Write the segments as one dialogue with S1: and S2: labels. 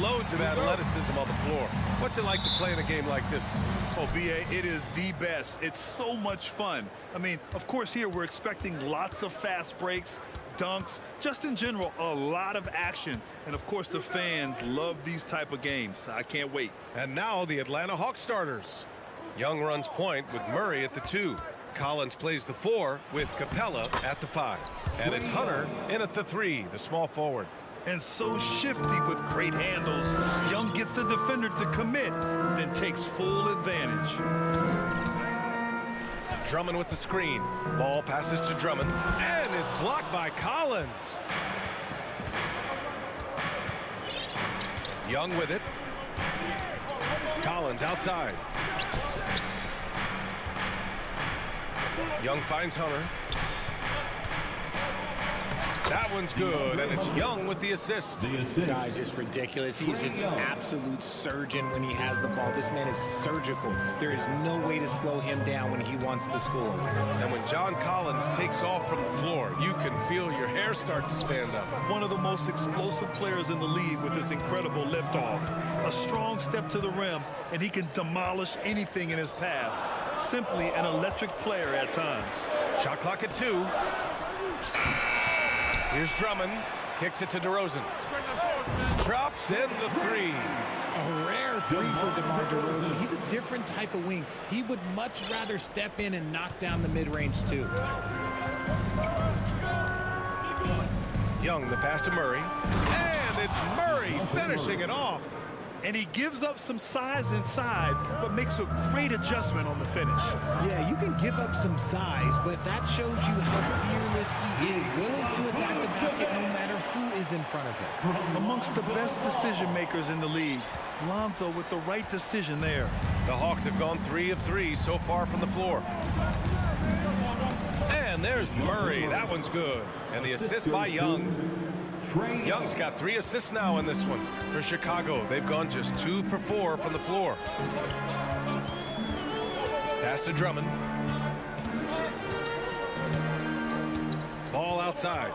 S1: loads of athleticism on the floor. What's it like to play in a game like this?
S2: Oh, B.A., it is the best. It's so much fun. I mean, of course, here we're expecting lots of fast breaks, dunks, just in general, a lot of action. And, of course, the fans love these type of games. I can't wait.
S1: And now the Atlanta Hawks starters. Young runs point with Murray at the 2. Collins plays the 4 with Capella at the 5. And it's Hunter in at the 3, the small forward.
S2: And so shifty with great handles. Young gets the defender to commit, then takes full advantage.
S1: Drummond with the screen. Ball passes to Drummond, and it's blocked by Collins. Young with it. Collins outside. Young finds Hunter. That one's good, and it's Young with the assist.
S3: Guy's just ridiculous. He's just an absolute surgeon when he has the ball. This man is surgical. There is no way to slow him down when he wants to score.
S1: And when John Collins takes off from the floor, you can feel your hair start to stand up.
S2: One of the most explosive players in the league with this incredible liftoff. A strong step to the rim, and he can demolish anything in his path. Simply an electric player at times.
S1: Shot clock at 2. Here's Drummond. Kicks it to DeRozan. Drops in the 3.
S3: A rare 3 for DeMar DeRozan. He's a different type of wing. He would much rather step in and knock down the mid-range too.
S1: Young, the pass to Murray. And it's Murray finishing it off.
S2: And he gives up some size inside, but makes a great adjustment on the finish.
S3: Yeah, you can give up some size, but that shows you how fearless he is, willing to attack the basket no matter who is in front of him.
S2: Amongst the best decision makers in the league, Lonzo with the right decision there.
S1: The Hawks have gone 3 of 3 so far from the floor. And there's Murray. That one's good. And the assist by Young. Young's got 3 assists now in this one. For Chicago, they've gone just 2 for 4 from the floor. Pass to Drummond. Ball outside.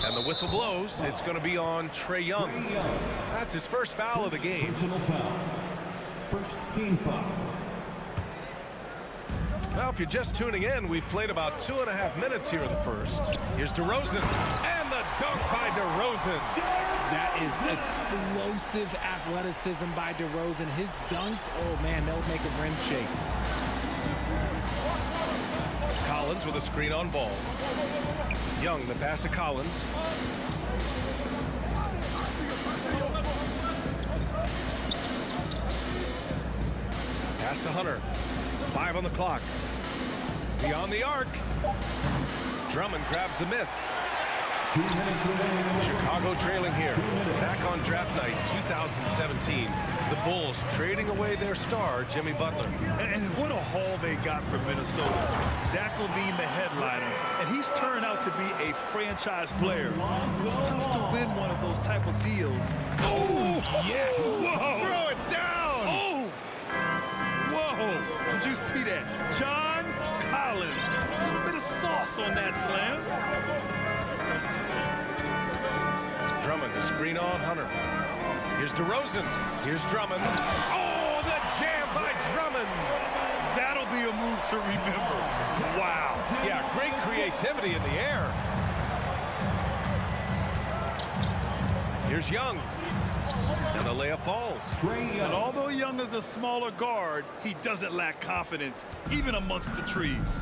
S1: And the whistle blows. It's going to be on Trae Young. That's his first foul of the game.
S4: First team foul.
S1: Well, if you're just tuning in, we've played about 2.5 minutes here in the first. Here's DeRozan, and the dunk by DeRozan.
S3: That is explosive athleticism by DeRozan. His dunks, oh man, they'll make a rim shake.
S1: Collins with a screen on ball. Young, the pass to Collins. Pass to Hunter. 5 on the clock. Beyond the arc. Drummond grabs the miss. Chicago trailing here. Back on draft night 2017. The Bulls trading away their star, Jimmy Butler.
S2: And what a haul they got from Minnesota. Zach LaVine, the headliner, and he's turned out to be a franchise player. It's tough to win one of those type of deals.
S1: Oh, yes! Whoa. Throw it down!
S2: Oh! Whoa! Did you see that? John Collins. A little bit of sauce on that slam.
S1: Drummond, the screen on Hunter. Here's DeRozan. Here's Drummond. Oh, the jam by Drummond.
S2: That'll be a move to remember. Wow.
S1: Yeah, great creativity in the air. Here's Young. And the layup falls.
S2: And although Young is a smaller guard, he doesn't lack confidence, even amongst the trees.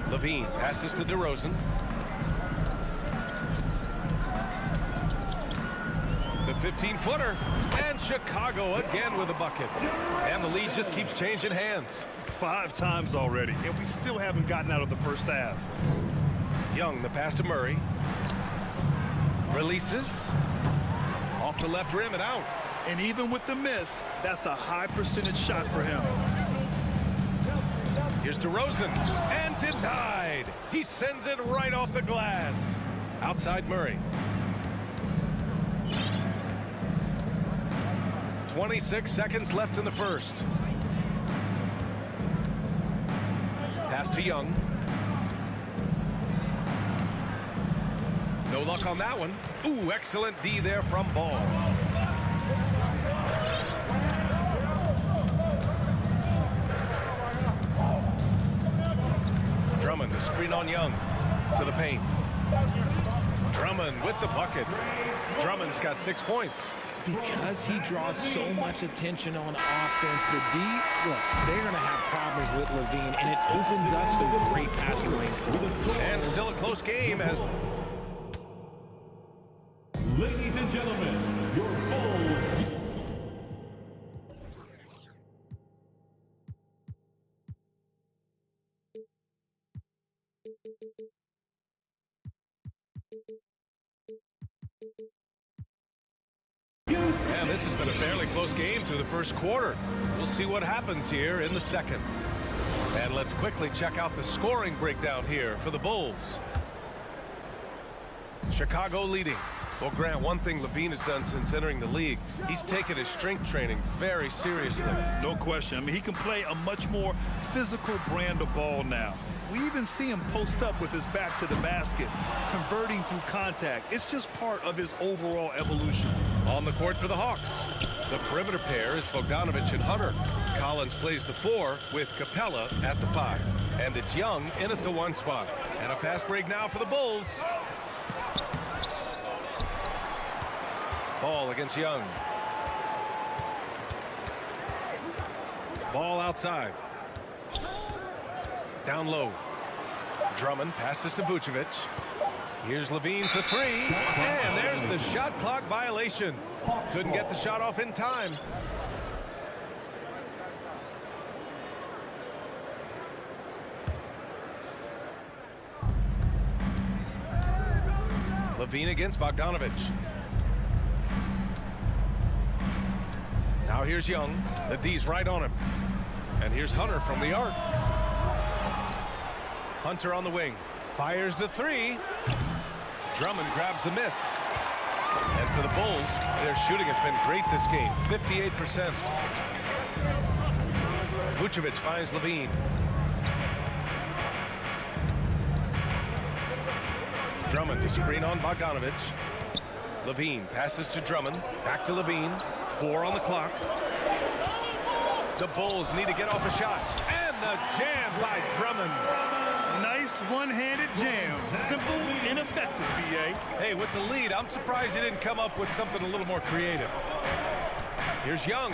S1: LaVine passes to DeRozan. The 15-footer. And Chicago again with a bucket. And the lead just keeps changing hands.
S2: 5 times already, and we still haven't gotten out of the first half.
S1: Young, the pass to Murray. Releases. Off the left rim and out.
S2: And even with the miss, that's a high percentage shot for him.
S1: Here's DeRozan. And denied. He sends it right off the glass. Outside Murray. 26 seconds left in the first. Pass to Young. No luck on that one. Ooh, excellent D there from Ball. Drummond, the screen on Young. To the paint. Drummond with the bucket. Drummond's got 6 points.
S3: Because he draws so much attention on offense, the D, look, they're going to have problems with Levine, and it opens up some great passing lanes for them.
S1: And still a close game as...
S4: Ladies and gentlemen, your Bulls.
S1: And this has been a fairly close game through the first quarter. We'll see what happens here in the second. And let's quickly check out the scoring breakdown here for the Bulls. Chicago leading. Well, Grant, one thing Levine has done since entering the league, he's taken his strength training very seriously.
S2: No question. I mean, he can play a much more physical brand of ball now. We even see him post up with his back to the basket, converting through contact. It's just part of his overall evolution.
S1: On the court for the Hawks, the perimeter pair is Bogdanovich and Hunter. Collins plays the 4 with Capella at the 5. And it's Young in at the 1 spot. And a fast break now for the Bulls. Ball against Young. Ball outside. Down low. Drummond passes to Vucevic. Here's Levine for 3. And there's the shot clock violation. Couldn't get the shot off in time. Levine against Bogdanovich. Now here's Young. The D's right on him. And here's Hunter from the arc. Hunter on the wing. Fires the 3. Drummond grabs the miss. And for the Bulls, their shooting has been great this game. 58%. Vucevic finds Levine. Drummond to screen on Bogdanovich. Levine passes to Drummond. Back to Levine. 4 on the clock. The Bulls need to get off a shot. And the jam by Drummond.
S2: Nice one-handed jam. Simple and effective, B.A.
S1: Hey, with the lead, I'm surprised he didn't come up with something a little more creative. Here's Young.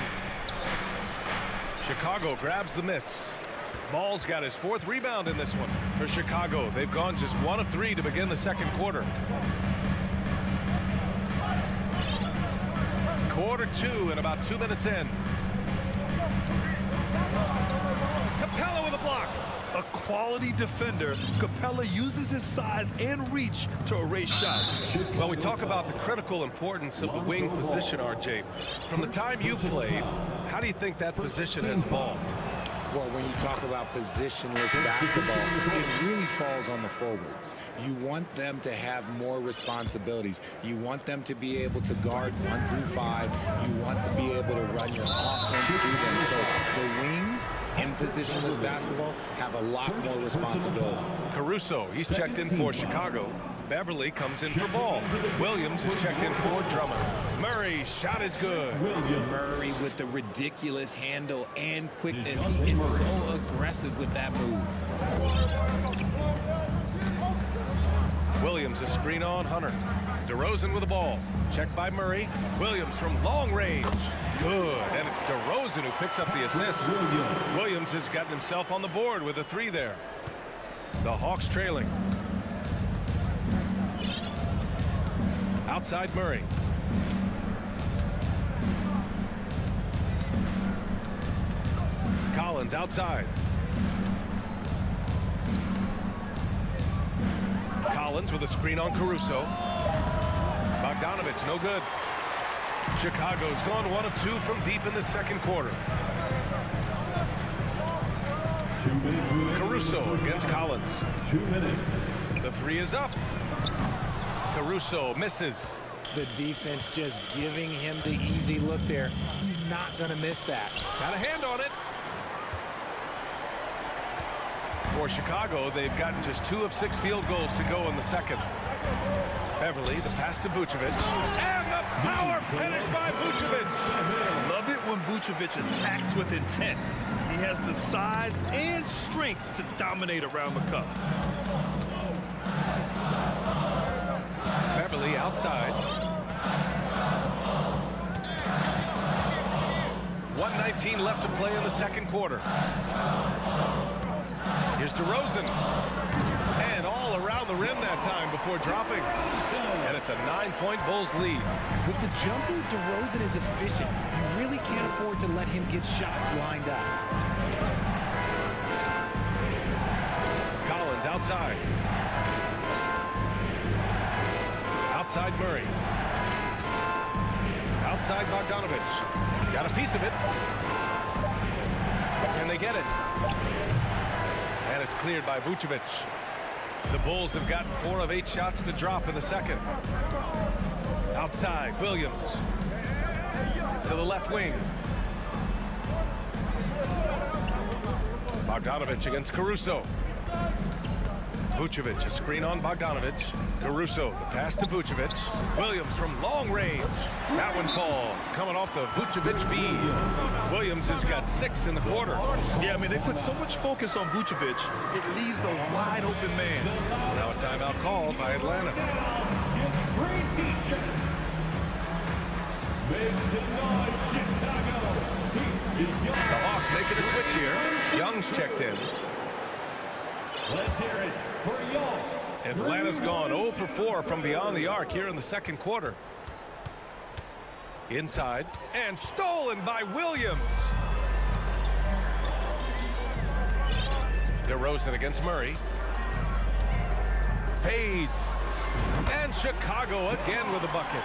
S1: Chicago grabs the miss. Ball's got his 4th rebound in this one. For Chicago, they've gone just 1 of 3 to begin the second quarter. Quarter 2 and about 2 minutes in. Capella with a block.
S2: A quality defender, Capella uses his size and reach to erase shots.
S1: Well, we talk about the critical importance of the wing position, RJ. From the time you played, how do you think that position has evolved?
S3: Well, when you talk about positionless basketball, it really falls on the forwards. You want them to have more responsibilities. You want them to be able to guard 1 through 5. You want to be able to run your offense through them. So the wings in positionless basketball have a lot more responsibility.
S1: Caruso, he's checked in for Chicago. Beverly comes in for Ball. Williams is checked in for Drummond. Murray, shot is good.
S3: Murray with the ridiculous handle and quickness. He is so aggressive with that move.
S1: Williams, a screen on Hunter. DeRozan with the ball. Checked by Murray. Williams from long range. Good. And it's DeRozan who picks up the assist. Williams has gotten himself on the board with a 3 there. The Hawks trailing. Outside Murray. Collins outside. Collins with a screen on Caruso. Bogdanovich, no good. Chicago's gone 1 of 2 from deep in the second quarter.
S4: 2 minutes.
S1: Caruso against Collins.
S4: 2 minutes.
S1: The 3 is up. Caruso misses.
S3: The defense just giving him the easy look there. He's not going to miss that.
S1: Got a hand on it. For Chicago, they've gotten just 2 of 6 field goals to go in the second. Beverly, the pass to Vucevic. And the power finish by Vucevic.
S2: Love it when Vucevic attacks with intent. He has the size and strength to dominate around the cup.
S1: Beverly outside. 1:19 left to play in the second quarter. Here's DeRozan. And all around the rim that time before dropping. And it's a 9-point Bulls lead.
S3: With the jumper, DeRozan is efficient. You really can't afford to let him get shots lined up.
S1: Collins outside. Outside Murray. Outside Bogdanovich. Got a piece of it. And they get it. And it's cleared by Vucevic. The Bulls have gotten 4 of 8 shots to drop in the second. Outside, Williams. To the left wing. Bogdanovich against Caruso. Vucevic, a screen on Bogdanovich. Caruso, the pass to Vucevic. Williams from long range. That one falls, coming off the Vucevic feed. Williams has got 6 in the quarter.
S2: Yeah, I mean, they put so much focus on Vucevic, it leaves a wide open man.
S1: Now a timeout called by Atlanta. The Hawks making a switch here. Young's checked in.
S4: Let's hear it for Young.
S1: Atlanta's gone 0 for 4 from beyond the arc here in the second quarter. Inside and stolen by Williams. DeRozan against Murray. Fades. And Chicago again with a bucket.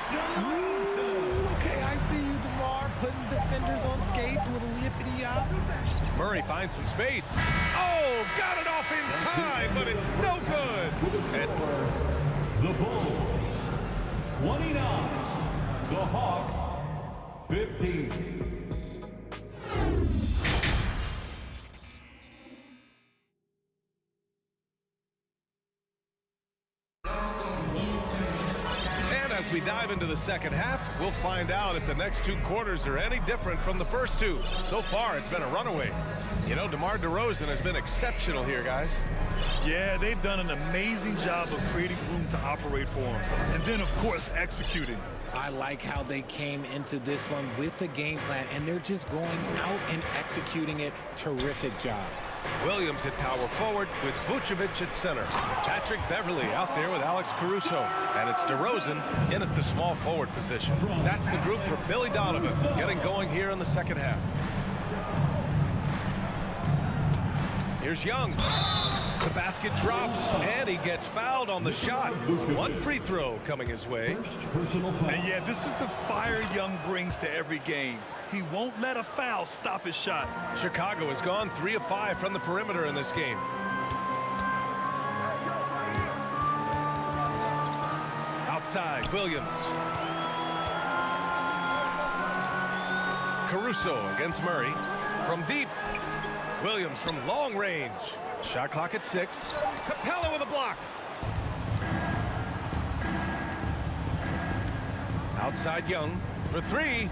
S3: Okay, I see you, DeMar, putting defenders on skates, a little yippity-yop.
S1: Murray finds some space. Oh, got it off in time, but it's no good. And
S4: The Bulls, 29. The Hawks, 15.
S1: as we dive into the second half, we'll find out if the next 2 quarters are any different from the first 2. So far, it's been a runaway. You know, DeMar DeRozan has been exceptional here, guys.
S2: Yeah, they've done an amazing job of creating room to operate for him. And then, of course, executing.
S3: I like how they came into this one with a game plan, and they're just going out and executing it. Terrific job.
S1: Williams hit power forward with Vucevic at center. Patrick Beverly out there with Alex Caruso. And it's DeRozan in at the small forward position. That's the group for Billy Donovan getting going here in the second half. Here's Young. The basket drops, and he gets fouled on the shot. 1 free throw coming his way.
S2: And yeah, this is the fire Young brings to every game. He won't let a foul stop his shot.
S1: Chicago has gone 3 of 5 from the perimeter in this game. Outside, Williams. Caruso against Murray. From deep. Williams from long range. Shot clock at 6. Capella with a block. Outside Young for 3.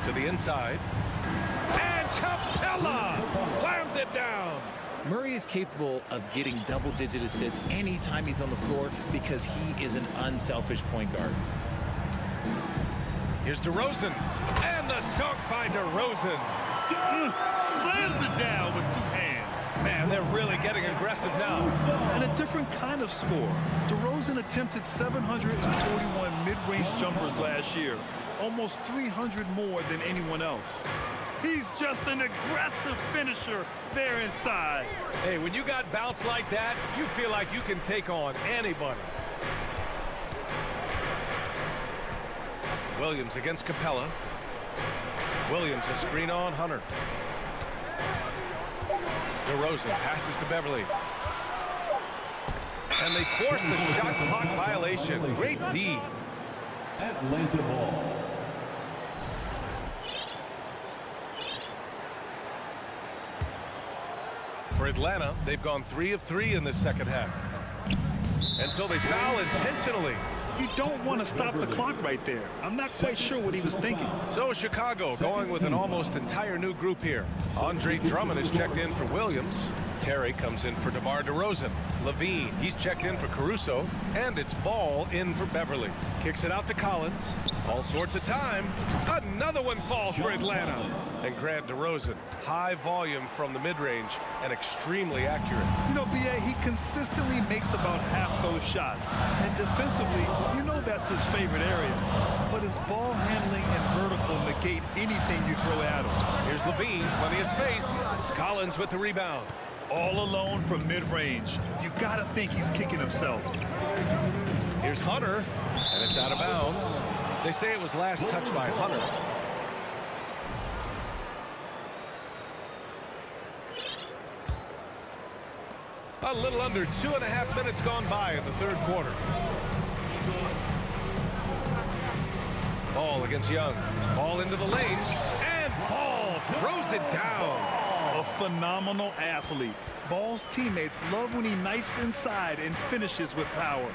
S1: To the inside. And Capella slams it down.
S3: Murray is capable of getting double-digit assists anytime he's on the floor because he is an unselfish point guard.
S1: Here's DeRozan. And the dunk by DeRozan.
S2: Slams it down with 2 hands.
S1: Man, they're really getting aggressive now.
S2: And a different kind of score. DeRozan attempted 741 mid-range jumpers last year. Almost 300 more than anyone else. He's just an aggressive finisher there inside.
S1: Hey, when you got bounce like that, you feel like you can take on anybody. Williams against Capella. Williams a screen on Hunter. DeRozan passes to Beverly. And they force the shot clock violation. Great D.
S4: Atlanta ball.
S1: For Atlanta, they've gone 3 of 3 in this second half. And so they foul intentionally.
S2: You don't want to stop the clock right there. I'm not quite sure what he was thinking.
S1: So Chicago going with an almost entire new group here. Andre Drummond is checked in for Williams. Terry comes in for DeMar DeRozan. Levine, he's checked in for Caruso. And it's Ball in for Beverly. Kicks it out to Collins. All sorts of time. Another one falls for Atlanta. And Grant DeRozan, high volume from the mid-range and extremely accurate.
S2: You know, B.A., he consistently makes about half those shots. And defensively, you know that's his favorite area. But his ball handling and vertical negate anything you throw at him.
S1: Here's Levine, plenty of space. Collins with the rebound.
S2: All alone from mid-range. You got to think he's kicking himself.
S1: Here's Hunter, and it's out of bounds. They say it was last touched by Hunter. A little under 2.5 minutes gone by in the third quarter. Ball against Young. Ball into the lane, and Ball throws it down.
S2: A phenomenal athlete. Ball's teammates love when he knifes inside and finishes with power.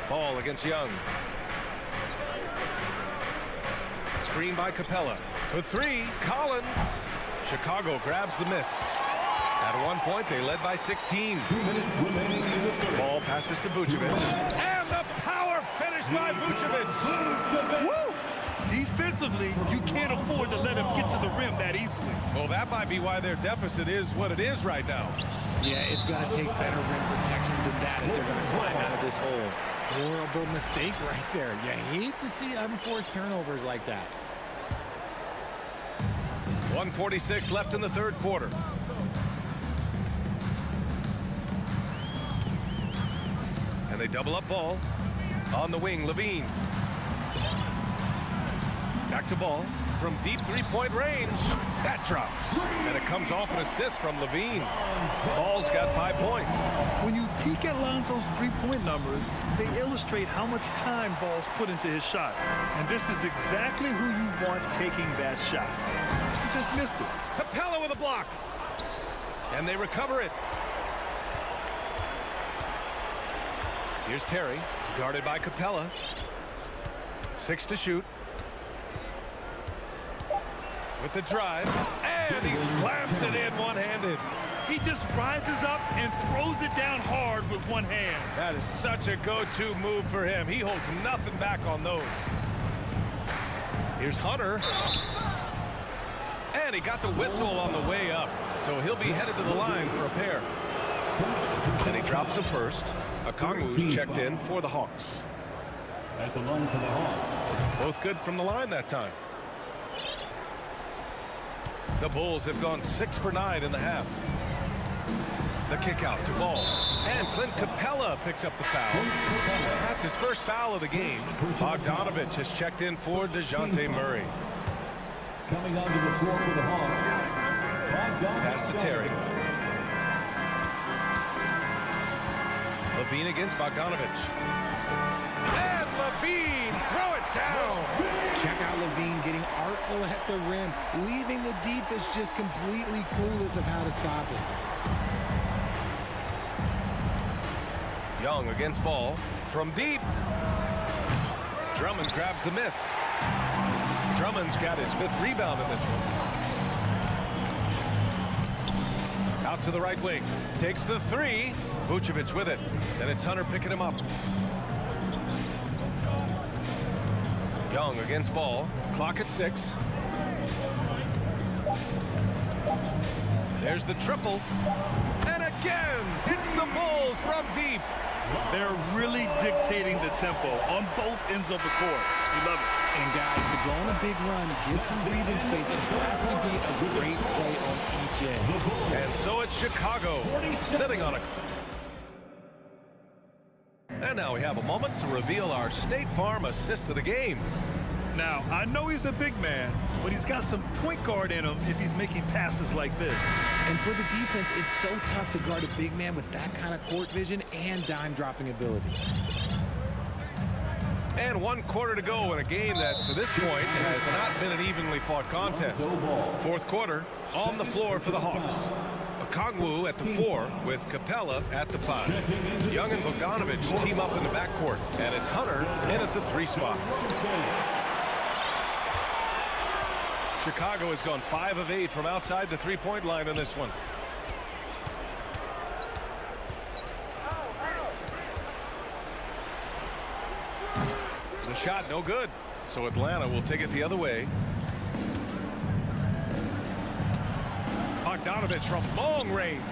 S1: Ball against Young. Screen by Capella. For three, Collins. Chicago grabs the miss. At one point, they led by 16.
S4: 2 minutes remaining in the third.
S1: Ball passes to Vucevic. And the power finish by Vucevic.
S2: Woo! Defensively, you can't afford to let him get to the rim that easily.
S1: Well, that might be why their deficit is what it is right now.
S3: Yeah, it's going to take better rim protection than that if they're going to climb out of this hole. Horrible mistake right there. You hate to see unforced turnovers like that.
S1: 1:46 left in the third quarter. And they double up Ball. On the wing, Levine. Back to Ball. From deep three-point range. That drops. And it comes off an assist from Levine. Ball's got 5 points.
S2: When you peek at Lonzo's three-point numbers, they illustrate how much time Ball's put into his shot. And this is exactly who you want taking that shot. He just missed it.
S1: Capella with a block. And they recover it. Here's Terry, guarded by Capella. 6 to shoot. With the drive, and he slams it in one-handed.
S2: He just rises up and throws it down hard with one hand.
S1: That is such a go-to move for him. He holds nothing back on those. Here's Hunter. And he got the whistle on the way up, so he'll be headed to the line for a pair. And he drops the first. Okongwu's checked in for the Hawks.
S4: At the line for the Hawks.
S1: Both good from the line that time. The Bulls have gone 6 for 9 in the half. The kick out to Ball. And Clint Capella picks up the foul. That's his first foul of the game. Bogdanovich has checked in for DeJounte Murray.
S4: Coming onto the floor for the Hawks.
S1: Pass to Terry. Levine against Bogdanovich. And Levine, throw it down.
S3: Check out Levine getting artful at the rim, leaving the defense just completely clueless of how to stop it.
S1: Young against Ball from deep. Drummond grabs the miss. Drummond's got his 5th rebound in this one. Out to the right wing. Takes the 3. Vucevic with it. And it's Hunter picking him up. Young against Ball. Clock at 6. There's the triple. And again, hits the Bulls from deep.
S2: They're really dictating the tempo on both ends of the court. You love it.
S3: And guys, to go on a big run, get some breathing space, it has to be a great play on each end.
S1: And so it's Chicago sitting on a... And now we have a moment to reveal our State Farm assist of the game.
S2: Now, I know he's a big man, but he's got some point guard in him if he's making passes like this.
S3: And for the defense, it's so tough to guard a big man with that kind of court vision and dime-dropping ability.
S1: And 1 quarter to go in a game that, to this point, has not been an evenly fought contest. 4th quarter, on the floor for the Hawks. Okongwu at the 4 with Capella at the 5. Young and Bogdanovic team up in the backcourt, and it's Hunter in at the 3 spot. Chicago has gone 5 of 8 from outside the three-point line in this one. The shot no good, so Atlanta will take it the other way. Bogdanovic from long range.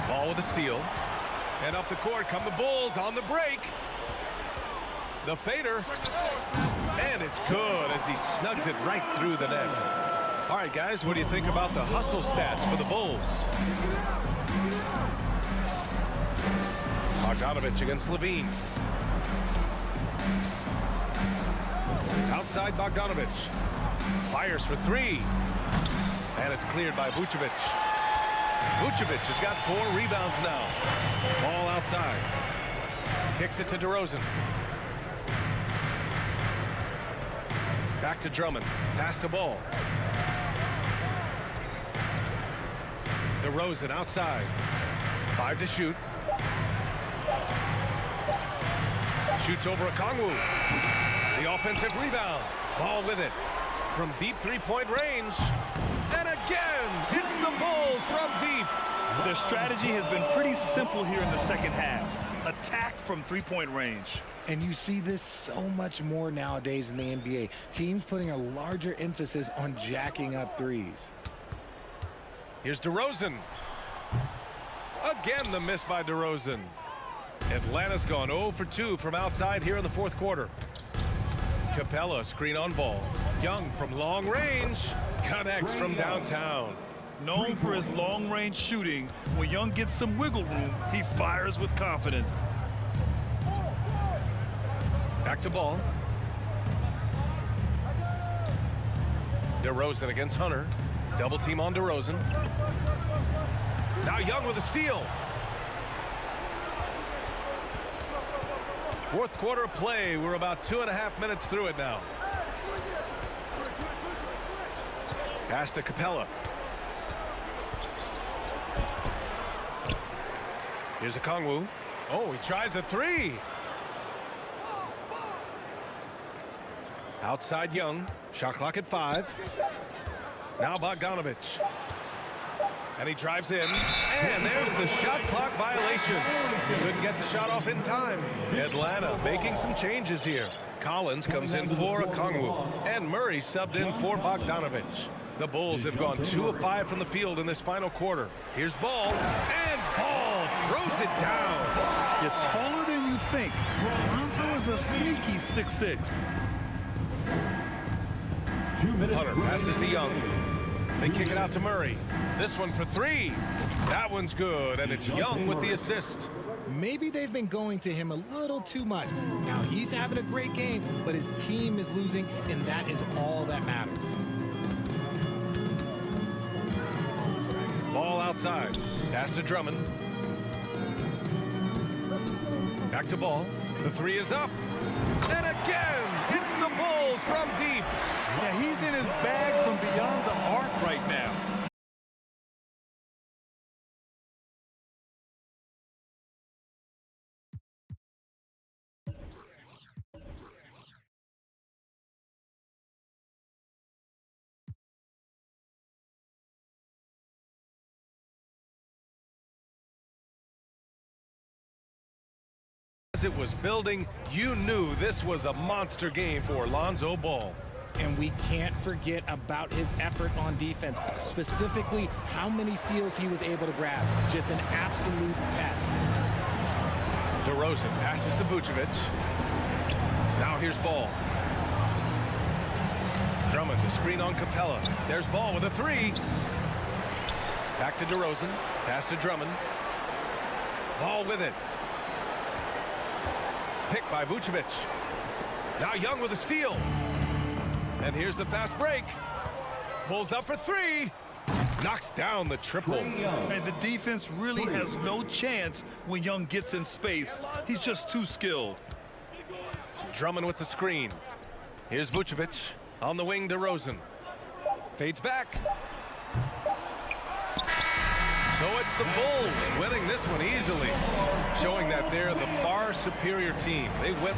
S1: Ball with a steal. And up the court come the Bulls on the break. The fader. And it's good as he snugs it right through the net. All right, guys, what do you think about the hustle stats for the Bulls? Bogdanovic against Levine. Outside Bogdanovic. Fires for 3. And it's cleared by Vucevic. Vucevic has got 4 rebounds now. Ball outside. Kicks it to DeRozan. Back to Drummond. Pass to Ball. DeRozan outside. 5 to shoot. Shoots over Okongwu. The offensive rebound. Ball with it. From deep three-point range. And again, it's the Bulls from deep.
S2: Their strategy has been pretty simple here in the second half. Attack from three-point range.
S3: And you see this so much more nowadays in the NBA. Teams putting a larger emphasis on jacking up threes.
S1: Here's DeRozan. Again, the miss by DeRozan. Atlanta's gone 0 for 2 from outside here in the fourth quarter. Capella screen on Ball. Young from long range. Connects from downtown.
S2: Known for his long-range shooting, when Young gets some wiggle room, he fires with confidence.
S1: Back to Ball. DeRozan against Hunter. Double team on DeRozan. Now Young with a steal. Fourth quarter of play. We're about 2.5 minutes through it now. Pass to Capella. Here's Okongwu. Oh, he tries a 3. Outside Young. Shot clock at 5. Now Bogdanovic. And he drives in. And there's the shot clock violation. He couldn't get the shot off in time. Atlanta making some changes here. Collins comes in for Okongwu. And Murray subbed in for Bogdanovic. The Bulls have gone 2 of 5 from the field in this final quarter. Here's Ball. And Ball throws it down.
S2: You're taller than you think. Lonzo is a sneaky 6'6".
S1: Hunter passes to Young. They kick it out to Murray. This one for 3. That one's good, and it's Young with the assist.
S3: Maybe they've been going to him a little too much. Now he's having a great game, but his team is losing, and that is all that matters.
S1: Ball outside. Pass to Drummond. Back to Ball. The 3 is up. And again, it's the Bulls from deep.
S2: Yeah, he's in his bag from beyond the arc right now.
S1: As it was building, you knew this was a monster game for Lonzo Ball.
S3: And we can't forget about his effort on defense, specifically how many steals he was able to grab. Just an absolute pest.
S1: DeRozan passes to Vucevic. Now here's Ball. Drummond to screen on Capella. There's Ball with a 3. Back to DeRozan. Pass to Drummond. Ball with it. Picked by Vucevic. Now Young with a steal. And here's the fast break. Pulls up for 3. Knocks down the triple.
S2: And the defense really has no chance when Young gets in space. He's just too skilled.
S1: Drummond with the screen. Here's Vucevic. On the wing, DeRozan. Fades back. So it's the Bulls winning this one easily, showing that they're the far superior team. They went.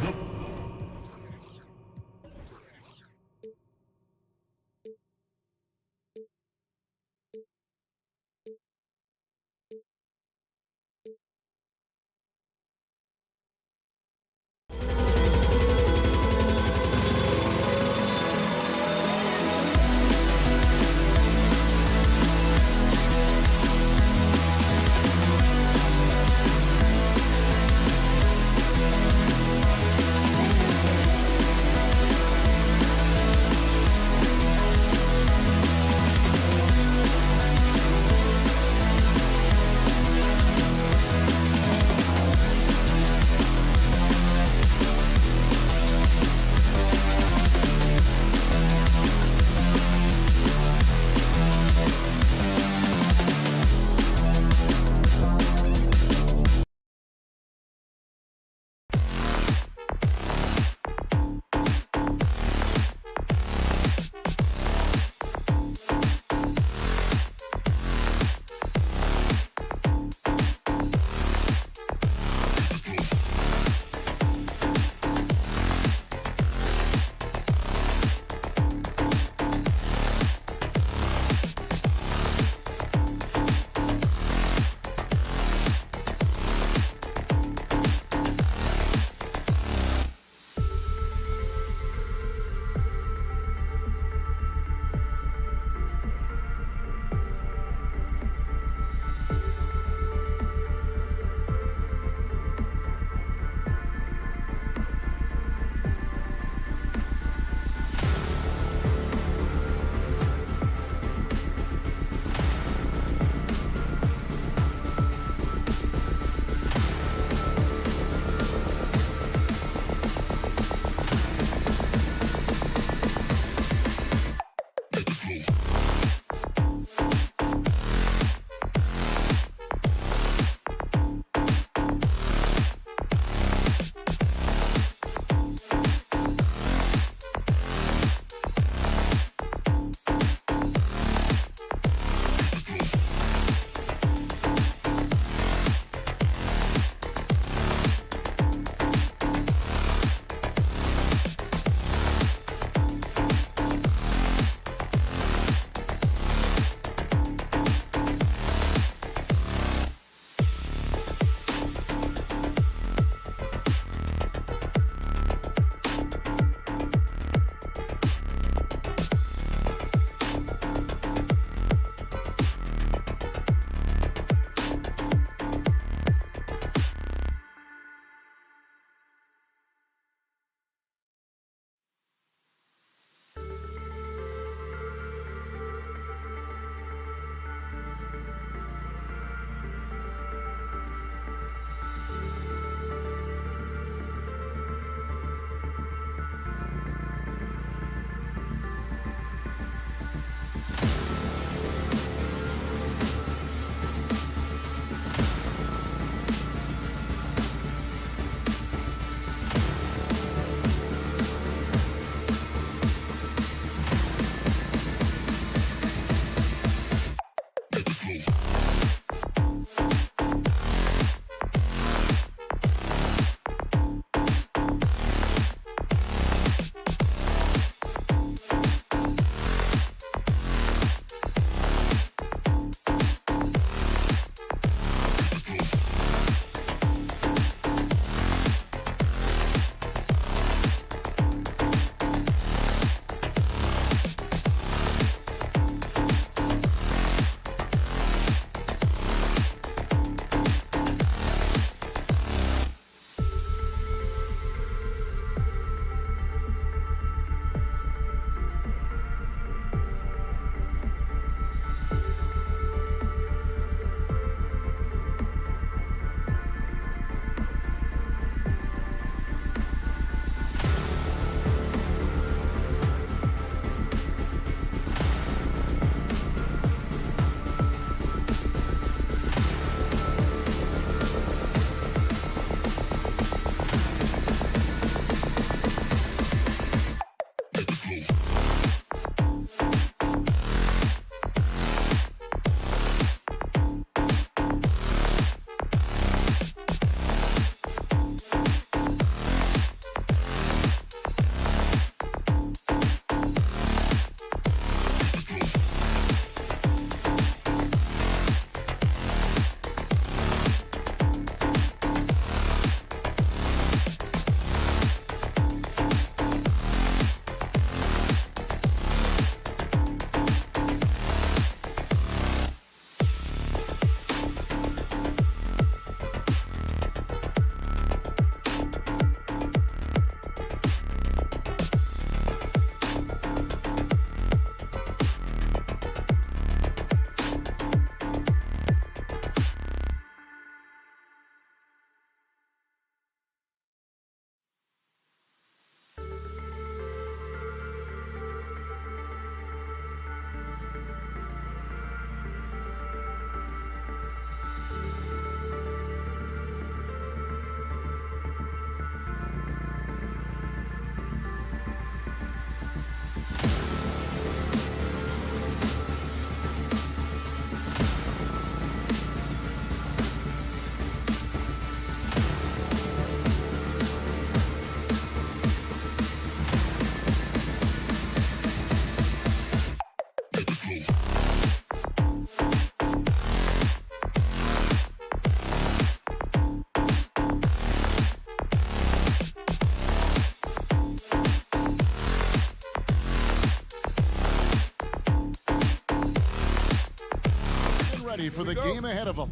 S5: ready for the game ahead of them.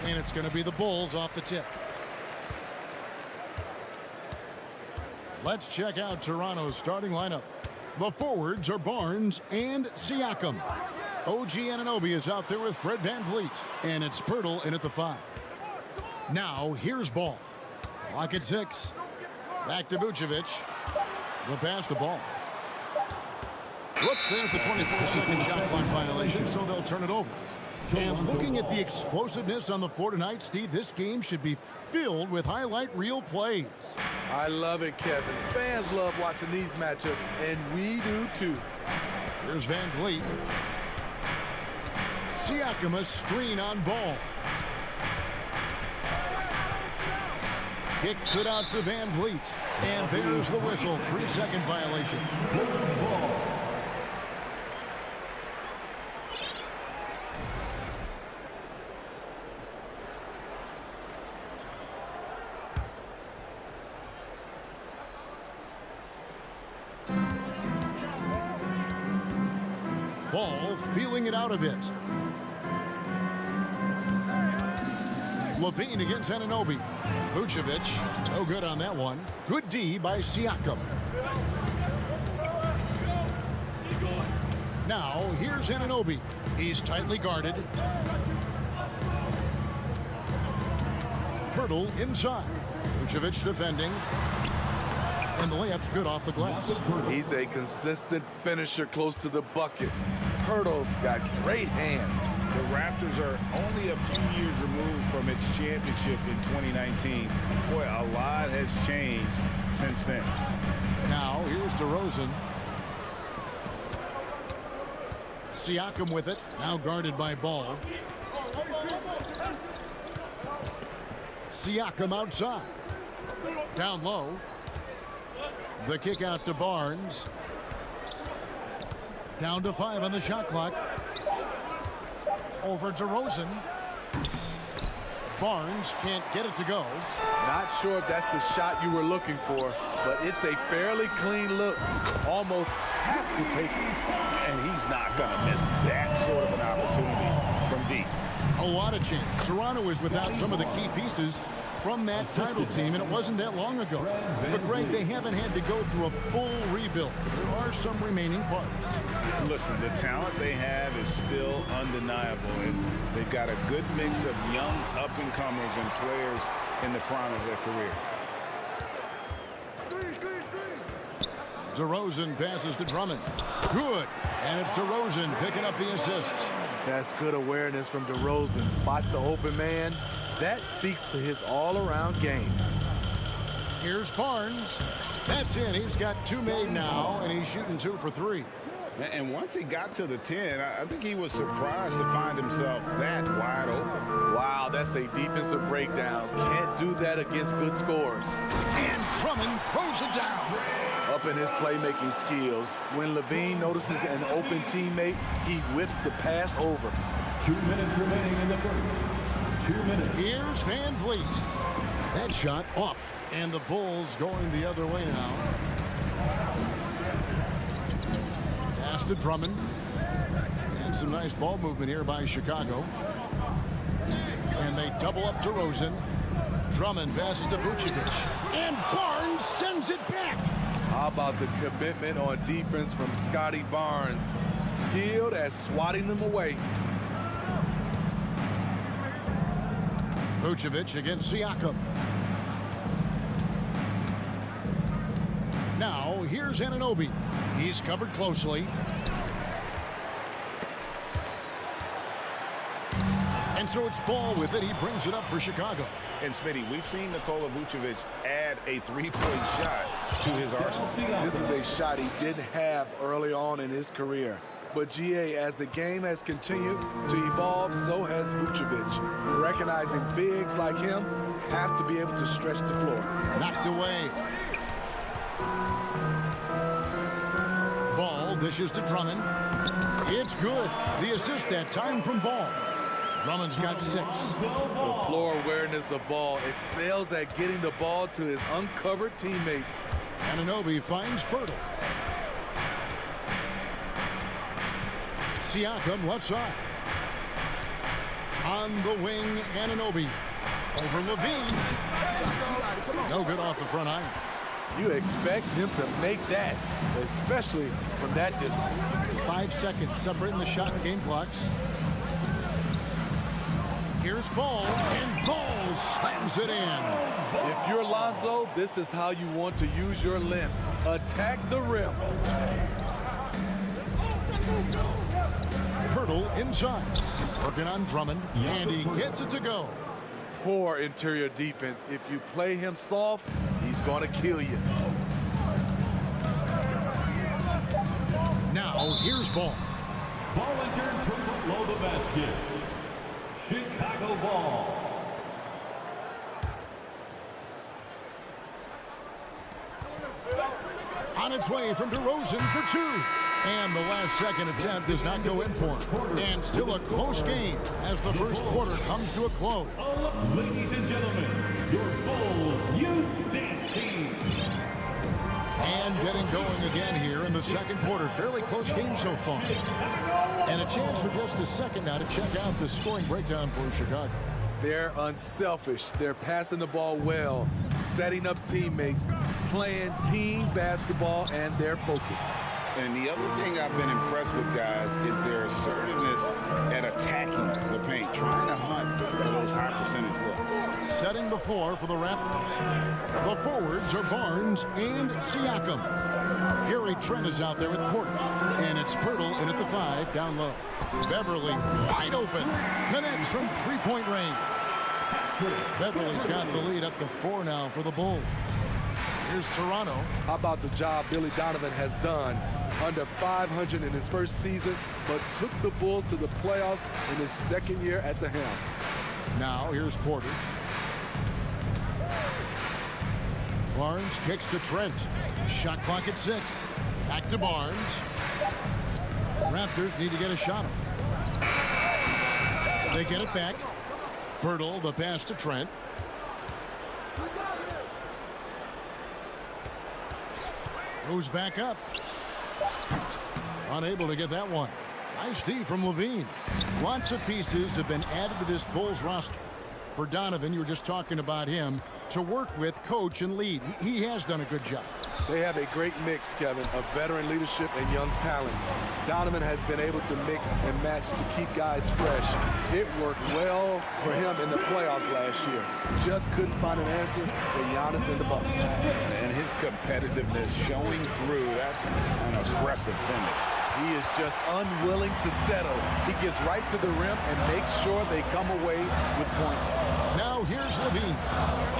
S5: And it's going to be the Bulls off the tip. Let's check out Toronto's starting lineup. The forwards are Barnes and Siakam. OG Anunoby is out there with Fred VanVleet. And it's Pirtle in at the 5. Now, here's Ball. Clock at 6. Back to Vucevic. The pass to Ball. Whoops, there's the 24-second shot clock violation, so they'll turn it over. And looking at the explosiveness on the floor tonight, Steve, this game should be filled with highlight reel plays.
S6: I love it, Kevin. Fans love watching these matchups, and we do too.
S5: Here's VanVleet. Siakam, a screen on Ball. Kicks it out to VanVleet. And there's the whistle. 3-second violation. Ball feeling it out a bit. Levine against Anunoby. Vucevic, no good on that one. Good D by Siakam. Now, here's Anunoby. He's tightly guarded. Pirtle inside. Vucevic defending. And the layup's good off the glass.
S6: He's a consistent finisher close to the bucket. Pirtle's got great hands.
S7: The Raptors are only a few years removed from its championship in 2019. Boy, a lot has changed since then.
S5: Now, here's DeRozan. Siakam with it. Now guarded by Ball. Siakam outside. Down low. The kick out to Barnes. Down to 5 on the shot clock. Over to DeRozan. Barnes can't get it to go.
S6: Not sure if that's the shot you were looking for, but it's a fairly clean look. Almost have to take it.
S7: And he's not going to miss that sort of an opportunity from deep.
S5: A lot of change. Toronto is without some of the key pieces from that title team, and it wasn't that long ago. But, Greg, they haven't had to go through a full rebuild. There are some remaining parts.
S7: Listen, the talent they have is still undeniable, and they've got a good mix of young up-and-comers and players in the prime of their career.
S5: DeRozan passes to Drummond. Good. And it's DeRozan picking up the assist.
S6: That's good awareness from DeRozan. Spots the open man. That speaks to his all-around game.
S5: Here's Barnes. That's in. He's got 2 made now, and he's shooting 2 for 3.
S7: And once he got to the 10, I think he was surprised to find himself that wide open.
S6: Wow, that's a defensive breakdown. Can't do that against good scores.
S5: And Drummond throws it down.
S6: Up in his playmaking skills, when Levine notices an open teammate, he whips the pass over.
S4: 2 minutes remaining in the first. 2 minutes.
S5: Here's VanVleet. That shot off. And the Bulls going the other way now. Pass to Drummond. And some nice ball movement here by Chicago. And they double up DeRozan. Drummond passes to Vucevic. And Barnes sends it back.
S6: How about the commitment on defense from Scotty Barnes? Skilled at swatting them away.
S5: Vucevic against Siakam. Now, here's Anunoby. He's covered closely. And so it's Ball with it. He brings it up for Chicago.
S7: And Smitty, we've seen Nikola Vucevic add a 3-point shot to his arsenal.
S6: This is a shot he didn't have early on in his career. But GA, as the game has continued to evolve, so has Vucevic. Recognizing bigs like him have to be able to stretch the floor.
S5: Knocked away. Ball dishes to Drummond. It's good. The assist that time from Ball. Drummond's got 6.
S6: The floor awareness of Ball excels at getting the ball to his uncovered teammates. Anunoby
S5: finds Pirtle. Siakam left side. On the wing, Anunoby. Over Levine. No good off the front iron.
S6: You expect him to make that, especially from that distance.
S5: 5 seconds separating the shot and game clocks. Here's Ball, and Ball slams it in.
S6: If you're Lonzo, this is how you want to use your length. Attack the rim.
S5: Hurdle inside. Working on Drummond, and he gets it to go.
S6: Poor interior defense. If you play him soft, he's going to kill you.
S5: Now, here's Ball.
S4: Ball enters from below the basket. Chicago ball.
S5: On its way from DeRozan for 2. And the last second attempt does not go in for him. And still a close game as the first quarter comes to a close.
S4: Ladies and gentlemen, your Bulls Youth Dance Team.
S5: And getting going again here in the second quarter. Fairly close game so far. And a chance for just a second now to check out the scoring breakdown for Chicago.
S6: They're unselfish. They're passing the ball well, setting up teammates, playing team basketball, and their focus.
S7: And the other thing I've been impressed with, guys, is their assertiveness at attacking the paint, trying to hunt for those high percentage looks.
S5: Setting the floor for the Raptors. The forwards are Barnes and Siakam. Harry Trent is out there with Porter. And it's Pirtle in at the 5, down low. Beverly wide open. Connects from three-point range. Beverly's got the lead up to 4 now for the Bulls. Here's Toronto.
S6: How about the job Billy Donovan has done? Under 500 in his first season, but took the Bulls to the playoffs in his second year at the helm.
S5: Now here's Porter. Barnes kicks to Trent. Shot clock at 6. Back to Barnes. Raptors need to get a shot off. They get it back. Pirtle, the pass to Trent. Goes back up. Unable to get that one. Nice D from Levine. Lots of pieces have been added to this Bulls roster. For Donovan, you were just talking about him, to work with, coach, and lead. He has done a good job.
S6: They have a great mix, Kevin, of veteran leadership and young talent. Donovan has been able to mix and match to keep guys fresh. It worked well for him in the playoffs last year. Just couldn't find an answer for Giannis and the Bucks.
S7: And his competitiveness showing through, that's an aggressive finish.
S6: He is just unwilling to settle. He gets right to the rim and makes sure they come away with points.
S5: Now here's Levine.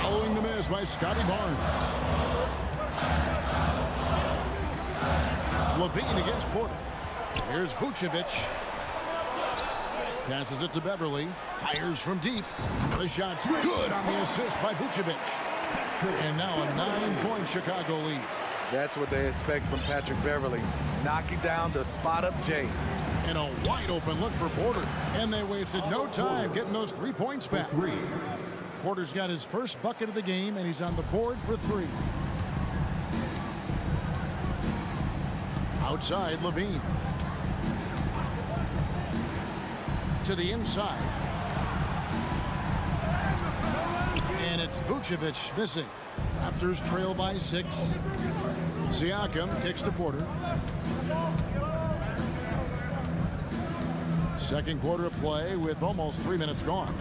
S5: Following the miss by Scotty Barnes. Levine against Porter. Here's Vucevic. Passes it to Beverly. Fires from deep. The shot's good on the assist by Vucevic. And now a 9-point Chicago lead.
S6: That's what they expect from Patrick Beverly. Knocking down the spot-up J.
S5: And a wide open look for Porter. And they wasted no time getting those 3 points back. Porter's got his first bucket of the game, and he's on the board for 3. Outside, Levine. To the inside. And it's Vucevic missing. Raptors trail by 6. Siakam kicks to Porter. Second quarter of play with almost 3 minutes gone.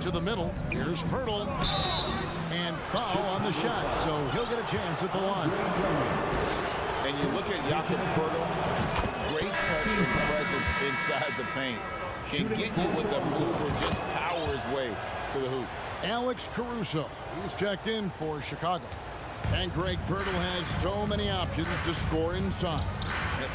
S5: To the middle. Here's Pirtle. And foul on the shot, so he'll get a chance at the line.
S7: And you look at Jakob Pirtle, great touch and presence inside the paint. Can get you with a move or just power his way to the hoop.
S5: Alex Caruso, he's checked in for Chicago. And Greg Pirtle has so many options to score inside.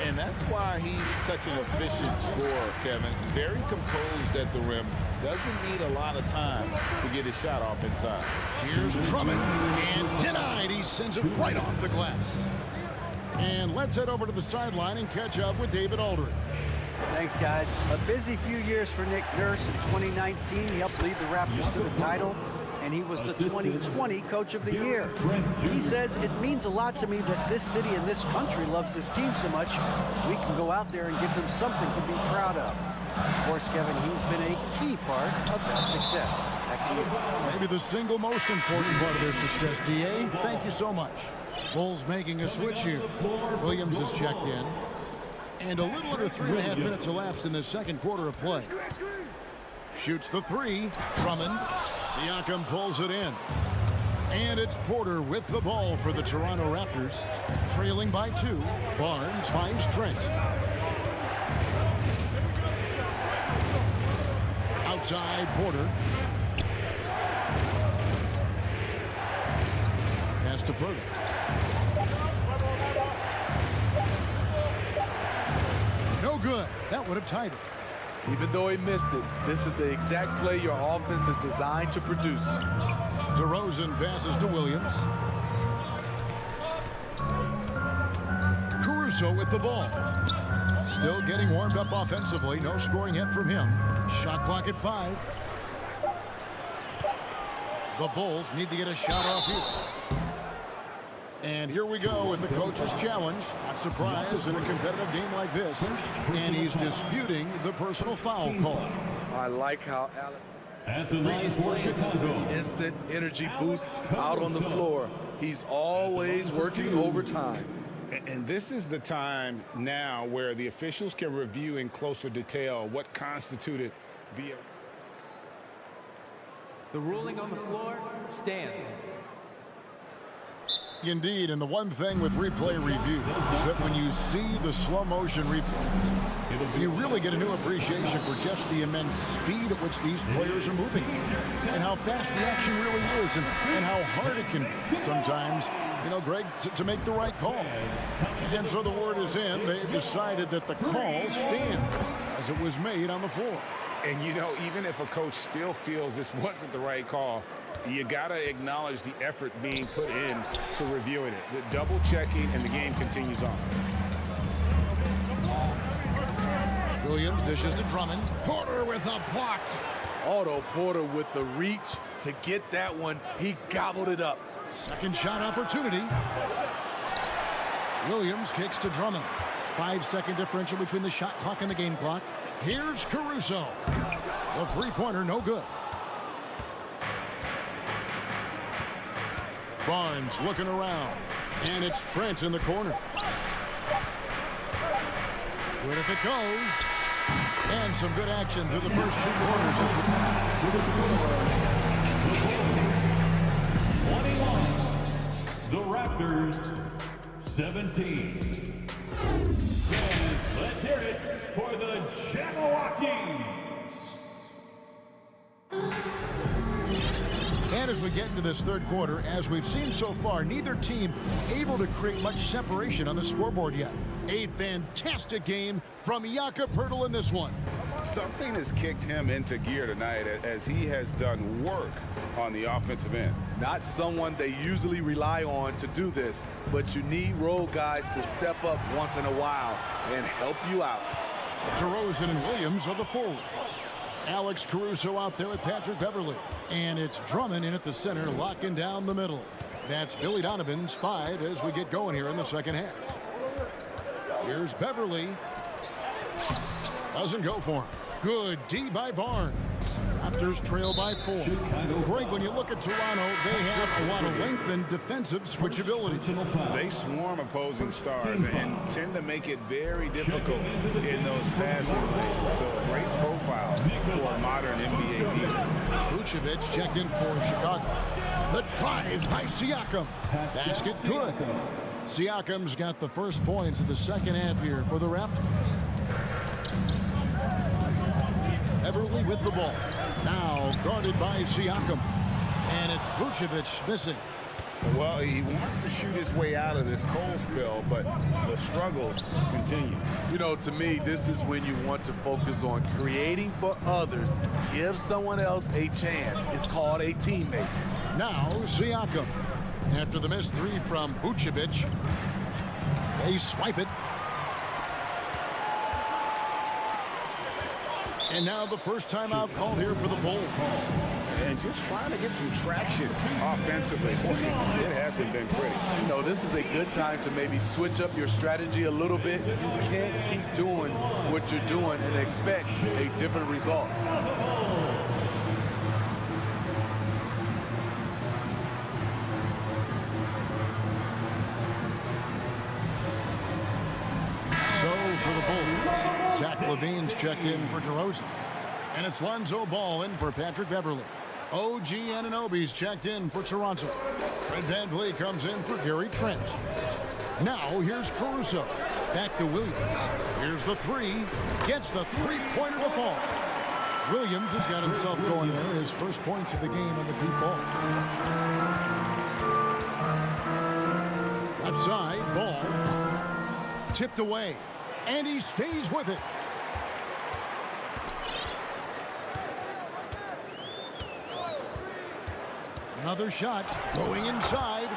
S7: And that's why he's such an efficient scorer, Kevin. Very composed at the rim. Doesn't need a lot of time to get his shot off inside.
S5: Here's Drummond. And denied. He sends it right off the glass. And let's head over to the sideline and catch up with David Aldridge.
S8: Thanks, guys. A busy few years for Nick Nurse. In 2019, he helped lead the Raptors to the title. and he was the 2020 Coach of the Year. He says, it means a lot to me that this city and this country loves this team so much, we can go out there and give them something to be proud of. Of course, Kevin, he's been a key part of that success. Back to you.
S5: Maybe the single most important part of their success, DA. Thank you so much. Bulls making a switch here. Williams has checked in. And a little under 3.5 minutes elapsed in the second quarter of play. Shoots the three. Drummond. Siakam pulls it in. And it's Porter with the ball for the Toronto Raptors. Trailing by 2. Barnes finds Trent. Outside Porter. Pass to Porter. No good. That would have tied it.
S6: Even though he missed it, this is the exact play your offense is designed to produce.
S5: DeRozan passes to Williams. Caruso with the ball. Still getting warmed up offensively. No scoring yet from him. Shot clock at 5. The Bulls need to get a shot off here. And here we go with the coach's challenge. Not surprised in a competitive game like this. And he's disputing the personal foul call.
S6: I like how Allen
S4: At the line for Chicago.
S6: instant energy boosts out on the floor. He's always working overtime.
S3: And this is the time now where the officials can review in closer detail what constituted
S9: the ruling on the floor stands.
S5: Indeed, and the one thing with replay review is that when you see the slow motion replay, you really get a new appreciation for just the immense speed at which these players are moving and how fast the action really is and how hard it can be sometimes, you know, Greg, to make the right call. And so the word is in. They've decided that the call stands as it was made on the floor.
S3: And, you know, even if a coach still feels this wasn't the right call, you got to acknowledge the effort being put in to reviewing it. The double checking, and the game continues on.
S5: Williams dishes to Drummond. Porter with a block.
S6: Otto Porter with the reach to get that one. He gobbled it up.
S5: Second shot opportunity. Williams kicks to Drummond. 5-second differential between the shot clock and the game clock. Here's Caruso. The three-pointer, no good. Barnes looking around. And it's Trent in the corner. Good if it goes. And some good action through the first 2 quarters.
S4: 21. The Raptors, 17. And let's hear it for the Jabberwockies.
S5: And as we get into this third quarter, as we've seen so far, neither team able to create much separation on the scoreboard yet. A fantastic game from Jakob Poeltl in this one.
S3: Something has kicked him into gear tonight as he has done work on the offensive end.
S6: Not someone they usually rely on to do this, but you need role guys to step up once in a while and help you out.
S5: DeRozan and Williams are the forwards. Alex Caruso out there with Patrick Beverley. And it's Drummond in at the center, locking down the middle. That's Billy Donovan's 5 as we get going here in the second half. Here's Beverley. Doesn't go for him. Good D by Barnes. Raptors trail by 4. Greg, when you look at Toronto, they have a lot of length and defensive switchability.
S3: They swarm opposing stars and tend to make it very difficult in those passing lanes. So a great profile for a modern NBA team.
S5: Vucevic checked in for Chicago. The drive by Siakam. Basket good. Siakam's got the first points of the second half here for the Raptors. Beverley with the ball. Now guarded by Siakam. And it's Vucevic missing.
S3: Well, he wants to shoot his way out of this cold spell, but the struggles continue.
S6: You know, to me, this is when you want to focus on creating for others. Give someone else a chance. It's called a teammate.
S5: Now Siakam. After the missed 3 from Vucevic, they swipe it. And now the first timeout called here for the Bulls.
S7: and just trying to get some traction offensively. It hasn't been pretty.
S6: You know, this is a good time to maybe switch up your strategy a little bit. You can't keep doing what you're doing and expect a different result.
S5: So for the Bulls, Zach LaVine's checked in for DeRozan. And it's Lonzo Ball in for Patrick Beverly. OG Anunoby's checked in for Toronto. Fred VanVleet comes in for Gary Trent. Now here's Caruso. Back to Williams. Here's the three. Gets the three-pointer to fall. Williams has got himself going there. His first points of the game on the deep ball. Left side, Ball. Tipped away. And he stays with it. Another shot going inside,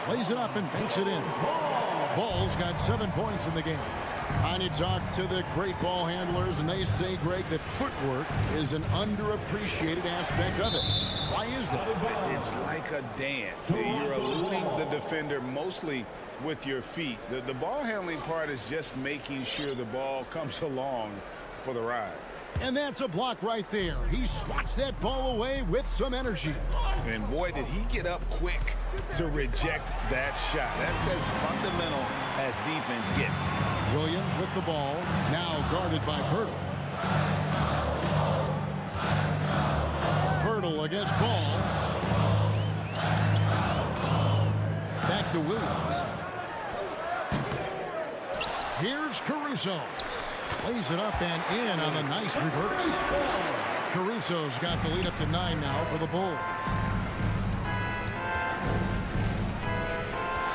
S5: lays it up and banks it in. Ball's got 7 points in the game. And you talk to the great ball handlers, and they say, Greg, that footwork is an underappreciated aspect of it. Why is that?
S7: It's like a dance. You're eluding the defender mostly with your feet. The ball handling part is just making sure the ball comes along for the ride.
S5: And that's a block right there. He swats that ball away with some energy.
S7: And boy, did he get up quick to reject that shot. That's as fundamental as defense gets.
S5: Williams with the ball, now guarded by Pirtle. Pirtle against Ball. Back to Williams. Here's Caruso. Lays it up and in on the nice reverse. Caruso's got the lead up to 9 now for the Bulls.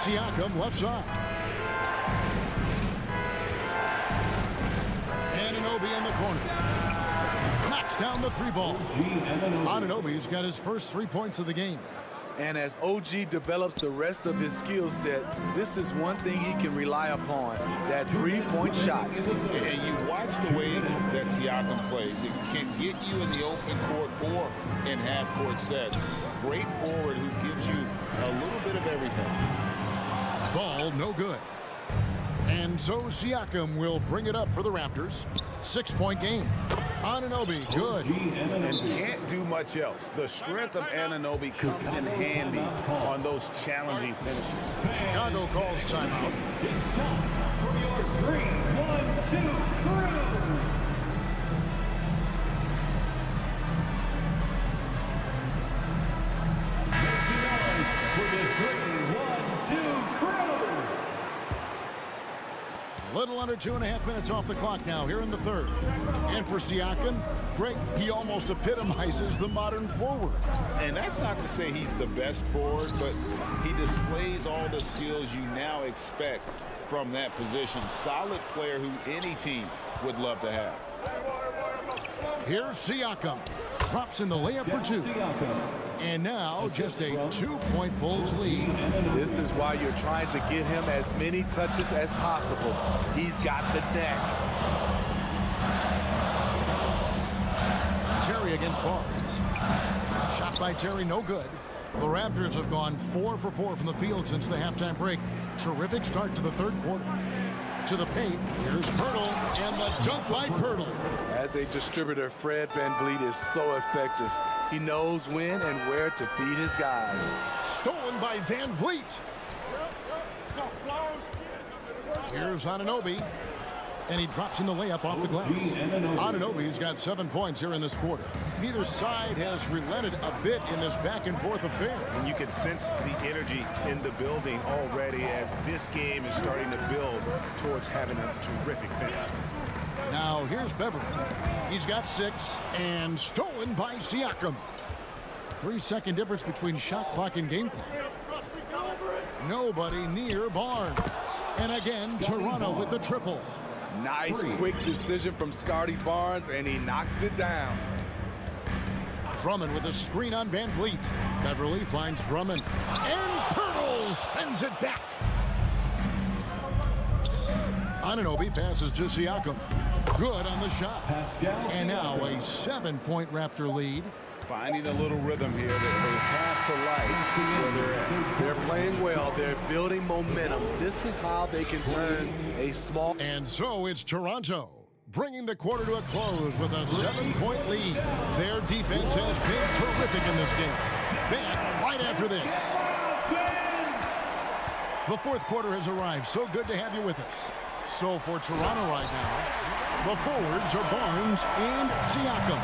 S5: Siakam left side. Anunoby in the corner. Knocks down the three ball. Anunoby's got his first 3 points of the game.
S6: And as OG develops the rest of his skill set, this is one thing he can rely upon, that three-point shot.
S7: And you watch the way that Siakam plays. It can get you in the open court or in half-court sets. Great forward who gives you a little bit of everything.
S5: Ball no good. And so Siakam will bring it up for the Raptors. 6-point game. Anunoby, good.
S7: And can't do much else. The strength of Anunoby comes in handy on those challenging finishes.
S5: Chicago calls timeout.
S4: It's time for your 3-1-2 crew. Make some noise for the 3-1-2 crew.
S5: A little under 2.5 minutes off the clock now here in the third. And for Siakam, Greg, he almost epitomizes the modern forward.
S7: And that's not to say he's the best forward, but he displays all the skills you now expect from that position. Solid player who any team would love to have.
S5: Here's Siakam. Drops in the layup for 2. And now just a 2-point Bulls lead.
S6: This is why you're trying to get him as many touches as possible. He's got the neck.
S5: Terry against Barnes. Shot by Terry, no good. The Raptors have gone 4 for 4 from the field since the halftime break. Terrific start to the third quarter. To the paint, here's Pirtle, and the dunk by Pirtle.
S6: As a distributor, Fred VanVleet is so effective. He knows when and where to feed his guys.
S5: Stolen by VanVleet. Here's Anunoby. And he drops in the layup off the glass. Anunoby's got 7 points here in this quarter. Neither side has relented a bit in this back-and-forth affair.
S1: And you can sense the energy in the building already as this game is starting to build towards having a terrific finish.
S5: Now here's Beverly. He's got 6 and stolen by Siakam. 3-second difference between shot clock and game clock. Nobody near Barnes. And again, Toronto with the triple.
S6: Nice quick decision from Scotty Barnes, and he knocks it down.
S5: Drummond with a screen on VanVleet. Beverly finds Drummond. And Pirtle sends it back. Anunoby passes to Siakam. Good on the shot. And now a 7-point Raptor lead.
S7: Finding a little rhythm here that they have to like where they're at.
S6: They're playing well. They're building momentum. This is how they can turn a small...
S5: And so it's Toronto, bringing the quarter to a close with a 7-point lead. Their defense has been terrific in this game. Back right after this. The fourth quarter has arrived. So good to have you with us. So for Toronto right now, the forwards are Barnes and Siakam.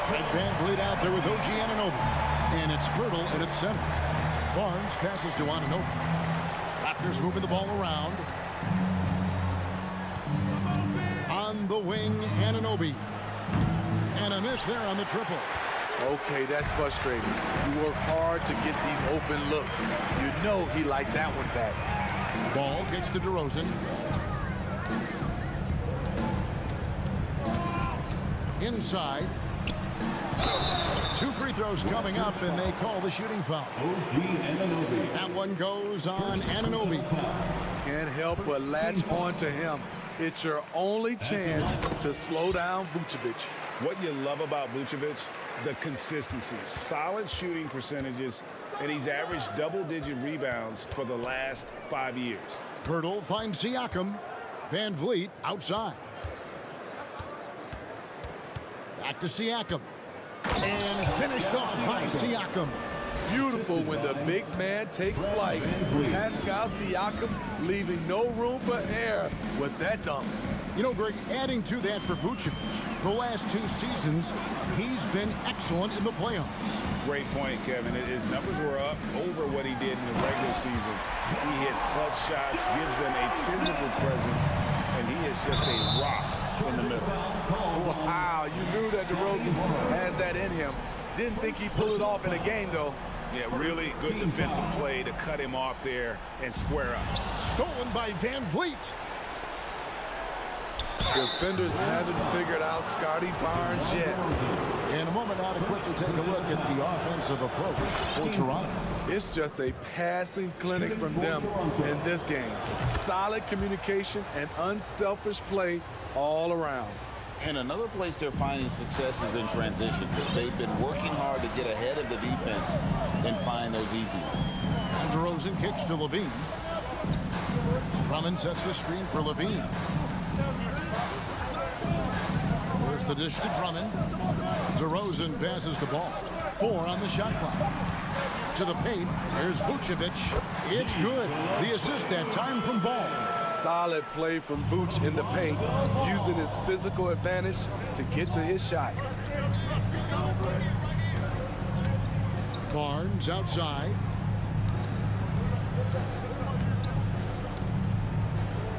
S5: Fred VanVleet out there with OG Anunoby. And it's Pirtle in its center. Barnes passes to Anunoby. Raptors moving the ball around. On the wing, Anunoby. And a miss there on the triple.
S6: Okay, that's frustrating. You work hard to get these open looks. You know he liked that one back.
S5: Ball gets to DeRozan. Inside. 2 free throws coming up, and they call the shooting foul. That one goes on Anunoby.
S6: Can't help but latch on to him. It's your only chance to slow down Vucevic.
S7: What you love about Vucevic, the consistency, solid shooting percentages, and he's averaged double-digit rebounds for the last 5 years.
S5: Pirtle finds Siakam. VanVleet outside. Back to Siakam. And finished off by Siakam.
S6: Beautiful when the big man takes flight. Pascal Siakam leaving no room for error with that dunk.
S5: You know, Greg, adding to that for Vucevic, the last 2 seasons, he's been excellent in the playoffs.
S7: Great point, Kevin. His numbers were up over what he did in the regular season. He hits clutch shots, gives them a physical presence, and he is just a rock in the middle.
S6: Wow, you knew that DeRozan has that in him. Didn't think he'd pull it off in a game, though.
S7: Yeah, really good defensive play to cut him off there and square up.
S5: Stolen by VanVleet.
S6: Defenders haven't figured out Scotty Barnes yet.
S5: In a moment now to quickly take a look at the offensive approach for Toronto.
S6: It's just a passing clinic from them in this game. Solid communication and unselfish play all around.
S7: And another place they're finding success is in transition. They've been working hard to get ahead of the defense and find those easy ones.
S5: DeRozan kicks to Levine. Drummond sets the screen for Levine. There's the dish to Drummond. DeRozan passes the ball. 4 on the shot clock. To the paint. Here's Vucevic. It's good. The assist that time from Ball.
S6: Solid play from Vooch in the paint, using his physical advantage to get to his shot.
S5: Barnes outside.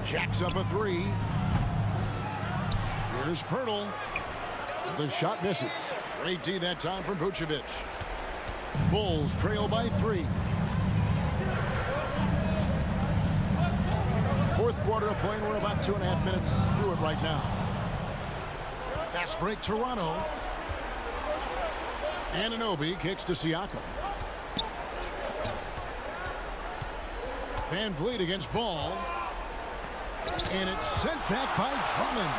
S5: Jacks up a 3. Here's Pirtle. The shot misses. Great D that time from Vucevic. Bulls trail by 3. Fourth quarter of play, and we're about 2.5 minutes through it right now. Fast break, Toronto. Anunoby kicks to Siakam. VanVleet against Ball. And it's sent back by Drummond.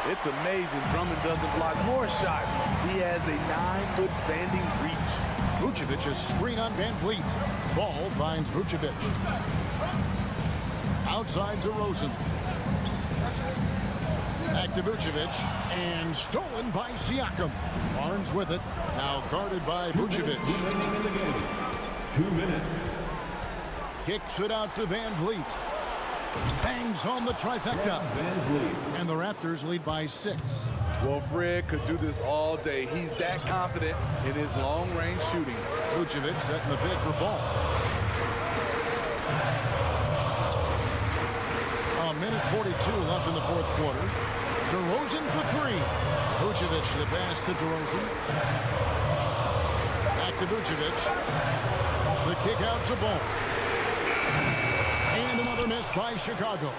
S6: It's amazing Drummond doesn't block more shots. He has a 9-foot standing reach.
S5: Vucevic's screen on VanVleet. Ball finds Vucevic. Outside DeRozan. Back to Vucevic. And stolen by Siakam. Barnes with it. Now guarded by Vucevic.
S4: 2 minutes.
S5: Kicks it out to VanVleet. Bangs home the trifecta. And the Raptors lead by 6.
S6: Well, Fred could do this all day. He's that confident in his long-range shooting.
S5: Vucevic setting the bid for Ball. A minute 42 left in the fourth quarter. DeRozan for 3. Vucevic the pass to DeRozan. Back to Vucevic. The kick out to Ball. And another miss by Chicago.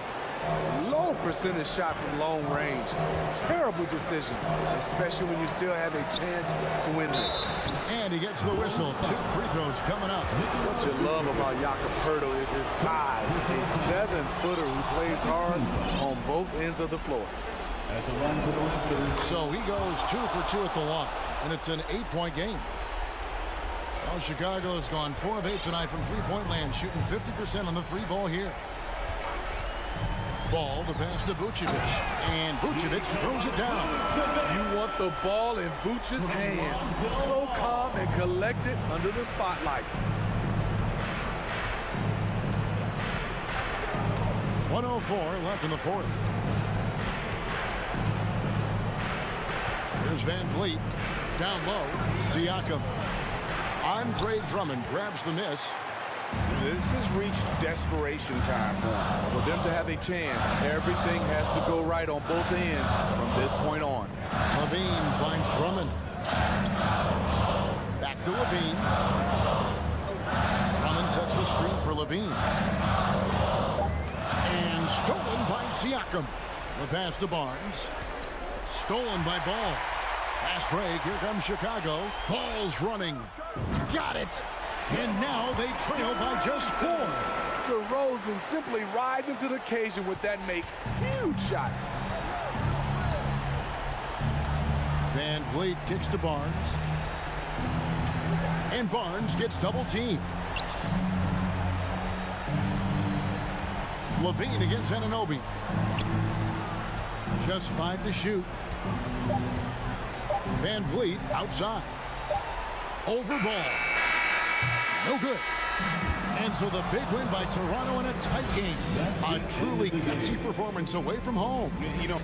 S6: Low percentage shot from long range. Terrible decision, especially when you still have a chance to win this.
S5: And he gets the whistle. 2 free throws coming up.
S6: What you love about Jakob Poeltl is his size. A 7-footer who plays hard on both ends of the floor.
S4: At the line for the Raptors.
S5: So he goes 2 for 2 at the line, and it's an 8-point game. Well, Chicago has gone 4 of 8 tonight from three-point land, shooting 50% on the three ball here. Ball, the pass to Vucevic, and Vucevic throws it down.
S6: You want the ball in Vucevic's hands. So calm and collected under the spotlight.
S5: 1:04 left in the fourth. Here's Van Vliet. Down low, Siakam. Andre Drummond grabs the miss.
S7: This has reached desperation time for them.
S6: For them to have a chance, everything has to go right on both ends from this point on.
S5: Levine finds Drummond. Back to Levine. Drummond sets the screen for Levine. And stolen by Siakam. The pass to Barnes. Stolen by Ball. Fast break. Here comes Chicago. Ball's running. Got it. And now they trail by just 4.
S6: DeRozan simply rising to the occasion with that huge shot.
S5: Van Vliet kicks to Barnes. And Barnes gets double teamed. Levine against Anunoby. Just 5 to shoot. Van Vliet outside. Over Ball. No good. And so the big win by Toronto in a tight game. A truly gutsy performance away from home.
S1: You know,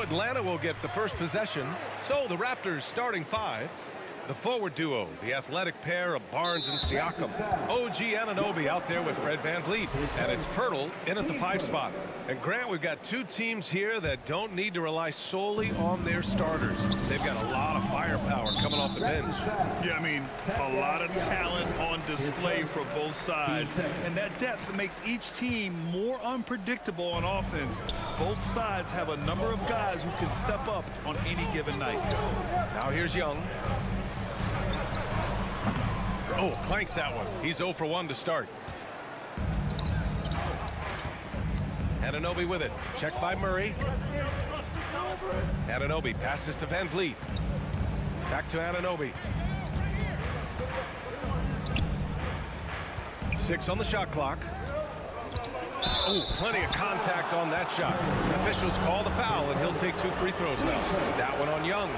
S1: Atlanta will get the first possession. So the Raptors starting 5. The forward duo, the athletic pair of Barnes and Siakam. OG Anunoby out there with Fred VanVleet. And it's Pirtle in at the 5 spot. And Grant, we've got 2 teams here that don't need to rely solely on their starters. They've got a lot of firepower coming off the bench.
S2: Yeah, I mean, a lot of talent on display for both sides. And that depth makes each team more unpredictable on offense. Both sides have a number of guys who can step up on any given night.
S1: Now here's Young. Oh, clanks that one. He's 0 for 1 to start. Anunoby with it. Checked by Murray. Anunoby passes to VanVleet. Back to Anunoby. 6 on the shot clock. Oh, plenty of contact on that shot. Officials call the foul, and he'll take 2 free throws now. That one on Young.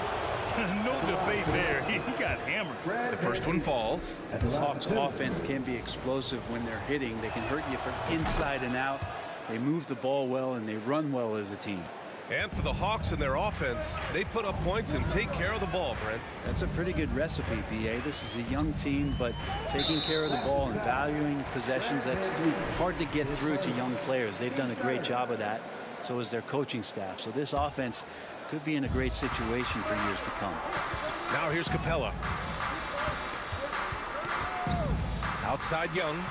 S2: No debate there. He got hammered.
S1: The first one falls.
S8: This Hawks offense can be explosive when they're hitting. They can hurt you from inside and out. They move the ball well, and they run well as a team.
S1: And for the Hawks and their offense, they put up points and take care of the ball, Brent.
S8: That's a pretty good recipe, B.A. This is a young team, but taking care of the ball and valuing possessions, that's hard to get through to young players. They've done a great job of that. So is their coaching staff. So this offense could be in a great situation for years to come.
S1: Now here's Capella. Outside Young.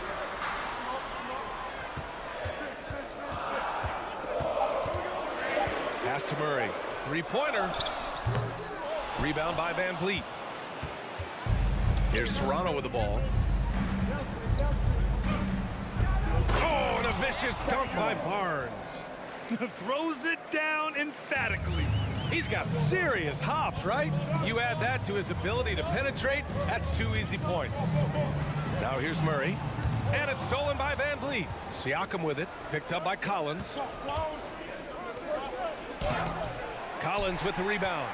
S1: Pass to Murray. 3-pointer. Rebound by VanVleet. Here's Serrano with the ball. Oh, and a vicious dunk by Barnes.
S2: Throws it down emphatically.
S1: He's got serious hops, right? You add that to his ability to penetrate, that's 2 easy points. Now here's Murray. And it's stolen by VanVleet. Siakam with it. Picked up by Collins. Collins with the rebound.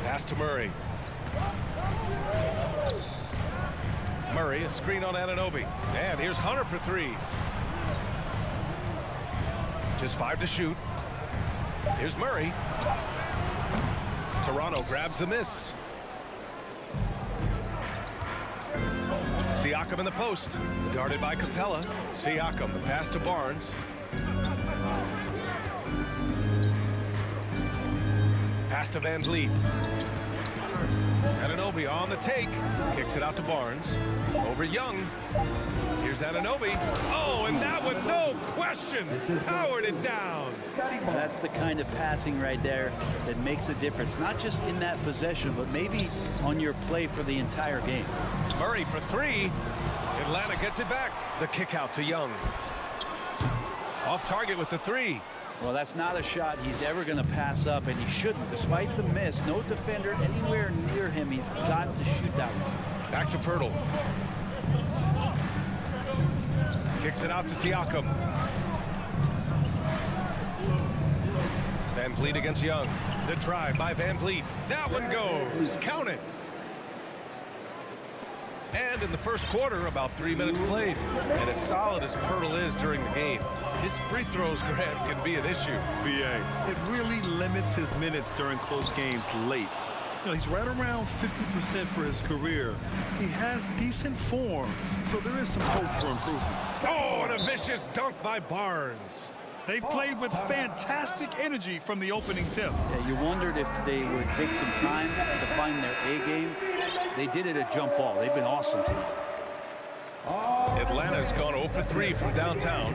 S1: Pass to Murray. Murray, a screen on Anunoby. And here's Hunter for 3. Just 5 to shoot. Here's Murray. Toronto grabs the miss. Siakam in the post. Guarded by Capella. Siakam, the pass to Barnes. Pass to VanVleet. Anunoby on the take. Kicks it out to Barnes. Over Young. Here's Anunoby. Oh, and that one, no question, powered it down.
S8: That's the kind of passing right there that makes a difference, not just in that possession, but maybe on your play for the entire game.
S1: Murray for 3. Atlanta gets it back. The kick out to Young. Off target with the 3.
S8: Well, that's not a shot he's ever going to pass up, and he shouldn't. Despite the miss, no defender anywhere near him. He's got to shoot that one.
S1: Back to Pirtle. Kicks it out to Siakam. VanVleet against Young. The drive by VanVleet. That one goes. Count it. And in the first quarter, about 3 minutes played. And as solid as Pirtle is during the game, his free throws, Grant, can be an issue.
S2: BA, it really limits his minutes during close games late. You know, he's right around 50% for his career. He has decent form, so there is some hope for improvement.
S1: Oh, and a vicious dunk by Barnes.
S2: They've played with fantastic energy from the opening tip.
S8: Yeah, you wondered if they would take some time to find their A game. They did it at jump ball. They've been awesome tonight.
S1: Atlanta's gone 0 for 3 from downtown.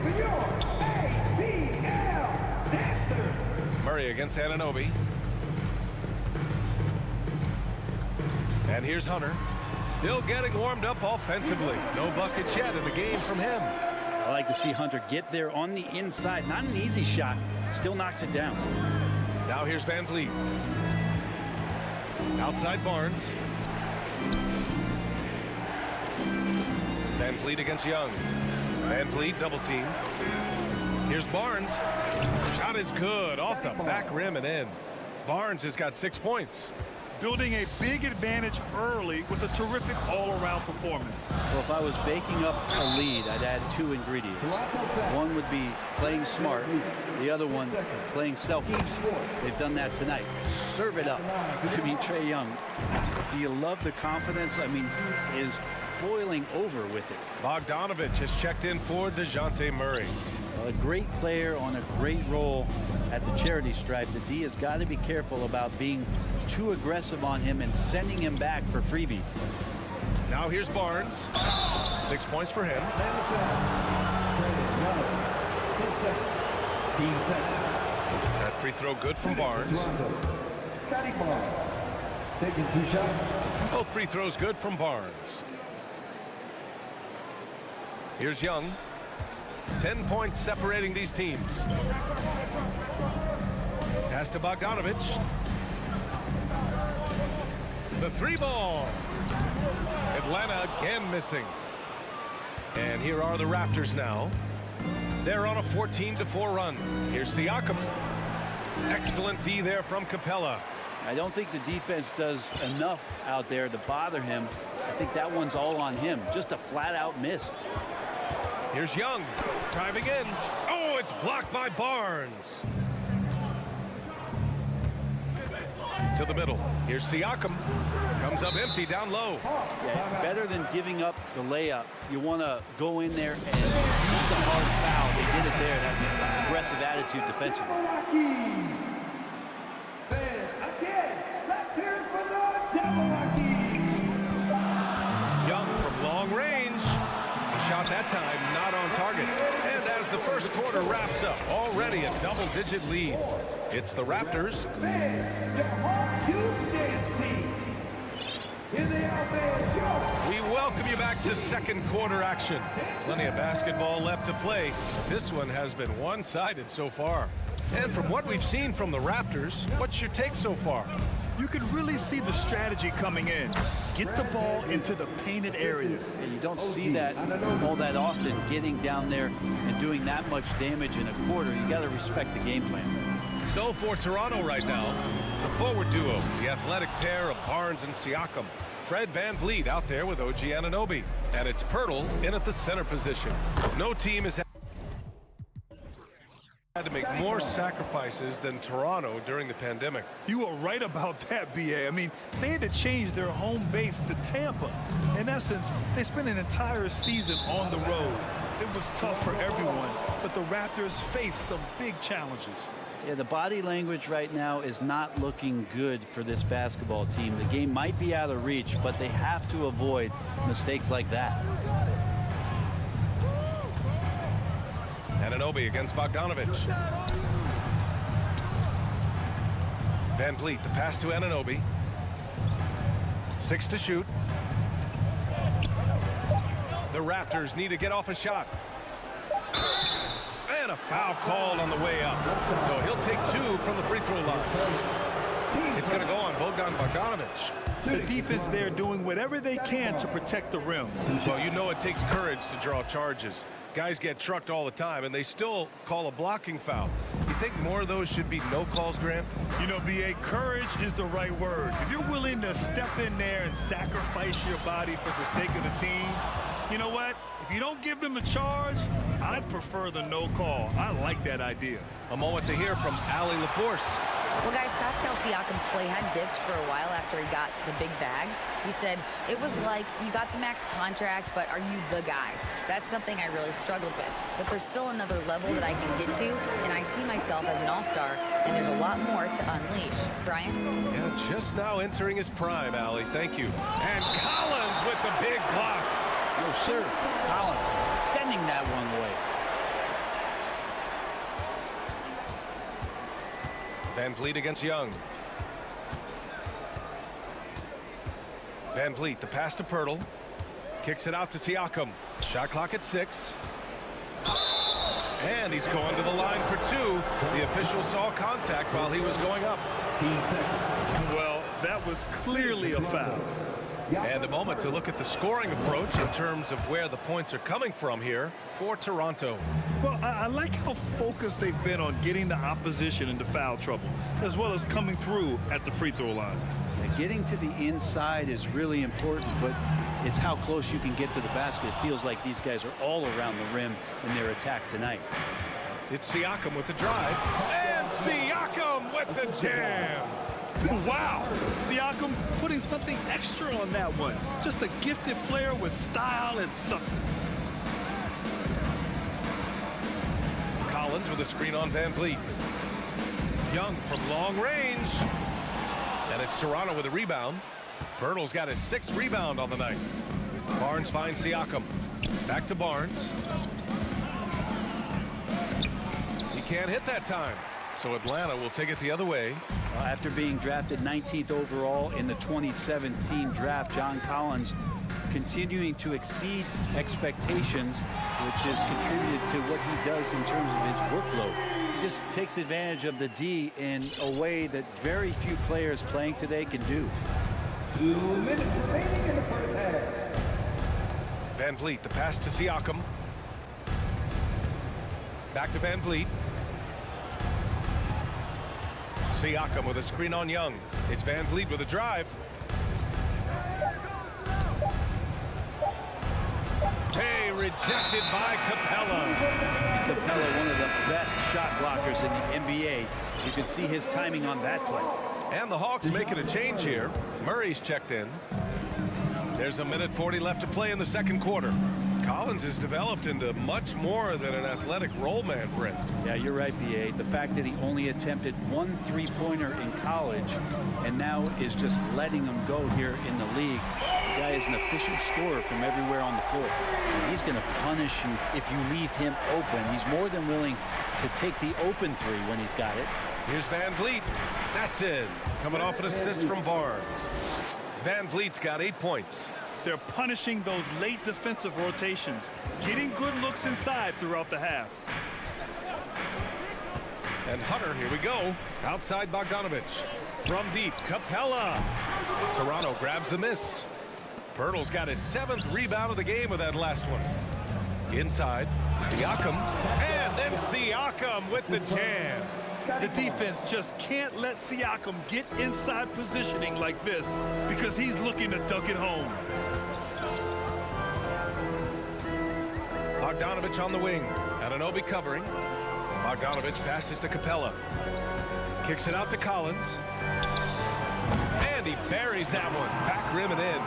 S1: Murray against Anunoby. And here's Hunter. Still getting warmed up offensively. No buckets yet in the game from him.
S8: I like to see Hunter get there on the inside. Not an easy shot. Still knocks it down.
S1: Now here's VanVleet. Outside Barnes. VanVleet against Young. VanVleet double teamed. Here's Barnes. Shot is good. Off the back rim and in. Barnes has got 6 points.
S2: building a big advantage early with a terrific all-around performance.
S8: Well, if I was baking up a lead, I'd add 2 ingredients. One would be playing smart. The other one, playing selfish. They've done that tonight. Serve it up. I mean, Trae Young, do you love the confidence? I mean, he is boiling over with it.
S1: Bogdanovich has checked in for DeJounte Murray.
S8: A great player on a great role at the charity stripe. The D has got to be careful about being too aggressive on him and sending him back for freebies.
S1: Now here's Barnes. 6 points for him. That free throw good from Barnes.
S4: Scotty Barnes taking 2 shots.
S1: Both free throws good from Barnes. Here's Young. 10 points separating these teams. Pass to Bogdanovich. The 3-ball. Atlanta again missing. And here are the Raptors now. They're on a 14-4 run. Here's Siakam. Excellent D there from Capella.
S8: I don't think the defense does enough out there to bother him. I think that one's all on him. Just a flat-out miss.
S1: Here's Young, driving in. Oh, it's blocked by Barnes. To the middle. Here's Siakam. Comes up empty down low.
S8: Yeah, better than giving up the layup. You want to go in there and beat the hard foul. They did it there. That's an aggressive attitude defensively.
S4: Fans, again, let's hear it for the Jabberwocky.
S1: Young from long range. Shot that time not on target. And as the first quarter wraps up, already a double-digit lead. It's the Raptors. We welcome you back to second quarter action. Plenty of basketball left to play. This one has been one-sided so far. And from what we've seen from the Raptors, what's your take so far?
S2: You can really see the strategy coming in. Get the ball into the painted area.
S8: And you don't see that all that often, getting down there and doing that much damage in a quarter. You got to respect the game plan.
S1: So for Toronto right now, the forward duo, the athletic pair of Barnes and Siakam. Fred VanVleet out there with OG Anunoby. And it's Pirtle in at the center position. No team has had to make more sacrifices than Toronto during the pandemic.
S2: You are right about that, BA. I mean, they had to change their home base to Tampa. In essence, they spent an entire season on the road. It was tough for everyone, but the Raptors faced some big challenges.
S8: Yeah, the body language right now is not looking good for this basketball team. The game might be out of reach, but they have to avoid mistakes like that.
S1: Anunoby against Bogdanovich. VanVleet, the pass to Anunoby. 6 to shoot. The Raptors need to get off a shot. And a foul called on the way up. So he'll take 2 from the free throw line. It's going to go on Bogdanovich.
S2: The defense there doing whatever they can to protect the rim.
S1: Well, you know it takes courage to draw charges. Guys get trucked all the time, and they still call a blocking foul. You think more of those should be no calls, Grant?
S2: You know, BA, courage is the right word. If you're willing to step in there and sacrifice your body for the sake of the team, you know what? If you don't give them the charge, I'd prefer the no call. I like that idea.
S1: A moment to hear from Allie LaForce.
S10: Well, guys, Pascal Siakam's play had dipped for a while after he got the big bag. He said, it was like you got the max contract, but are you the guy? That's something I really struggled with. But there's still another level that I can get to, and I see myself as an all-star, and there's a lot more to unleash. Brian?
S1: Yeah, just now entering his prime, Allie. Thank you. And Collins with the big block.
S8: No, sir. Collins sending that one away.
S1: VanVleet against Young. VanVleet, the pass to Pirtle. Kicks it out to Siakam. Shot clock at 6. And he's going to the line for 2. The official saw contact while he was going up.
S2: Well, that was clearly a foul.
S1: And a moment to look at the scoring approach in terms of where the points are coming from here for Toronto.
S2: Well, I like how focused they've been on getting the opposition into foul trouble, as well as coming through at the free throw line.
S1: And
S8: Getting to the inside is really important, but it's how close you can get to the basket. It feels like these guys are all around the rim in their attack tonight.
S1: It's Siakam with the drive. And Siakam with the jam.
S2: Wow, Siakam putting something extra on that one. Just a gifted player with style and substance.
S1: Collins with a screen on Van Vliet. Young from long range. And it's Toronto with a rebound. Pirtle's got his 6th rebound on the night. Barnes finds Siakam. Back to Barnes. He can't hit that time. So Atlanta will take it the other way.
S8: After being drafted 19th overall in the 2017 draft, John Collins continuing to exceed expectations, which has contributed to what he does in terms of his workload. He just takes advantage of the D in a way that very few players playing today can do.
S4: 2 minutes remaining in the first half.
S1: Van Vliet, the pass to Siakam. Back to Van Vliet. Siakam with a screen on Young. It's Van Vliet with a drive. Hey, rejected by Capella.
S8: Capella, one of the best shot blockers in the NBA. You can see his timing on that play.
S1: And the Hawks making a change here. Murray's checked in. There's 1:40 left to play in the second quarter. Collins has developed into much more than an athletic roll man, Brent.
S8: Yeah, you're right, B.A. The fact that he only attempted 1 3-pointer in college and now is just letting them go here in the league. The guy is an efficient scorer from everywhere on the floor. And he's going to punish you if you leave him open. He's more than willing to take the open 3 when he's got it.
S1: Here's Van Vliet. That's in. Coming off an assist from Barnes. Van Vliet's got 8 points.
S2: They're punishing those late defensive rotations, getting good looks inside throughout the half.
S1: And Hunter, here we go. Outside Bogdanovich. From deep, Capella. Toronto grabs the miss. Pirtle's got his 7th rebound of the game with that last one. Inside, Siakam. And then Siakam with the jam.
S2: The defense just can't let Siakam get inside positioning like this because he's looking to dunk it home.
S1: Bogdanovich on the wing. Anunoby covering. Bogdanovich passes to Capella. Kicks it out to Collins. And he buries that one. Back rim and in.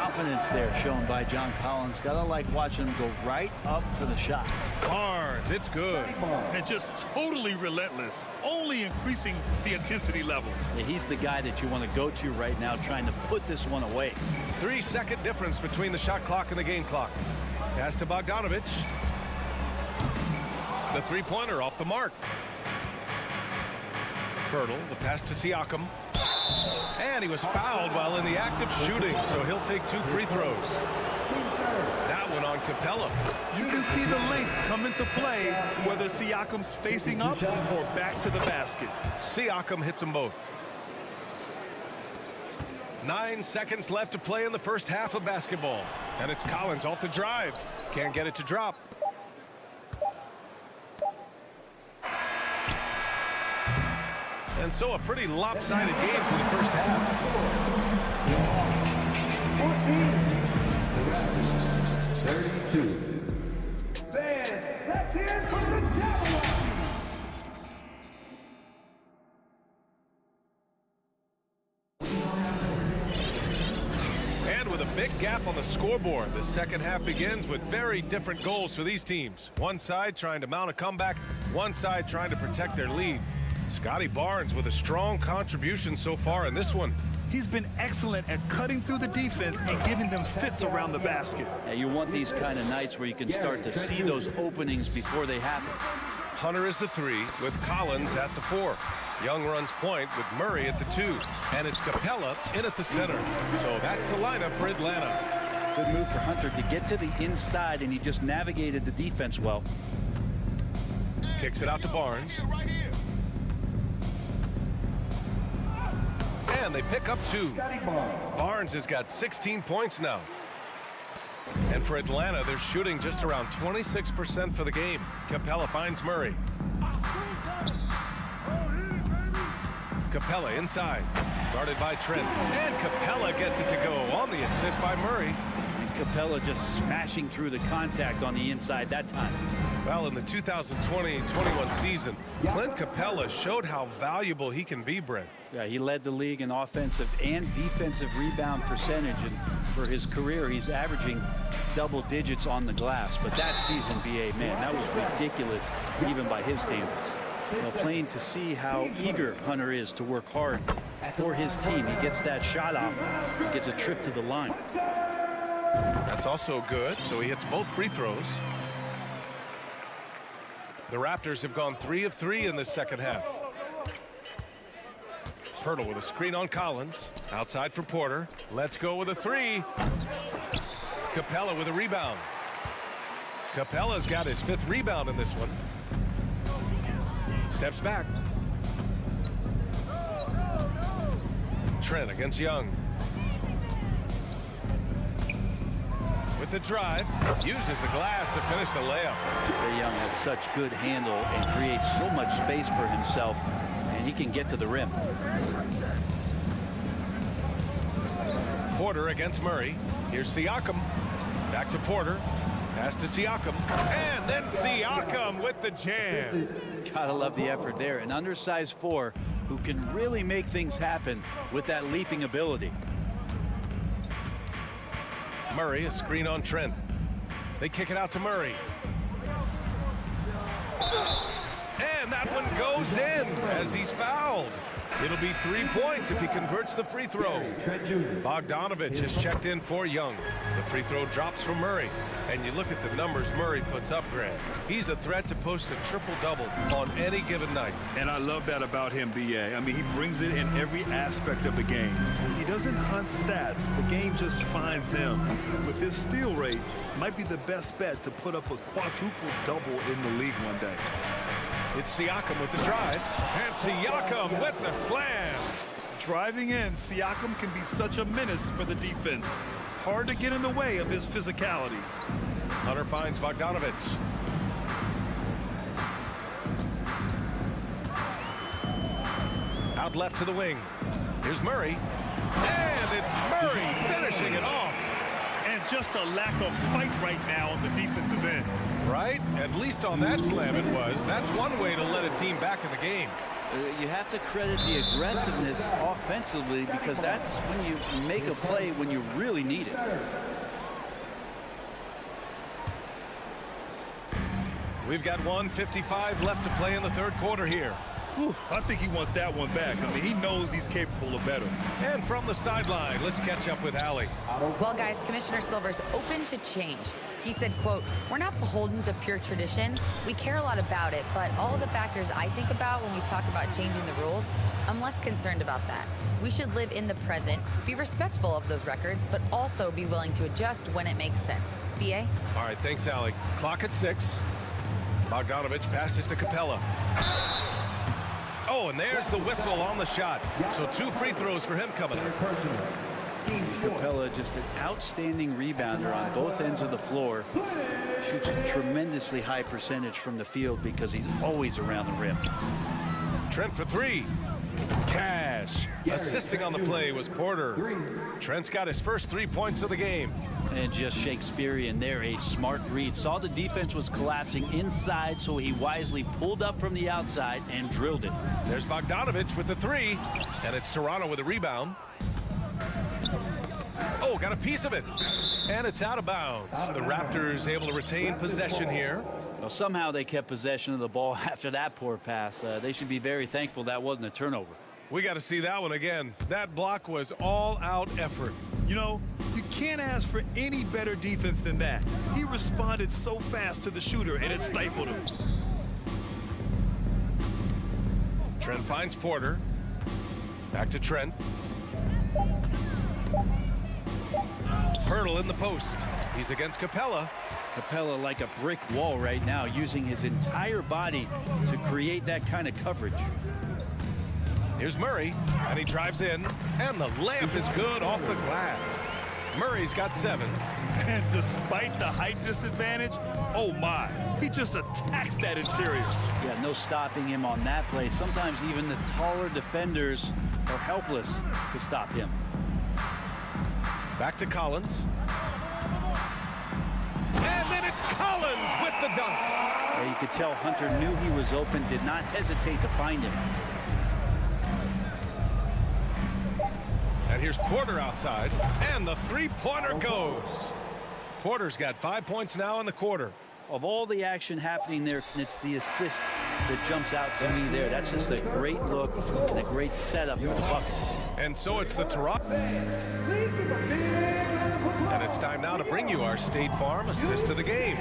S8: Confidence there shown by John Collins. Gotta like watching him go right up for the shot.
S1: Barnes, it's good.
S2: And just totally relentless, only increasing the intensity level.
S8: Yeah, he's the guy that you want to go to right now trying to put this one away.
S1: 3-second difference between the shot clock and the game clock. Pass to Bogdanovich. The 3-pointer off the mark. Pirtle, the pass to Siakam. And he was fouled while in the act of shooting, so he'll take 2 free throws. That one on Capella.
S2: You can see the length come into play, whether Siakam's facing up or back to the basket.
S1: Siakam hits them both. 9 seconds left to play in the first half of basketball. And it's Collins off the drive. Can't get it to drop. And so a pretty lopsided game for the first half.
S4: 32. Fans, let's hear it from the Jabberwocky.
S1: And with a big gap on the scoreboard, the second half begins with very different goals for these teams. One side trying to mount a comeback, one side trying to protect their lead. Scotty Barnes with a strong contribution so far in this one.
S2: He's been excellent at cutting through the defense and giving them fits around the basket.
S8: Yeah, you want these kind of nights where you can start to see those openings before they happen.
S1: Hunter is the 3 with Collins at the 4. Young runs point with Murray at the 2. And it's Capella in at the center. So that's the lineup for Atlanta.
S8: Good move for Hunter to get to the inside, and he just navigated the defense well.
S1: Kicks it out to Barnes. And they pick up 2. Barnes has got 16 points now. And for Atlanta, they're shooting just around 26% for the game. Capella finds Murray. Capella inside. Guarded by Trent. And Capella gets it to go on the assist by Murray.
S11: And Capella just smashing through the contact on the inside that time.
S1: Well, in the 2020-21 season, Clint Capella showed how valuable he can be, Brent.
S11: Yeah, he led the league in offensive and defensive rebound percentage. And for his career, he's averaging double digits on the glass. But that season, BA, man, that was ridiculous, even by his standards. Well, plain to see how eager Hunter is to work hard for his team. He gets that shot off. He gets a trip to the line.
S1: That's also good. So he hits both free throws. The Raptors have gone 3 of 3 in this second half. Pirtle with a screen on Collins. Outside for Porter. Let's go with a 3. Capella with a rebound. Capella's got his 5th rebound in this one. Steps back. Trent against Young. With the drive, uses the glass to finish the layup.
S11: Trae Young has such good handle and creates so much space for himself, and he can get to the rim.
S1: Porter against Murray. Here's Siakam. Back to Porter. Pass to Siakam. And then Siakam with the jam.
S11: Gotta love the effort there. An undersized 4 who can really make things happen with that leaping ability.
S1: Murray, a screen on Trent. They kick it out to Murray. And that one goes in as he's fouled. It'll be 3 points if he converts the free throw. Bogdanovich has checked in for Young. The free throw drops from Murray. And you look at the numbers Murray puts up, Grant. He's a threat to post a triple-double on any given night.
S2: And I love that about him, B.A. I mean, he brings it in every aspect of the game. He doesn't hunt stats. The game just finds him. With his steal rate, might be the best bet to put up a quadruple-double in the league one day.
S1: It's Siakam with the drive. And Siakam with the slam.
S2: Driving in, Siakam can be such a menace for the defense. Hard to get in the way of his physicality.
S1: Hunter finds Bogdanovich. Out left to the wing. Here's Murray. And it's Murray finishing it off.
S2: And just a lack of fight right now on the defensive end.
S1: Right? At least on that slam it was. That's one way to let a team back in the game.
S11: You have to credit the aggressiveness offensively, because that's when you make a play when you really need it.
S1: We've got 1:55 left to play in the third quarter here.
S2: Whew, I think he wants that one back. I mean, he knows he's capable of better.
S1: And from the sideline, let's catch up with Allie.
S10: Well, guys, Commissioner Silver's open to change. He said, quote, "We're not beholden to pure tradition. We care a lot about it, but all of the factors I think about when we talk about changing the rules, I'm less concerned about that. We should live in the present, be respectful of those records, but also be willing to adjust when it makes sense." BA?
S1: All right, thanks, Allie. Clock at 6. Bogdanovich passes to Capella. Oh, and there's the whistle on the shot. So 2 free throws for him coming up.
S11: Capella, just an outstanding rebounder on both ends of the floor. Shoots a tremendously high percentage from the field because he's always around the rim.
S1: Trent for 3. Cash. Assisting on the play was Porter. Trent's got his first 3 points of the game.
S11: And just Shakespearean there, a smart read. Saw the defense was collapsing inside, so he wisely pulled up from the outside and drilled it.
S1: There's Bogdanovich with the 3. And it's Toronto with a rebound. Oh, got a piece of it. And it's out of bounds. The Raptors able to retain possession here.
S11: Well, somehow they kept possession of the ball after that poor pass. They should be very thankful that wasn't a turnover.
S1: We got to see that one again. That block was all-out effort.
S2: You know, you can't ask for any better defense than that. He responded so fast to the shooter, and it stifled him.
S1: Trent finds Porter. Back to Trent. Pirtle in the post. He's against Capella.
S11: Capella like a brick wall right now, using his entire body to create that kind of coverage.
S1: Here's Murray, and he drives in, and the layup is good off the glass. Murray's got 7.
S2: And despite the height disadvantage, oh my, he just attacks that interior.
S11: Yeah, no stopping him on that play. Sometimes even the taller defenders are helpless to stop him.
S1: Back to Collins. And then it's Collins with the dunk.
S11: Yeah, you could tell Hunter knew he was open, did not hesitate to find him.
S1: And here's Porter outside, and the three-pointer goes. Porter's got 5 points now in the quarter.
S11: Of all the action happening there, it's the assist that jumps out to me there. That's just a great look and a great setup for the bucket.
S1: And so it's the Toronto. And it's time now to bring you our State Farm assist of the game.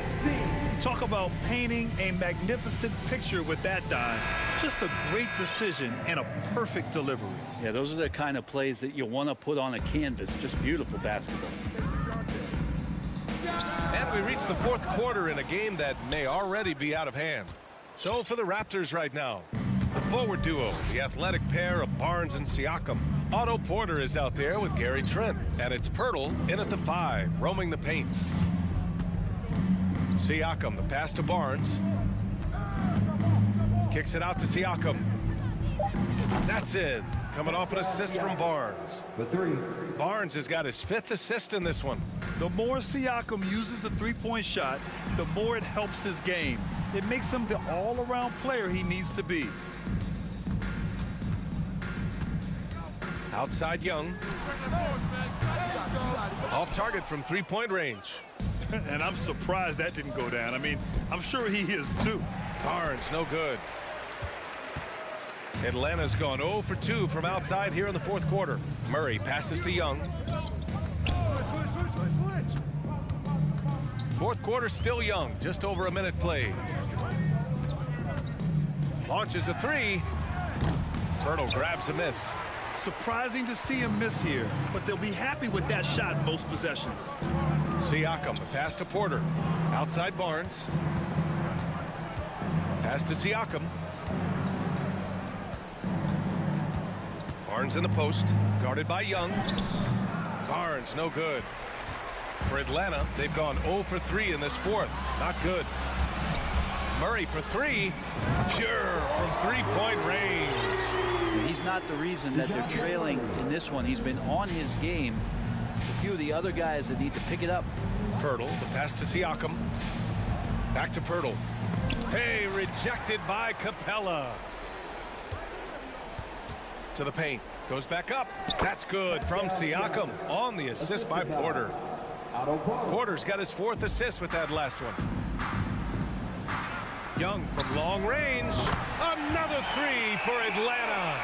S2: Talk about painting a magnificent picture with that dime. Just a great decision and a perfect delivery.
S11: Yeah, those are the kind of plays that you want to put on a canvas. Just beautiful basketball.
S1: And we reach the fourth quarter in a game that may already be out of hand. So for the Raptors right now, the forward duo, the athletic pair of Barnes and Siakam. Otto Porter is out there with Gary Trent. And it's Pirtle in at the 5, roaming the paint. Siakam, the pass to Barnes. Kicks it out to Siakam. That's in. Coming off an assist from Barnes.
S4: For 3.
S1: Barnes has got his 5th assist in this one.
S2: The more Siakam uses the three-point shot, the more it helps his game. It makes him the all-around player he needs to be.
S1: Outside Young. Off target from three-point range.
S2: And I'm surprised that didn't go down. I mean, I'm sure he is too.
S1: Barnes, no good. Atlanta's gone 0 for 2 from outside here in the fourth quarter. Murray passes to Young. Fourth quarter still Young, just over a minute played. Launches a 3. Pirtle grabs a miss.
S2: Surprising to see him miss here, but they'll be happy with that shot in most possessions.
S1: Siakam, the pass to Porter. Outside Barnes. Pass to Siakam. Barnes in the post, guarded by Young. Barnes, no good. For Atlanta, they've gone 0 for 3 in this fourth. Not good. Murray for 3. Pure from three-point range.
S11: He's not the reason that they're trailing in this one. He's been on his game. It's a few of the other guys that need to pick it up.
S1: Pirtle, the pass to Siakam. Back to Pirtle. Hey, rejected by Capella. To the paint. Goes back up. That's good from Siakam on the assist by Porter. Porter's got his 4th assist with that last one. Young from long range. Another 3 for Atlanta.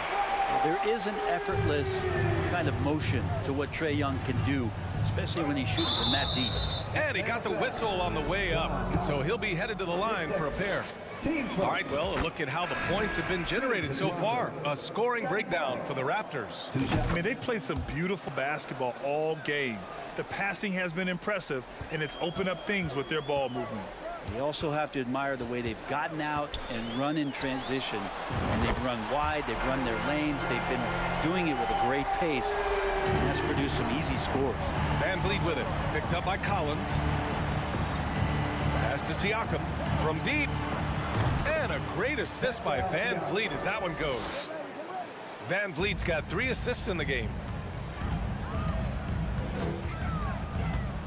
S11: There is an effortless kind of motion to what Trae Young can do, especially when he's shooting from that deep.
S1: And he got the whistle on the way up, so he'll be headed to the line for a pair. All right, well, a look at how the points have been generated so far. A scoring breakdown for the Raptors.
S2: I mean, they've played some beautiful basketball all game. The passing has been impressive, and it's opened up things with their ball movement.
S11: You also have to admire the way they've gotten out and run in transition. And they've run wide, they've run their lanes, they've been doing it with a great pace. And that's produced some easy scores.
S1: Van Vliet with it. Picked up by Collins. Pass to Siakam from deep. And a great assist by Van Vliet as that one goes. Van Vliet's got 3 assists in the game.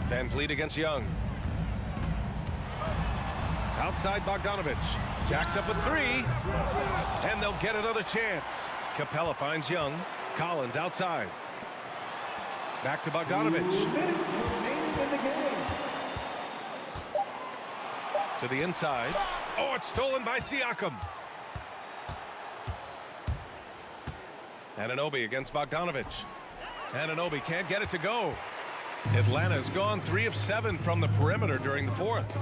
S1: Van Vliet against Young. Outside Bogdanovich. Jacks up a 3. And they'll get another chance. Capella finds Young. Collins outside. Back to Bogdanovich. To the inside. Oh, it's stolen by Siakam. Anunoby against Bogdanovich. Anunoby can't get it to go. Atlanta's gone 3 of 7 from the perimeter during the fourth.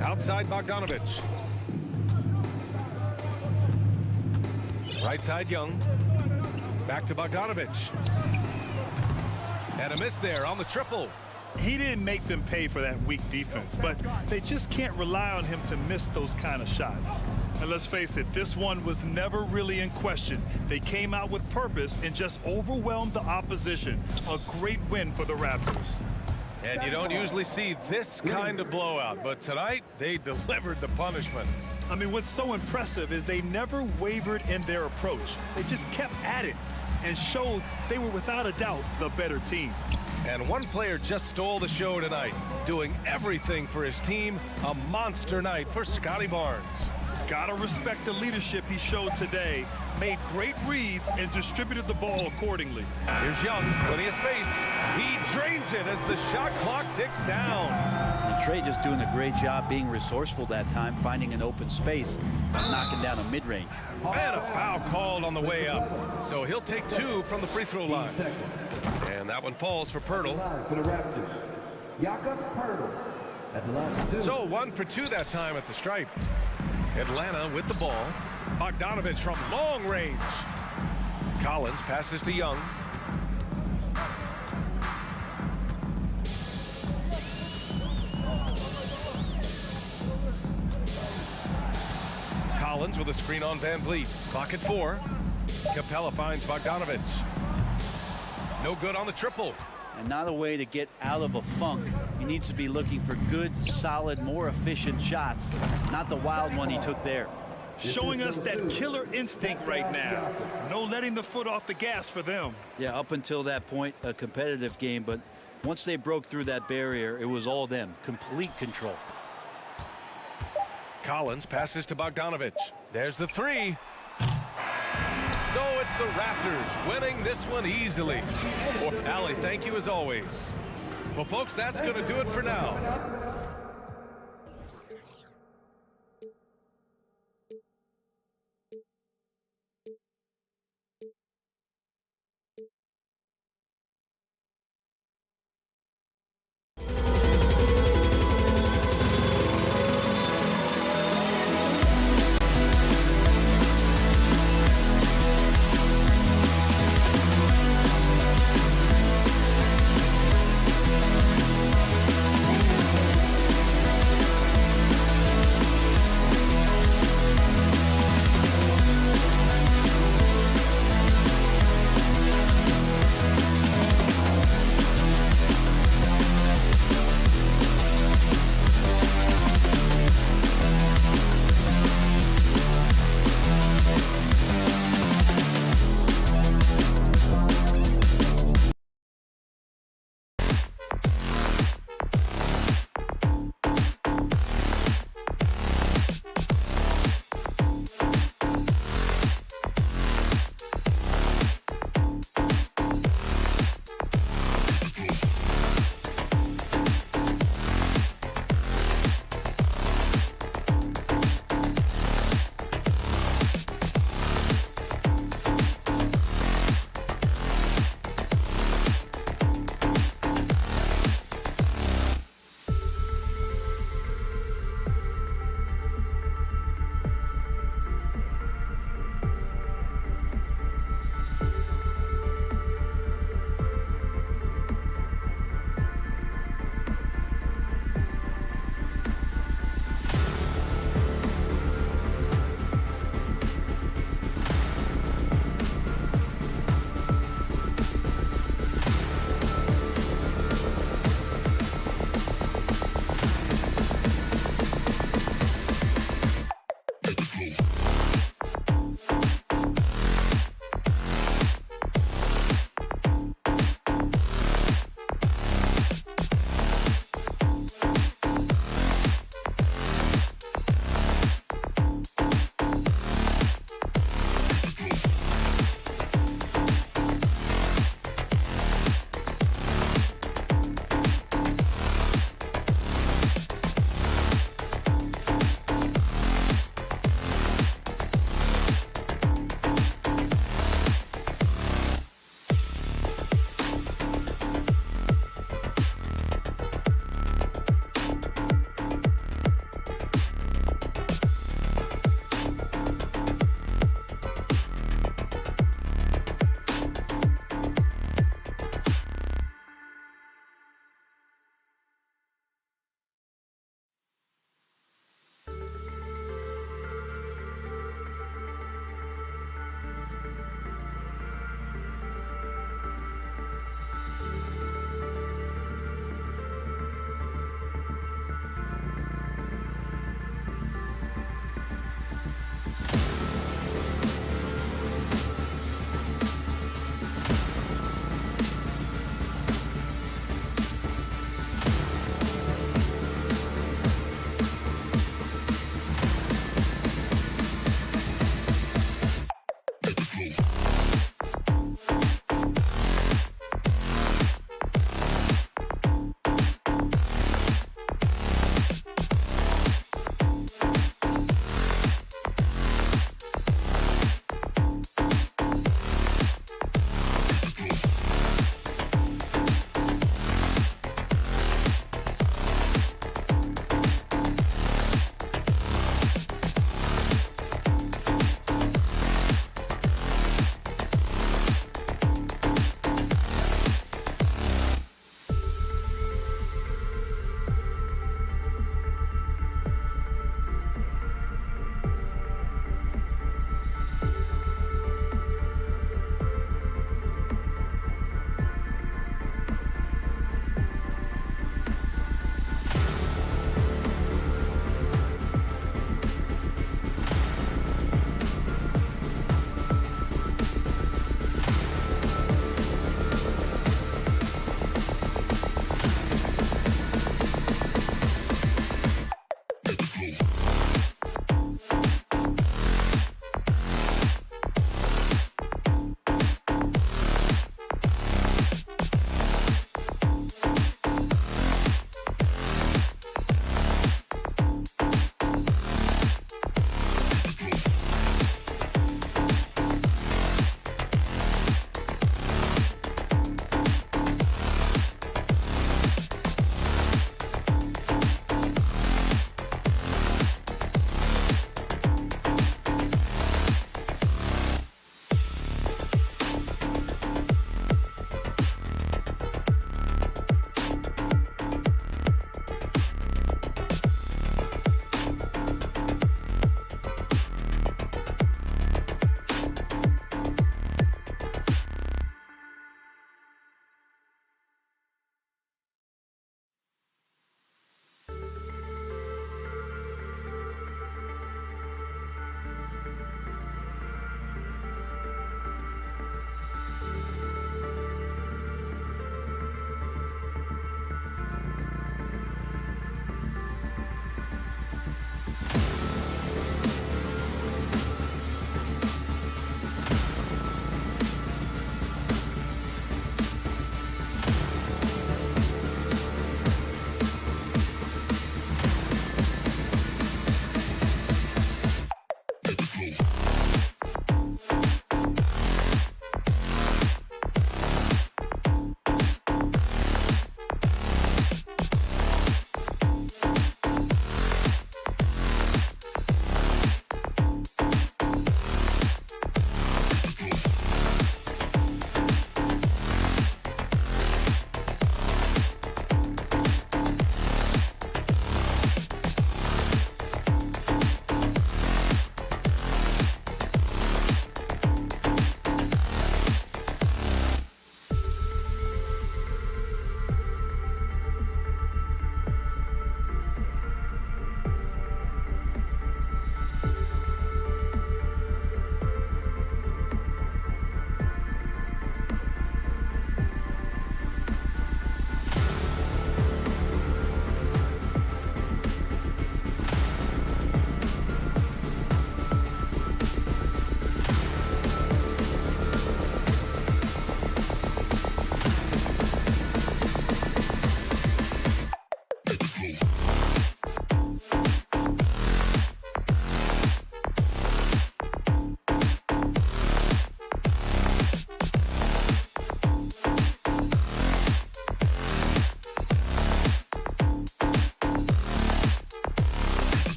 S1: Outside Bogdanovich. Right side Young. Back to Bogdanovich. And a miss there on the triple.
S2: He didn't make them pay for that weak defense, but they just can't rely on him to miss those kind of shots. And let's face it, this one was never really in question. They came out with purpose and just overwhelmed the opposition. A great win for the Raptors.
S1: And you don't usually see this kind of blowout, but tonight they delivered the punishment.
S2: I mean, what's so impressive is they never wavered in their approach. They just kept at it and showed they were without a doubt the better team.
S1: And one player just stole the show tonight, doing everything for his team. A monster night for Scotty Barnes.
S2: Gotta respect the leadership he showed today. Made great reads and distributed the ball accordingly.
S1: Here's Young, plenty of space. He drains it as the shot clock ticks down.
S11: And Trey just doing a great job being resourceful that time, finding an open space and knocking down a mid-range.
S1: And a foul called on the way up. So he'll take 2 from the free throw line. And that one falls for Pirtle.
S12: For the Raptors, Jakob Pirtle at the line for 2.
S1: So 1 for 2 that time at the stripe. Atlanta with the ball. Bogdanovich from long range. Collins passes to Young. Collins with a screen on Van Vliet. Clock at 4. Capella finds Bogdanovich. No good on the triple.
S11: And not a way to get out of a funk. He needs to be looking for good, solid, more efficient shots, not the wild one he took there.
S2: Showing us that killer instinct right now. No letting the foot off the gas for them.
S11: Yeah, up until that point, a competitive game, but once they broke through that barrier, it was all them. Complete control.
S1: Collins passes to Bogdanovich. There's the 3. So it's the Raptors winning this one easily. Well, Allie, thank you as always. Well, folks, that's going to do it for now.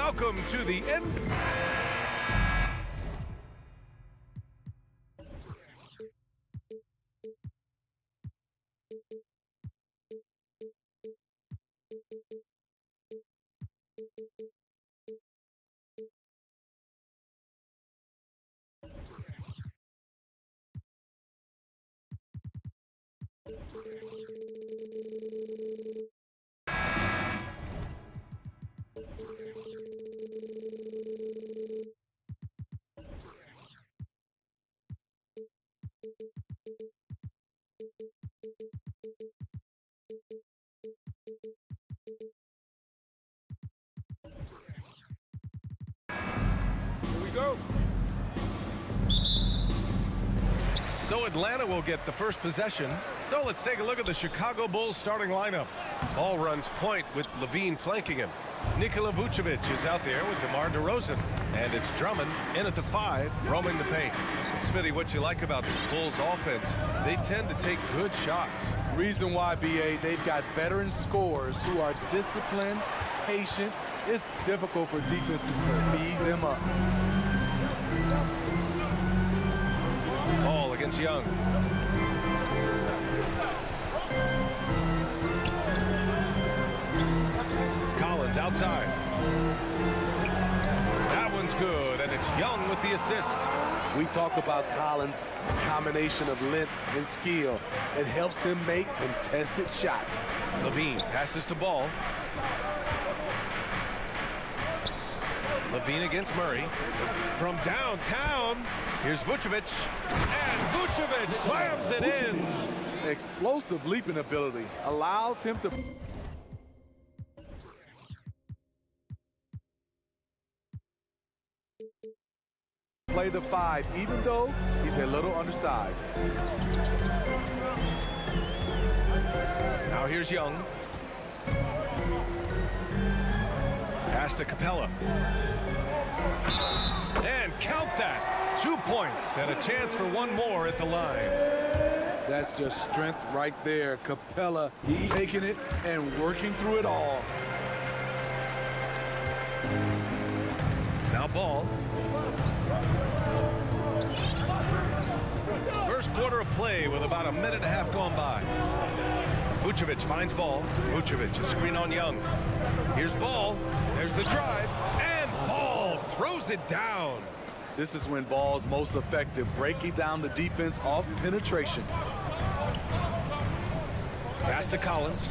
S1: welcome to the end. Here we go. So Atlanta will get the first possession. So let's take a look at the Chicago Bulls starting lineup. Ball runs point with Levine flanking him. Nikola Vucevic is out there with DeMar DeRozan. And it's Drummond in at the 5, roaming the paint. Smitty, what you like about this Bulls offense, they tend to take good shots.
S6: Reason why, BA, they've got veteran scorers who are disciplined, patient. It's difficult for defenses to speed them up.
S1: Ball against Young. Collins outside. That one's good, and it's Young with the assist.
S6: We talk about Collins' combination of length and skill. It helps him make contested shots.
S1: Levine passes to Ball. Levine against Murray. From downtown, here's Vucevic. And Vucevic slams it in.
S6: Explosive leaping ability allows him to play the 5, even though he's a little undersized.
S1: Now here's Young. Pass to Capella. And count that. 2 points and a chance for one more at the line.
S6: That's just strength right there. Capella taking it and working through it all.
S1: Now Ball. First quarter of play with about a minute and a half gone by. Vucevic finds Ball. Vucevic, a screen on Young. Here's Ball. There's the drive. And Ball throws it down.
S6: This is when Ball's most effective, breaking down the defense off penetration.
S1: Pass to Collins.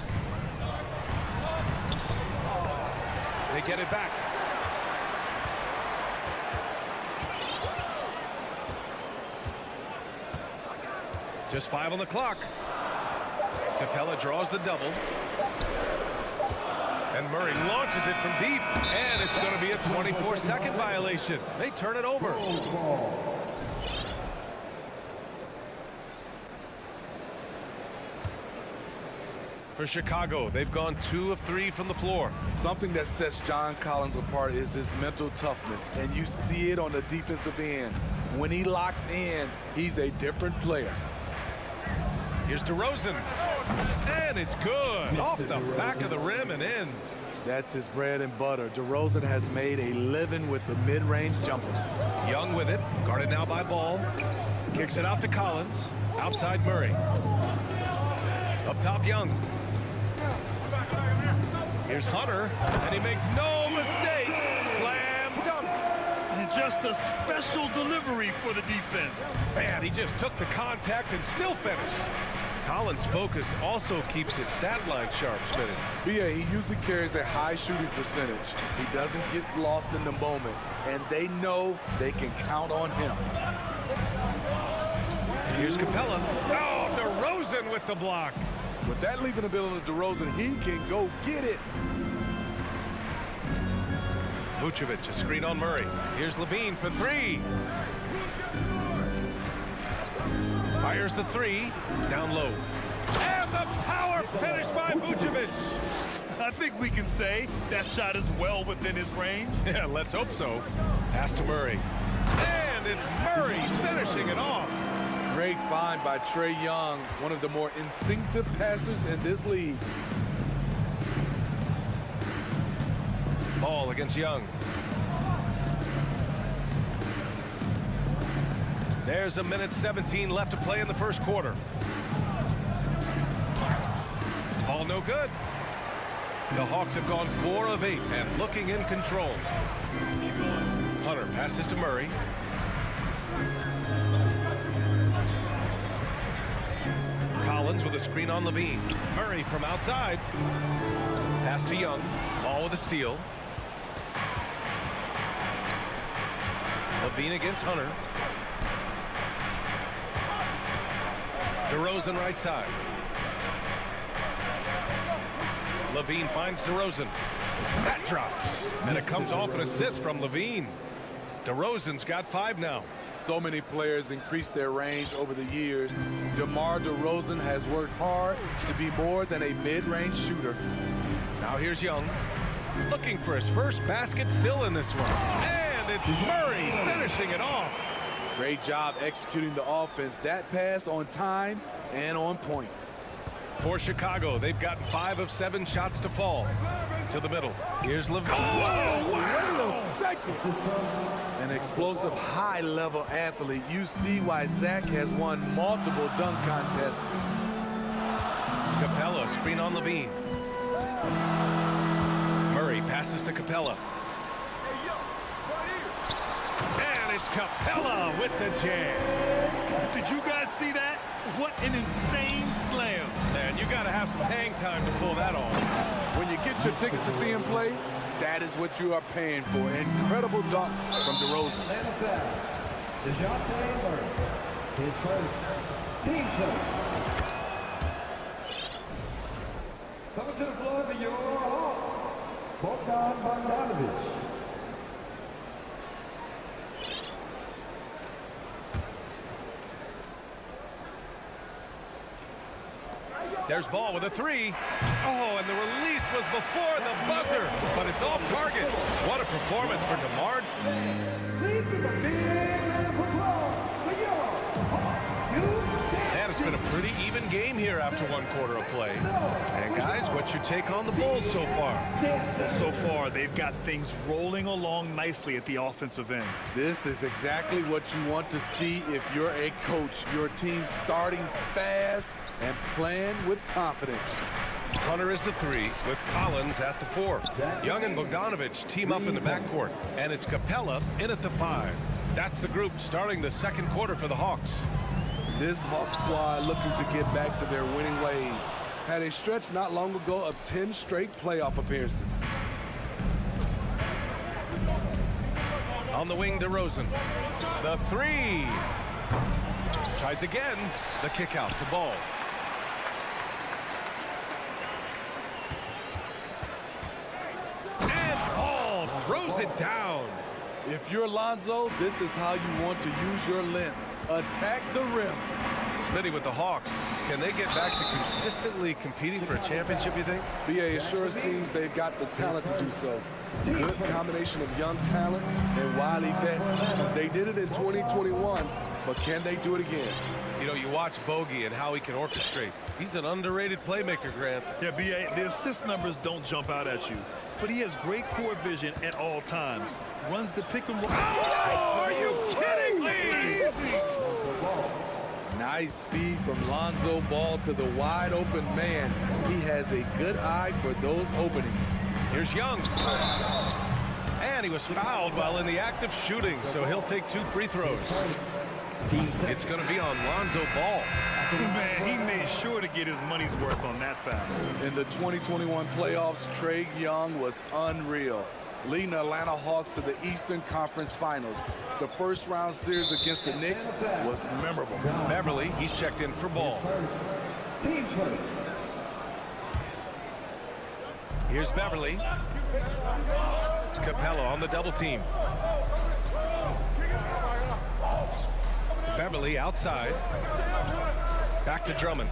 S1: They get it back. Just 5 on the clock. Capella draws the double. And Murray launches it from deep. And it's going to be a 24-second violation. They turn it over. For Chicago, they've gone 2 of 3 from the floor.
S6: Something that sets John Collins apart is his mental toughness, and you see it on the defensive end. When he locks in, he's a different player.
S1: Here's DeRozan. And it's good. Off the back of the rim and in.
S6: That's his bread and butter. DeRozan has made a living with the mid-range jumper.
S1: Young with it. Guarded now by Ball. Kicks it out to Collins. Outside Murray. Up top Young. Here's Hunter. And he makes no mistake. Slam dunk.
S2: And just a special delivery for the defense.
S1: Man, he just took the contact and still finished. Collins' focus also keeps his stat line sharp, Smitty.
S6: BA, he usually carries a high shooting percentage. He doesn't get lost in the moment, and they know they can count on him.
S1: Here's Capella. Oh, DeRozan with the block.
S6: With that leaping ability of DeRozan, he can go get it.
S1: Vucevic, a screen on Murray. Here's Levine for 3. Fires the 3, down low. And the power finish by Vucevic.
S2: I think we can say that shot is well within his range.
S1: Yeah, let's hope so. Pass to Murray. And it's Murray finishing it off.
S6: Great find by Trae Young, one of the more instinctive passers in this league.
S1: Ball against Young. There's 1:17 left to play in the first quarter. Ball no good. The Hawks have gone 4 of 8 and looking in control. Hunter passes to Murray. Collins with a screen on Levine. Murray from outside. Pass to Young. Ball with a steal. Levine against Hunter. DeRozan right side. Levine finds DeRozan. That drops. And it comes off an assist from Levine. DeRozan's got 5 now.
S6: So many players increase their range over the years. DeMar DeRozan has worked hard to be more than a mid-range shooter.
S1: Now here's Young. Looking for his first basket still in this one. And it's Murray finishing it off.
S6: Great job executing the offense. That pass on time and on point.
S1: For Chicago, they've gotten 5 of 7 shots to fall. To the middle. Here's Levine.
S6: Whoa, wait a second. An explosive, high-level athlete. You see why Zach has won multiple dunk contests.
S1: Capella, screen on Levine. Murray passes to Capella. And it's Capella with the jam.
S2: Did you guys see that? What an insane slam.
S1: Man, you got to have some hang time to pull that off.
S6: When you get your tickets to see him play, that is what you are paying for. Incredible dunk from DeRozan.
S12: DeJounte Murray, his first team foul. Coming to the floor of the EuroCup, Bogdanović.
S1: There's Ball with a 3. Oh, and the release was before the buzzer, but it's off target. What a performance for DeMar. And it's been a pretty even game here after 1 quarter of play. And guys, what's your take on the Bulls so far?
S2: Well, so far, they've got things rolling along nicely at the offensive end.
S6: This is exactly what you want to see if you're a coach. Your team starting fast and playing with confidence.
S1: Hunter is the 3 with Collins at the 4. Young and Bogdanović team up in the backcourt, and it's Capella in at the 5. That's the group starting the second quarter for the Hawks.
S6: This Hawks squad looking to get back to their winning ways. Had a stretch not long ago of 10 straight playoff appearances.
S1: On the wing, DeRozan. The 3. Tries again. The kick out to Ball. And Ball throws it down.
S6: If you're Lonzo, this is how you want to use your length. Attack the rim.
S1: Smitty with the Hawks. Can they get back to consistently competing for a championship, you think?
S6: BA, it sure seems they've got the talent to do so. Good combination of young talent and wily vets. They did it in 2021, but can they do it again?
S1: You know, you watch Bogey and how he can orchestrate. He's an underrated playmaker, Grant.
S2: Yeah, BA, the assist numbers don't jump out at you, but he has great court vision at all times. Runs the pick and roll.
S1: Oh, are you kidding me?
S6: Nice speed from Lonzo Ball to the wide open man. He has a good eye for those openings.
S1: Here's Young. And he was fouled while in the act of shooting, so he'll take 2 free throws. It's going to be on Lonzo Ball.
S2: Man, he made sure to get his money's worth on that foul.
S6: In the 2021 playoffs, Trae Young was unreal, leading the Atlanta Hawks to the Eastern Conference Finals. The first round series against the Knicks was memorable.
S1: Beverly, he's checked in for Ball. Here's Beverly. Capella on the double team. Beverly outside. Back to Drummond.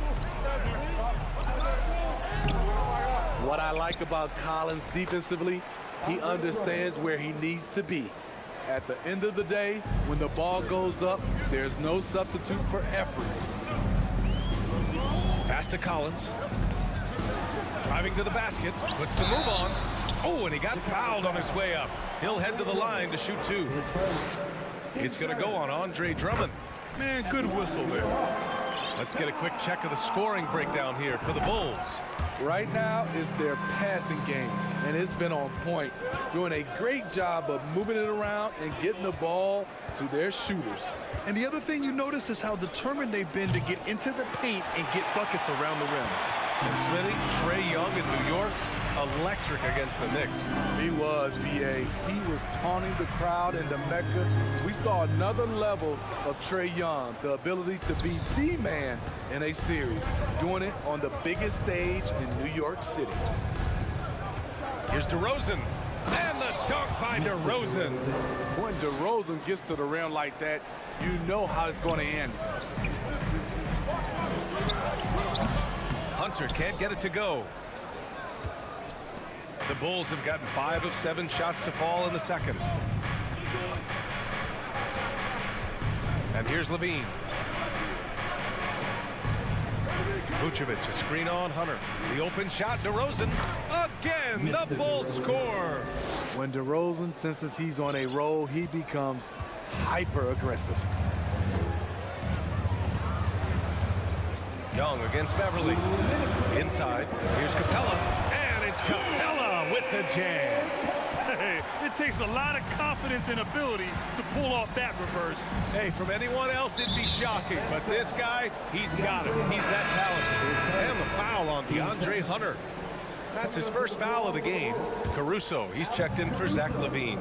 S6: What I like about Collins defensively, he understands where he needs to be. At the end of the day, when the ball goes up, there's no substitute for effort.
S1: Pass to Collins. Driving to the basket, puts the move on. Oh, and he got fouled on his way up. He'll head to the line to shoot 2. It's going to go on Andre Drummond.
S2: Man, good whistle there.
S1: Let's get a quick check of the scoring breakdown here for the Bulls.
S6: Right now is their passing game, and it's been on point. Doing a great job of moving it around and getting the ball to their shooters.
S2: And the other thing you notice is how determined they've been to get into the paint and get buckets around the rim.
S1: And Smitty, Trae Young in New York, electric against the Knicks.
S6: He was, B.A. He was taunting the crowd in the Mecca. We saw another level of Trae Young, the ability to be the man in a series, doing it on the biggest stage in New York City.
S1: Here's DeRozan, and the dunk by DeRozan.
S6: When DeRozan gets to the rim like that, you know how it's going to end.
S1: Hunter can't get it to go. The Bulls have gotten 5 of 7 shots to fall in the second. And here's Levine. Vucevic, a screen on Hunter. The open shot, DeRozan. Again, the Bulls score.
S6: When DeRozan senses he's on a roll, he becomes hyper-aggressive.
S1: Young against Beverly. Inside, here's Capella. And it's Capella with the jam.
S2: Hey, it takes a lot of confidence and ability to pull off that reverse.
S1: Hey, from anyone else, it'd be shocking. But this guy, he's got it. He's that talented. And the foul on DeAndre Hunter. That's his first foul of the game. Caruso, he's checked in for Zach LaVine.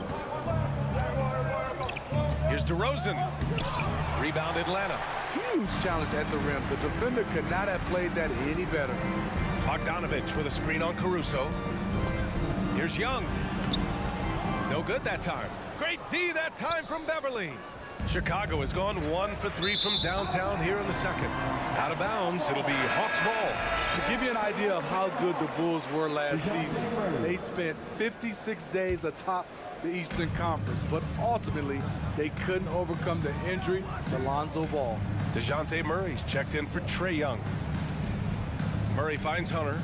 S1: Here's DeRozan. Rebound Atlanta.
S6: Huge challenge at the rim. The defender could not have played that any better.
S1: Bogdanovich with a screen on Caruso. Here's Young. No good that time. Great D that time from Beverly. Chicago has gone 1 for 3 from downtown here in the second. Out of bounds, it'll be Hawks ball.
S6: To give you an idea of how good the Bulls were last season, they spent 56 days atop the Eastern Conference, but ultimately they couldn't overcome the injury to Lonzo Ball.
S1: DeJounte Murray's checked in for Trae Young. Murray finds Hunter.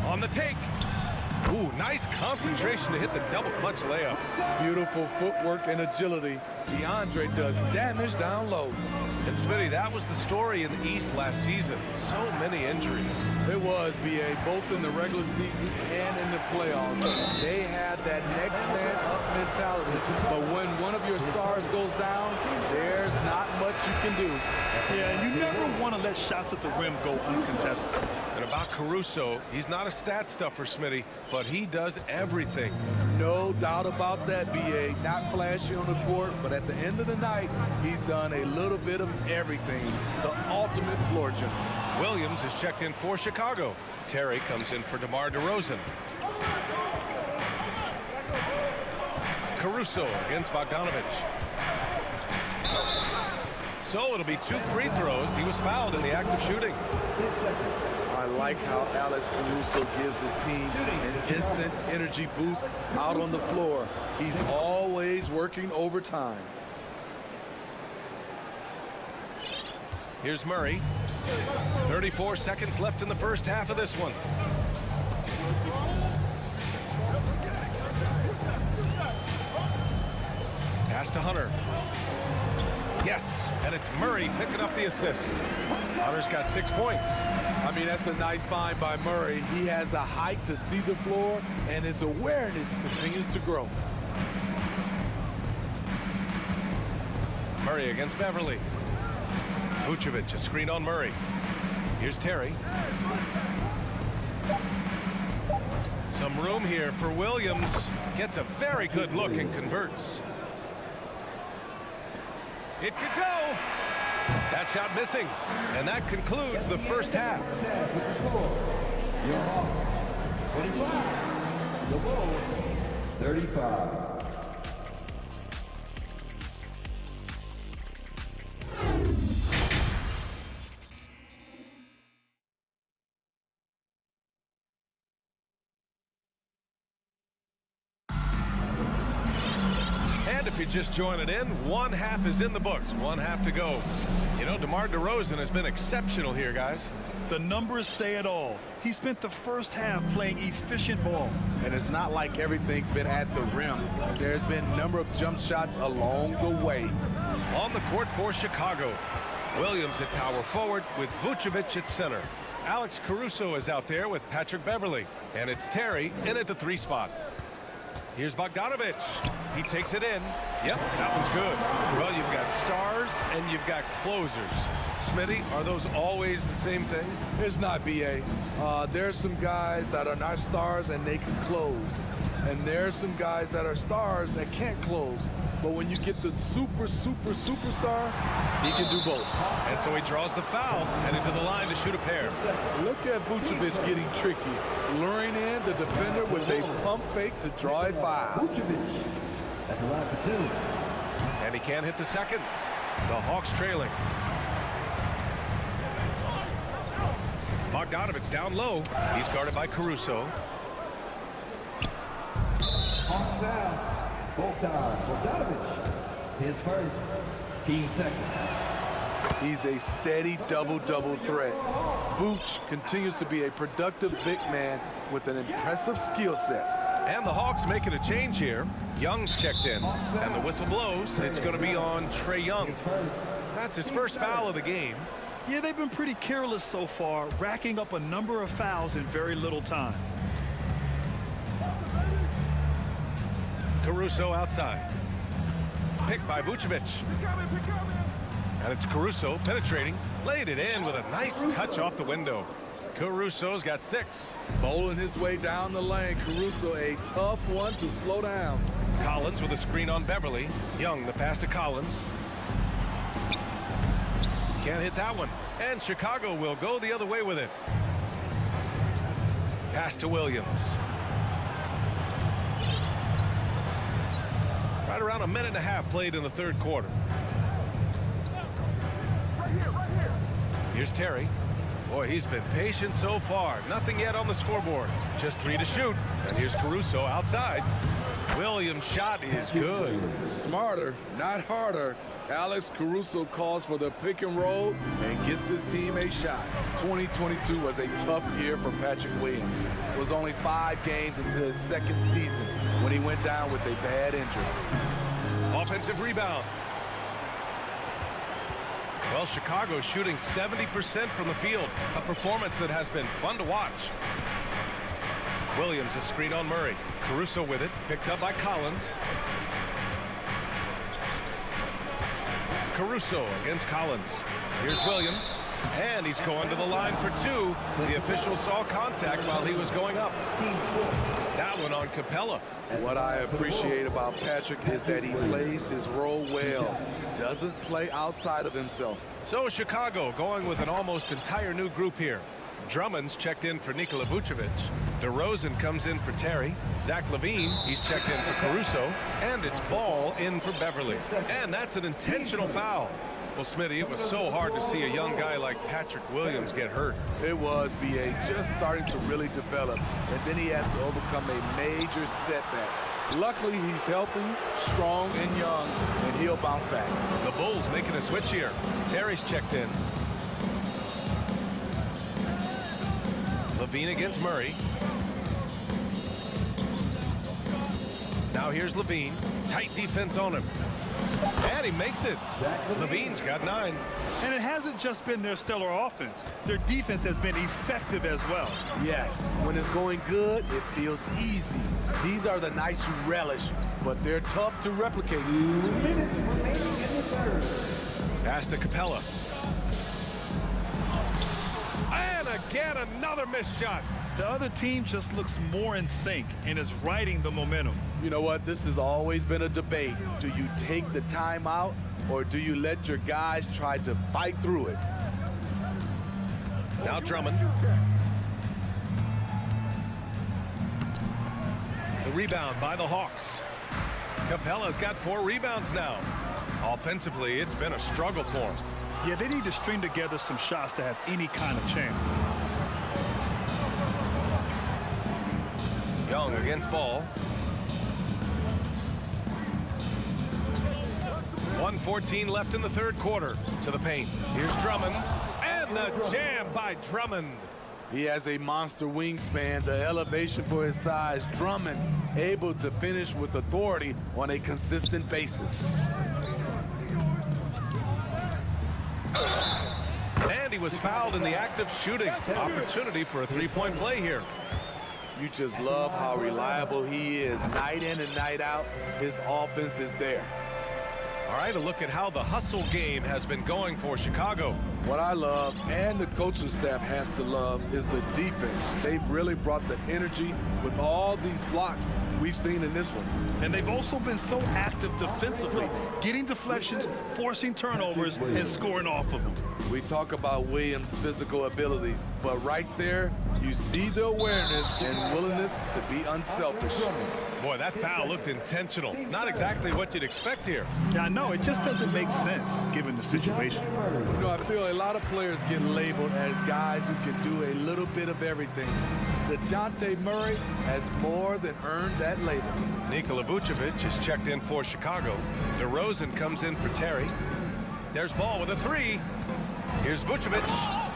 S1: On the take. Ooh, nice concentration to hit the double clutch layup.
S6: Beautiful footwork and agility. DeAndre does damage down low.
S1: And Smitty, that was the story in the East last season. So many injuries.
S6: It was, B.A., both in the regular season and in the playoffs. They had that next man up mentality. But when one of your stars goes down, there's not much you can do.
S2: Yeah, you never want to let shots at the rim go uncontested.
S1: And about Caruso, he's not a stat stuffer, Smitty, but he does everything.
S6: No doubt about that, B.A. Not flashy on the court, but at the end of the night, he's done a little bit of everything. The ultimate floor general.
S1: Williams is checked in for Chicago. Terry comes in for DeMar DeRozan. Caruso against Bogdanovich. So it'll be 2 free throws. He was fouled in the act of shooting.
S6: I like how Alex Caruso gives his team an instant energy boost out on the floor. He's always working overtime.
S1: Here's Murray. 34 seconds left in the first half of this one. Pass to Hunter. Yes, and it's Murray picking up the assist. Hunter's got 6 points.
S6: I mean, that's a nice find by Murray. He has the height to see the floor, and his awareness continues to grow.
S1: Murray against Beverly. Vucevic, a screen on Murray. Here's Terry. Some room here for Williams. Gets a very good look and converts. It could go. That shot missing. And that concludes the first half.
S12: The Bulls, 35.
S1: if you're just joining in, one half is in the books. One half to go. You know, DeMar DeRozan has been exceptional here, guys.
S2: The numbers say it all. He spent the first half playing efficient ball.
S6: And it's not like everything's been at the rim. There's been a number of jump shots along the way.
S1: On the court for Chicago, Williams at power forward with Vucevic at center. Alex Caruso is out there with Patrick Beverley. And it's Terry in at the 3 spot. Here's Bogdanovic. He takes it in. Yep, that one's good. Well, you've got stars and you've got closers. Smitty, are those always the same thing?
S6: It's not, B.A. There's some guys that are not stars and they can close. And there's some guys that are stars that can't close. But when you get the superstar, he can do both.
S1: And so he draws the foul, heading to the line to shoot a pair.
S6: Look at Vucevic getting tricky, luring in the defender with a pump fake to draw a foul.
S12: Vucevic at the line for 2.
S1: And he can't hit the second. The Hawks trailing. Bogdanovic down low. He's guarded by Caruso.
S12: Hawks now. Bogdanovic. His first. Team second.
S6: He's a steady double-double threat. Vooch continues to be a productive big man with an impressive skill set.
S1: And the Hawks making a change here. Young's checked in. And the whistle blows. It's going to be on Trae Young. That's his first foul of the game.
S2: Yeah, they've been pretty careless so far, racking up a number of fouls in very little time.
S1: Caruso outside. Picked by Vucevic. And it's Caruso penetrating. Laid it in with a nice touch off the window. Caruso's got 6.
S6: Bowling his way down the lane. Caruso, a tough one to slow down.
S1: Collins with a screen on Beverly. Young, the pass to Collins. Can't hit that one. And Chicago will go the other way with it. Pass to Williams. Right around a minute and a half played in the third quarter. Here's Terry. Boy, he's been patient so far. Nothing yet on the scoreboard. Just 3 to shoot. And here's Caruso outside. Williams' shot is good.
S6: Smarter, not harder. Alex Caruso calls for the pick and roll and gets his team a shot. 2022 was a tough year for Patrick Williams. It was only 5 games into his second season when he went down with a bad injury.
S1: Offensive rebound. Well, Chicago's shooting 70% from the field, a performance that has been fun to watch. Williams, a screen on Murray. Caruso with it, picked up by Collins. Caruso against Collins. Here's Williams, and he's going to the line for 2. The official saw contact while he was going up. That one on Capella.
S6: What I appreciate about Patrick is that he plays his role well. Doesn't play outside of himself.
S1: So Chicago going with an almost entire new group here. Drummond's checked in for Nikola Vucevic. DeRozan comes in for Terry. Zach LaVine, he's checked in for Caruso. And it's Ball in for Beverly. And that's an intentional foul. Well, Smitty, it was so hard to see a young guy like Patrick Williams get hurt.
S6: It was, B.A., just starting to really develop. And then he has to overcome a major setback. Luckily, he's healthy, strong, and young, and he'll bounce back.
S1: The Bulls making a switch here. Terry's checked in. LaVine against Murray. Now here's LaVine. Tight defense on him. And he makes it. LaVine's got 9.
S2: And it hasn't just been their stellar offense. Their defense has been effective as well.
S6: Yes, when it's going good, it feels easy. These are the nights you relish, but they're tough to replicate.
S12: 2 minutes remaining in the third.
S1: Pass to Capella. And again, another missed shot.
S2: The other team just looks more in sync and is riding the momentum.
S6: You know what? This has always been a debate. Do you take the timeout or do you let your guys try to fight through it?
S1: Now Drummond. The rebound by the Hawks. Capella's got 4 rebounds now. Offensively, it's been a struggle for him.
S2: Yeah, they need to string together some shots to have any kind of chance. Young
S1: against Ball. 1:14 left in the third quarter. To the paint. Here's Drummond. And the jam by Drummond.
S6: He has a monster wingspan, the elevation for his size. Drummond able to finish with authority on a consistent basis.
S1: And he was fouled in the act of shooting. Opportunity for a three-point play here.
S6: You just love how reliable he is. Night in and night out, his offense is there.
S1: All right, a look at how the hustle game has been going for Chicago.
S6: What I love, and the coaching staff has to love, is the defense. They've really brought the energy with all these blocks we've seen in this one.
S2: And they've also been so active defensively, getting deflections, forcing turnovers, and scoring off of them.
S6: We talk about Williams' physical abilities, but right there, you see the awareness and willingness to be unselfish.
S1: Boy, that foul looked intentional. Not exactly what you'd expect here.
S2: Yeah, I know. It just doesn't make sense given the situation.
S6: You know, I feel a lot of players get labeled as guys who can do a little bit of everything. DeJounte Murray has more than earned that label.
S1: Nikola Vucevic is checked in for Chicago. DeRozan comes in for Terry. There's Ball with a three. Here's Vucevic.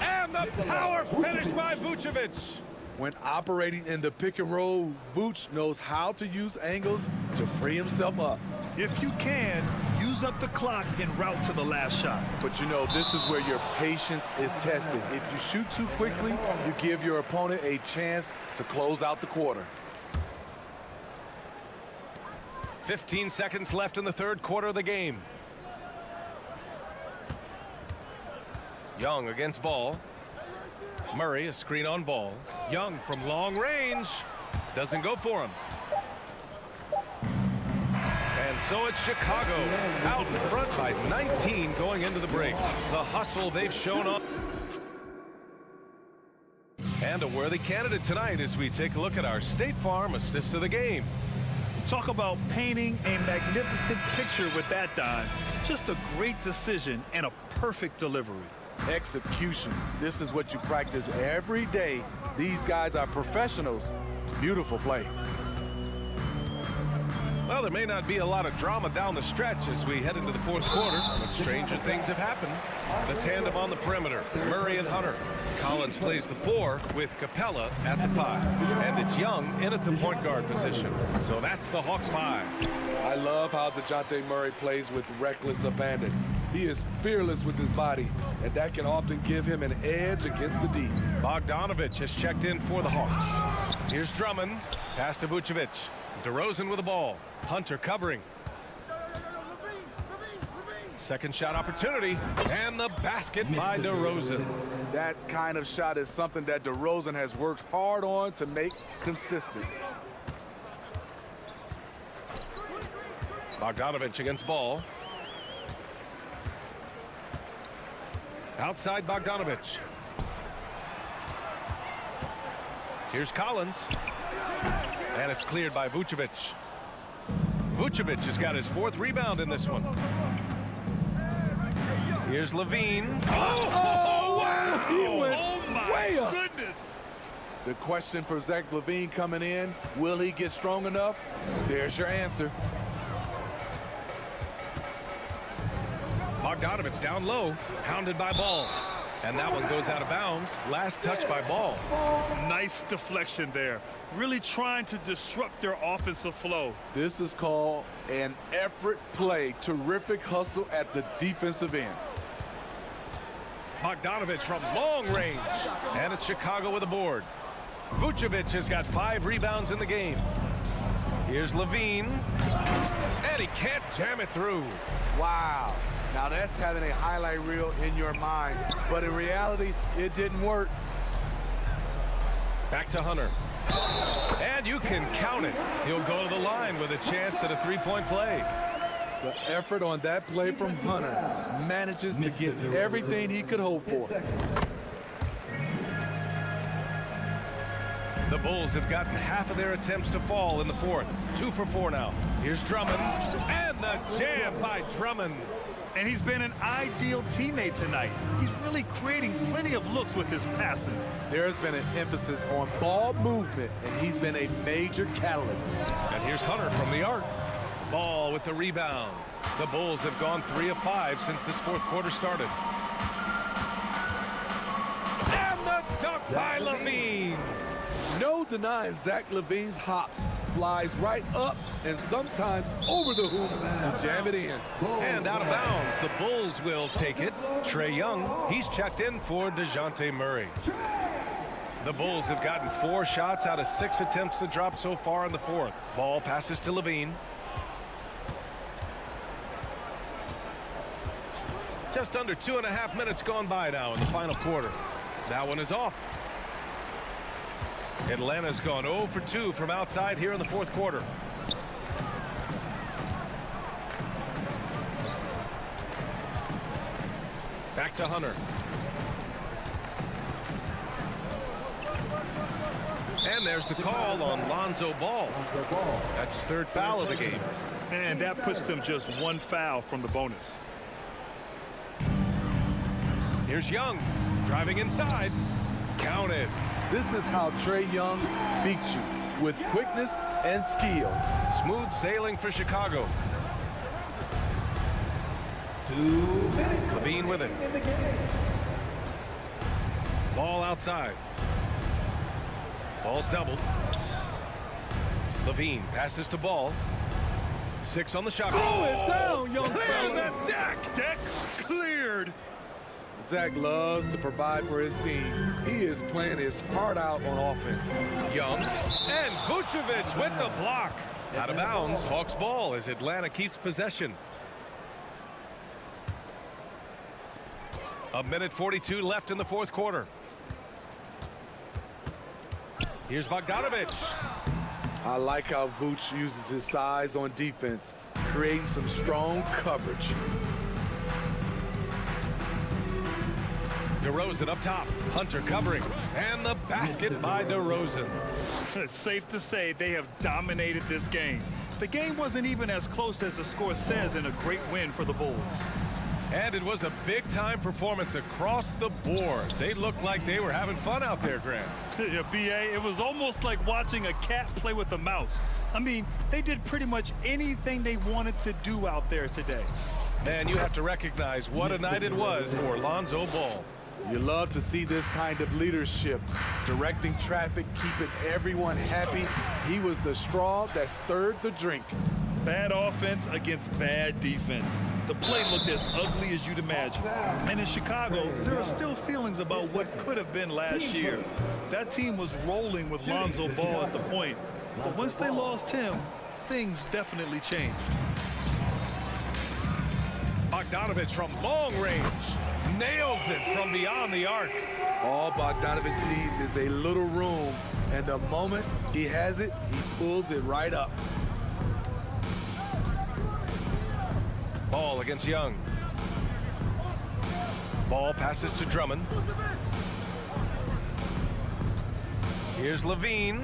S1: And the power finish by Vucevic.
S6: When operating in the pick and roll, Vooch knows how to use angles to free himself up.
S2: If you can, use up the clock en route to the last shot.
S6: But you know, this is where your patience is tested. If you shoot too quickly, you give your opponent a chance to close out the quarter.
S1: 15 seconds left in the third quarter of the game. Young against Ball. Murray, a screen on Ball. Young from long range. Doesn't go for him. And so it's Chicago out in front by 19 going into the break. The hustle they've shown up. And a worthy candidate tonight as we take a look at our State Farm assist of the game.
S2: Talk about painting a magnificent picture with that dime. Just a great decision and a perfect delivery.
S6: Execution. This is what you practice every day. These guys are professionals. Beautiful play.
S1: Well, there may not be a lot of drama down the stretch as we head into the fourth quarter, but stranger things have happened. The tandem on the perimeter, Murray and Hunter. Collins plays the 4 with Capella at the 5. And it's Young in at the point guard position. So that's the Hawks 5.
S6: I love how DeJounte Murray plays with reckless abandon. He is fearless with his body, and that can often give him an edge against the D.
S1: Bogdanovich has checked in for the Hawks. Here's Drummond. Pass to Vucevic. DeRozan with the ball. Hunter covering. Second shot opportunity. And the basket by DeRozan.
S6: That kind of shot is something that DeRozan has worked hard on to make consistent.
S1: Bogdanovich against Ball. Outside Bogdanovich. Here's Collins. And it's cleared by Vucevic. Vucevic has got his 4th rebound in this one. Here's Levine. Oh, wow!
S6: He went
S2: my
S6: way up.
S2: Goodness!
S6: The question for Zach Levine coming in, will he get strong enough? There's your answer.
S1: Bogdanovich down low, hounded by Ball. And that one goes out of bounds. Last touch by Ball.
S2: Nice deflection there. Really trying to disrupt their offensive flow.
S6: This is called an effort play. Terrific hustle at the defensive end.
S1: Bogdanovich from long range. And it's Chicago with a board. Vucevic has got 5 rebounds in the game. Here's Levine. And he can't jam it through.
S6: Wow. Now that's having a highlight reel in your mind. But in reality, it didn't work.
S1: Back to Hunter. And you can count it. He'll go to the line with a chance at a 3-point play.
S6: The effort on that play from Hunter manages to get everything he could hope for.
S1: The Bulls have gotten half of their attempts to fall in the 4th. 2 for 4 now. Here's Drummond. And the jam by Drummond.
S2: And he's been an ideal teammate tonight. He's really creating plenty of looks with his passing.
S6: There's been an emphasis on ball movement, and he's been a major catalyst.
S1: And here's Hunter from the arc. Ball with the rebound. The Bulls have gone 3 of 5 since this fourth quarter started. And the dunk by LaVine.
S6: No denying Zach LaVine's hops. Flies right up and sometimes over the hoop to jam it in.
S1: And out of bounds, the Bulls will take it. Trae Young, he's checked in for DeJounte Murray. The Bulls have gotten 4 shots out of 6 attempts to drop so far in the fourth. Ball passes to LaVine. Just under 2.5 minutes gone by now in the final quarter. That one is off. Atlanta's gone 0 for 2 from outside here in the fourth quarter. Back to Hunter. And there's the call on Lonzo Ball. That's his 3rd foul of the game.
S2: And that puts them just 1 foul from the bonus.
S1: Here's Young driving inside. Counted.
S6: This is how Trae Young beats you, with quickness and skill.
S1: Smooth sailing for Chicago.
S12: 2 minutes.
S1: LaVine with it. Ball outside. Ball's doubled. LaVine passes to Ball. 6 on the shot.
S6: Going down, young
S1: Clear
S6: fella.
S1: that deck.
S2: Deck cleared.
S6: Zach loves to provide for his team. He is playing his heart out on offense.
S1: Young and Vucevic with the block. Out of bounds, Hawks ball as Atlanta keeps possession. 1:42 left in the fourth quarter. Here's Bogdanovic.
S6: I like how Vooch uses his size on defense, creating some strong coverage.
S1: DeRozan up top. Hunter covering. And the basket by DeRozan.
S2: It's safe to say they have dominated this game. The game wasn't even as close as the score says in a great win for the Bulls.
S1: And it was a big-time performance across the board. They looked like they were having fun out there, Grant.
S2: Yeah, B.A., it was almost like watching a cat play with a mouse. I mean, they did pretty much anything they wanted to do out there today.
S1: And you have to recognize what a night it was for Lonzo Ball.
S6: You love to see this kind of leadership, directing traffic, keeping everyone happy. He was the straw that stirred the drink.
S2: Bad offense against bad defense. The play looked as ugly as you'd imagine. And in Chicago, there are still feelings about what could have been last year. That team was rolling with Lonzo Ball at the point. But once they lost him, things definitely changed.
S1: Bogdanovic from long range. Nails it from beyond the arc.
S6: All Bogdanovic needs is a little room, and the moment he has it, he pulls it right up.
S1: Ball against Young. Ball passes to Drummond. Here's LaVine.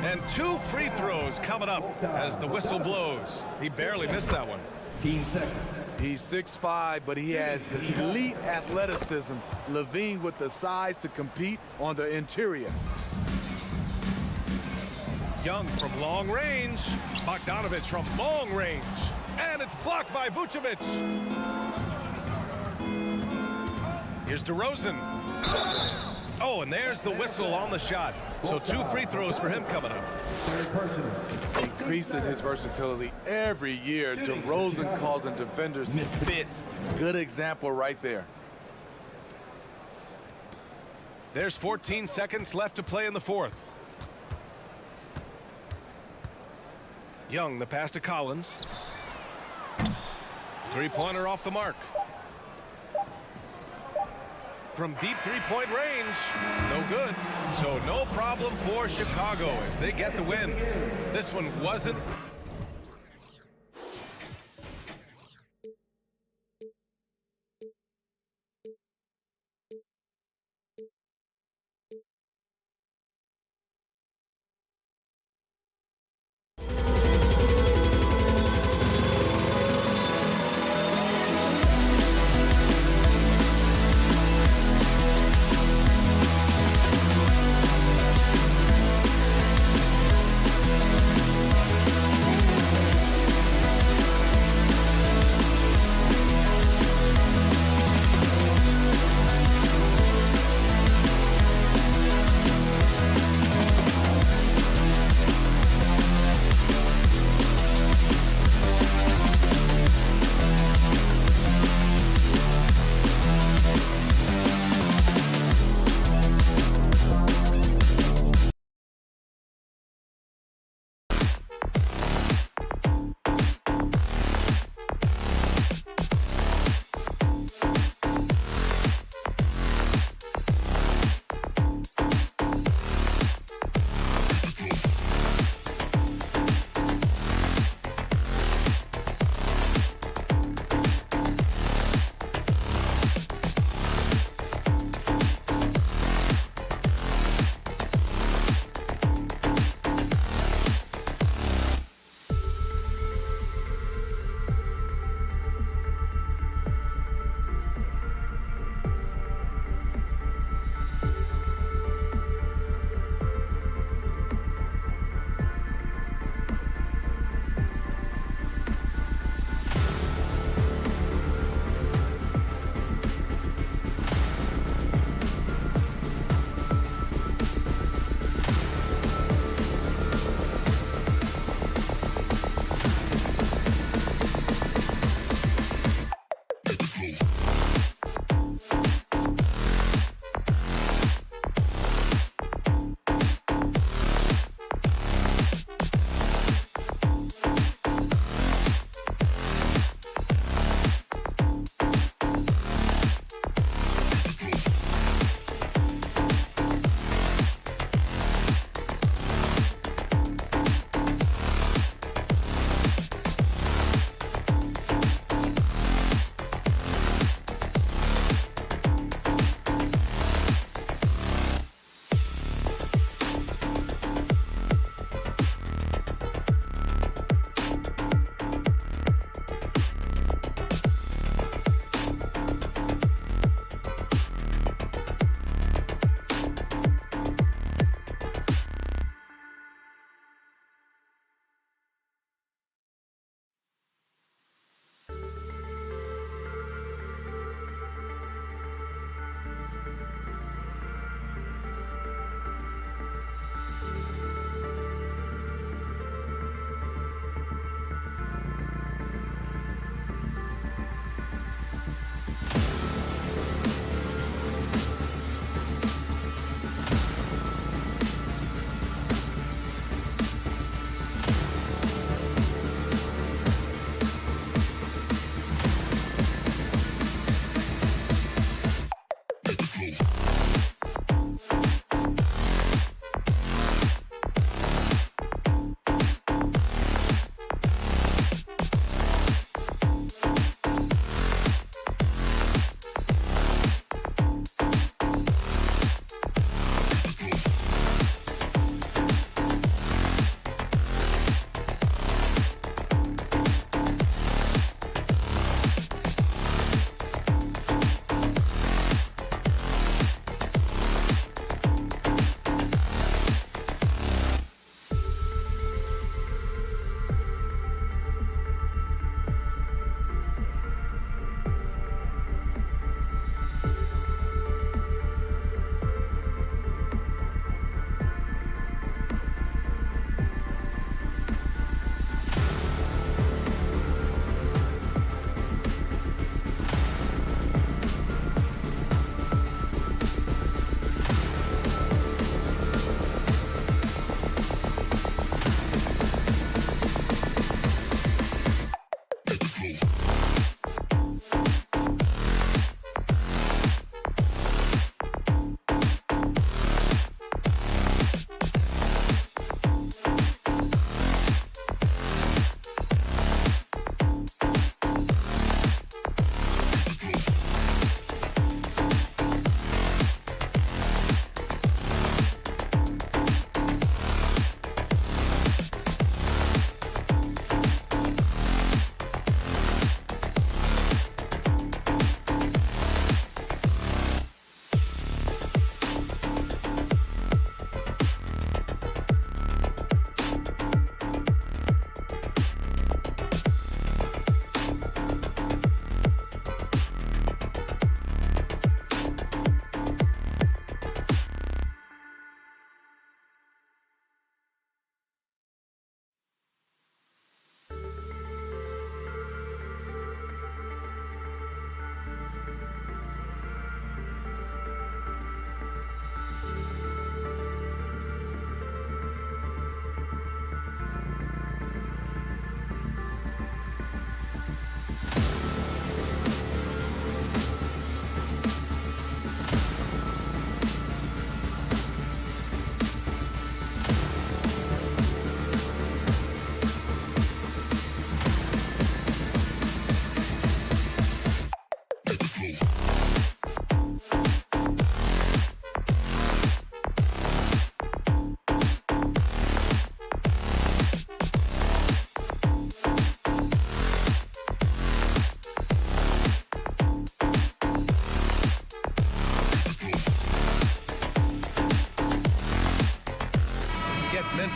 S1: And 2 free throws coming up as the whistle blows. He barely missed that one.
S12: Team second.
S6: He's 6'5", but he has elite athleticism. LaVine with the size to compete on the interior.
S1: Young from long range. Bogdanovic from long range. And it's blocked by Vucevic. Here's DeRozan. Oh, and there's the whistle on the shot. So 2 free throws for him coming up.
S12: Third personal.
S6: Increasing his versatility every year. DeRozan causing defenders fits. Good example right there.
S1: There's 14 seconds left to play in the fourth. Young, the pass to Collins. 3-pointer off the mark. From deep 3-point range, no good. So no problem for Chicago as they get the win. This one wasn't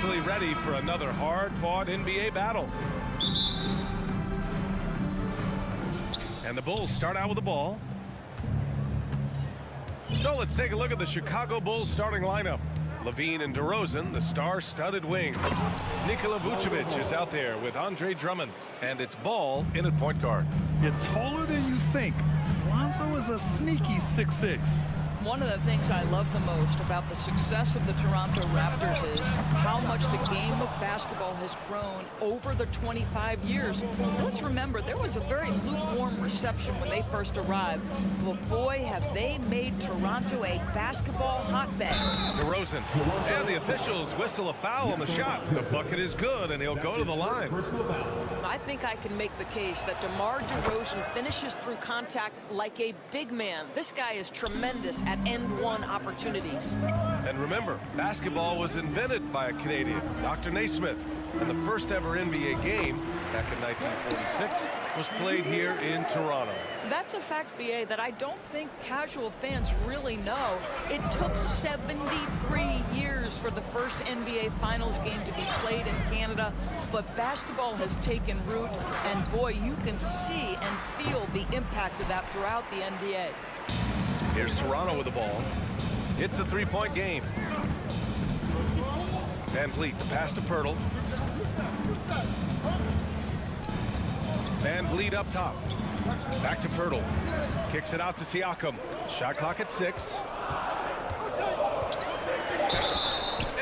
S1: mentally ready for another hard-fought NBA battle. And the Bulls start out with the ball. So let's take a look at the Chicago Bulls starting lineup. Levine and DeRozan, the star-studded wings. Nikola Vucevic is out there with Andre Drummond. And it's Ball in at point guard.
S2: You're taller than you think. Lonzo is a sneaky 6'6".
S13: One of the things I love the most about the success of the Toronto Raptors is how much the game of basketball has grown over the 25 years. Let's remember, there was a very lukewarm reception when they first arrived. But boy, have they made Toronto a basketball hotbed.
S1: DeRozan, and the officials whistle a foul on the shot. The bucket is good, and he'll go to the line.
S13: I think I can make the case that DeMar DeRozan finishes through contact like a big man. This guy is tremendous at end-one opportunities.
S1: And remember, basketball was invented by a Canadian, Dr. Naismith. And the first ever NBA game, back in 1946, was played here in Toronto.
S13: That's a fact, BA, that I don't think casual fans really know. It took 73 years for the first NBA Finals game to be played in Canada, but basketball has taken root, and boy, you can see and feel the impact of that throughout the NBA.
S1: Here's Toronto with the ball. It's a three-point game. Van Vliet, the pass to Pirtle. Van Vliet up top. Back to Pirtle. Kicks it out to Siakam. Shot clock at 6.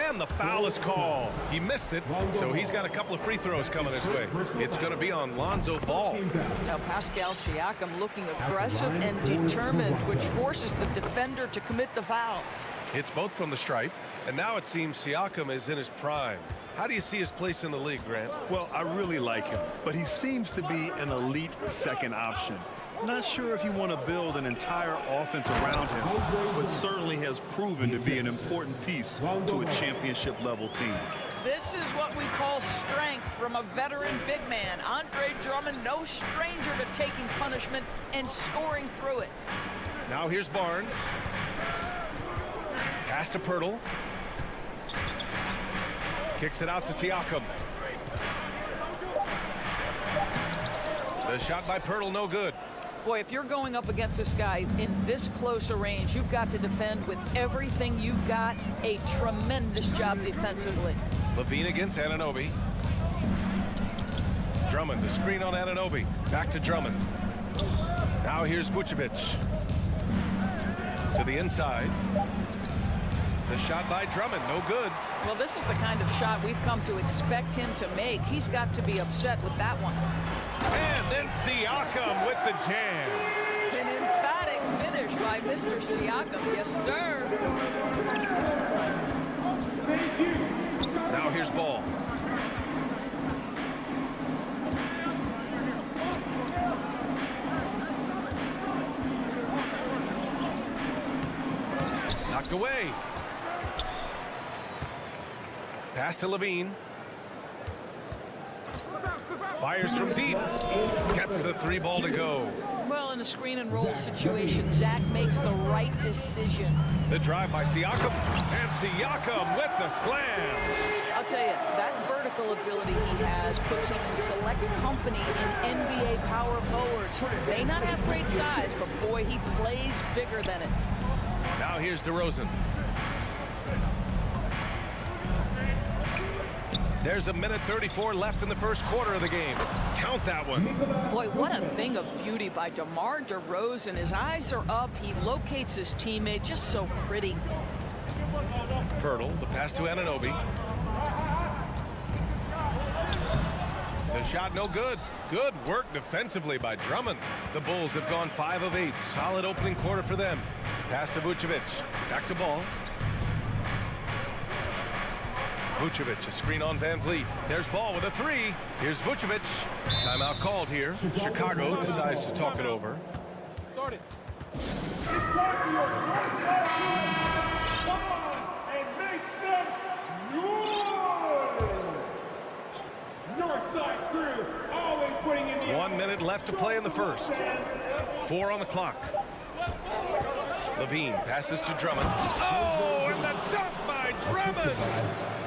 S1: And the foul is called. He missed it, so he's got a couple of free throws coming this way. It's going to be on Lonzo Ball.
S13: Now Pascal Siakam looking aggressive and determined, which forces the defender to commit the foul.
S1: Hits both from the stripe, and now it seems Siakam is in his prime. How do you see his place in the league, Grant?
S2: Well, I really like him, but he seems to be an elite second option. Not sure if you want to build an entire offense around him, but certainly has proven to be an important piece to a championship-level team.
S13: This is what we call strength from a veteran big man. Andre Drummond, no stranger to taking punishment and scoring through it.
S1: Now here's Barnes. Pass to Pirtle. Kicks it out to Siakam. The shot by Pirtle, no good.
S13: Boy, if you're going up against this guy in this close a range, you've got to defend with everything you've got. A tremendous job defensively.
S1: Levine against Anunoby. Drummond, the screen on Anunoby. Back to Drummond. Now here's Vucevic. To the inside. The shot by Drummond, no good.
S13: Well, this is the kind of shot we've come to expect him to make. He's got to be upset with that one.
S1: And then Siakam with the jam.
S13: An emphatic finish by Mr. Siakam. Yes, sir.
S1: Now here's Ball. Knocked away. Pass to Levine. Fires from deep. Gets the 3 ball to go.
S13: Well, in a screen and roll situation, Zach makes the right decision.
S1: The drive by Siakam. And Siakam with the slam.
S13: I'll tell you, that vertical ability he has puts him in select company in NBA power forwards. May not have great size, but boy, he plays bigger than it.
S1: Now here's DeRozan. There's a minute 34 left in the first quarter of the game. Count that one.
S13: Boy, what a thing of beauty by DeMar DeRozan. His eyes are up. He locates his teammate. Just so pretty.
S1: Pirtle, the pass to Anunoby. The shot no good. Good work defensively by Drummond. The Bulls have gone 5 of 8. Solid opening quarter for them. Pass to Vucevic. Back to Ball. Vucevic, a screen on Van Vliet. There's Ball with a 3. Here's Vucevic. Timeout called here. Chicago decides to talk it over.
S4: Started. Northside crew, always putting in the
S1: 1 minute left to play in the first. 4 on the clock. Levine passes to Drummond. Oh, and the dunk by Drummond!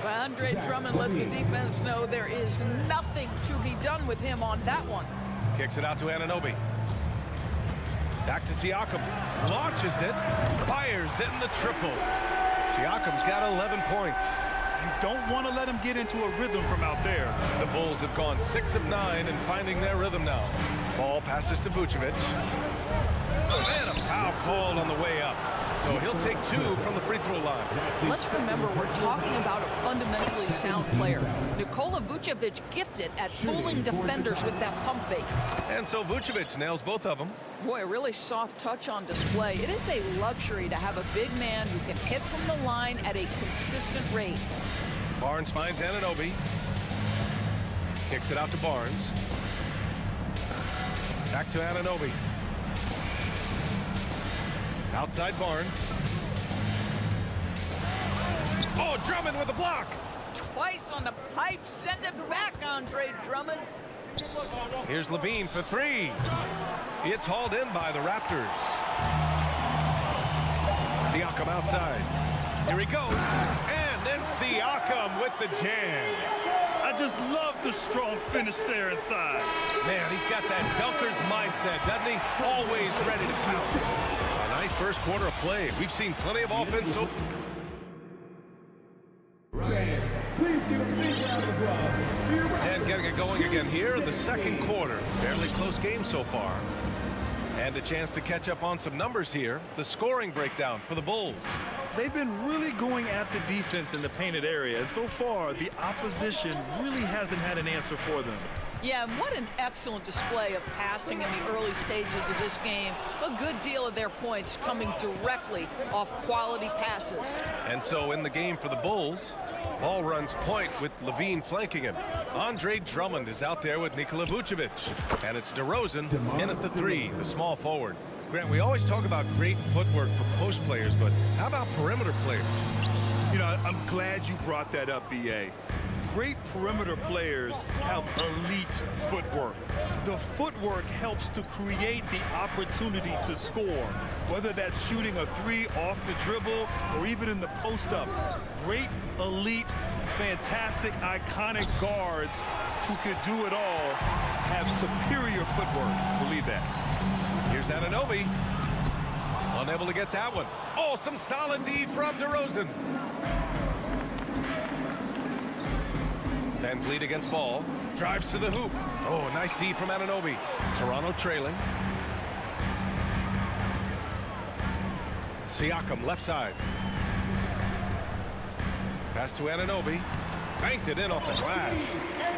S13: Well, Andre Drummond lets the defense know there is nothing to be done with him on that one.
S1: Kicks it out to Anunoby. Back to Siakam. Launches it. Fires in the triple. Siakam's got 11 points.
S2: You don't want to let him get into a rhythm from out there.
S1: The Bulls have gone 6 of 9 and finding their rhythm now. Ball passes to Vucevic. And a foul called on the way up. So he'll take 2 from the free throw line.
S13: Let's remember, we're talking about a fundamentally sound player. Nikola Vucevic gifted at fooling defenders with that pump fake.
S1: And so Vucevic nails both of them.
S13: Boy, a really soft touch on display. It is a luxury to have a big man who can hit from the line at a consistent rate.
S1: Barnes finds Anunoby. Kicks it out to Barnes. Back to Anunoby. Outside Barnes. Oh, Drummond with a block.
S13: Twice on the pipe. Send it back, Andre Drummond.
S1: Here's Levine for 3. It's hauled in by the Raptors. Siakam outside. Here he goes. And then Siakam with the jam.
S2: I just love the strong finish there inside.
S1: Man, he's got that dunker's mindset, doesn't he? Always ready to pounce. A nice first quarter of play. We've seen plenty of offense so and getting it going again here in the second quarter. Fairly close game so far. And a chance to catch up on some numbers here. The scoring breakdown for the Bulls.
S2: They've been really going at the defense in the painted area, and so far the opposition really hasn't had an answer for them.
S13: Yeah, and what an excellent display of passing in the early stages of this game. A good deal of their points coming directly off quality passes.
S1: And so in the game for the Bulls, ball runs point with Levine flanking him. Andre Drummond is out there with Nikola Vucevic. And it's DeRozan in at the 3, the small forward. Grant, we always talk about great footwork for post players, but how about perimeter players?
S2: You know, I'm glad you brought that up, B.A. Great perimeter players have elite footwork. The footwork helps to create the opportunity to score, whether that's shooting a 3 off the dribble or even in the post-up. Great, elite, fantastic, iconic guards who could do it all have superior footwork. Believe that.
S1: Here's Anunoby. Unable to get that one. Oh, some solid D from DeRozan. Van Vliet against ball. Drives to the hoop. Oh, nice D from Anunoby. Toronto trailing. Siakam left side. Pass to Anunoby. Banked it in off the glass.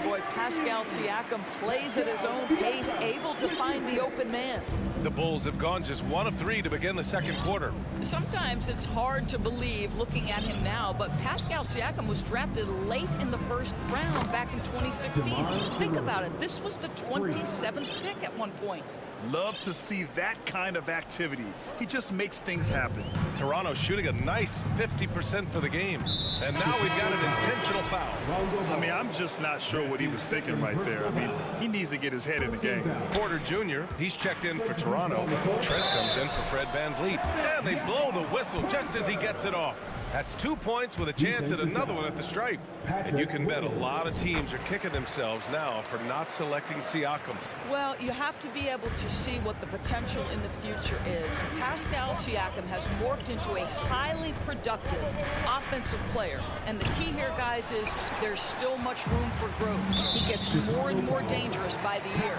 S13: Boy, Pascal Siakam plays at his own pace, able to find the open man.
S1: The Bulls have gone just 1 of 3 to begin the second quarter.
S13: Sometimes it's hard to believe looking at him now, but Pascal Siakam was drafted late in the first round back in 2016. Think about it. This was the 27th pick at one point.
S2: Love to see that kind of activity. He just makes things happen.
S1: Toronto shooting a nice 50% for the game. And now we've got an intentional foul.
S2: I mean, I'm just not sure what he was thinking right there. I mean, he needs to get his head in the game.
S1: Porter Jr., he's checked in for Toronto. Trent comes in for Fred VanVleet. And they blow the whistle just as he gets it off. That's 2 points with a chance at another one at the stripe. And you can bet a lot of teams are kicking themselves now for not selecting Siakam.
S13: Well, you have to be able to see what the potential in the future is. Pascal Siakam has morphed into a highly productive offensive player. And the key here, guys, is there's still much room for growth. He gets more and more dangerous by the year.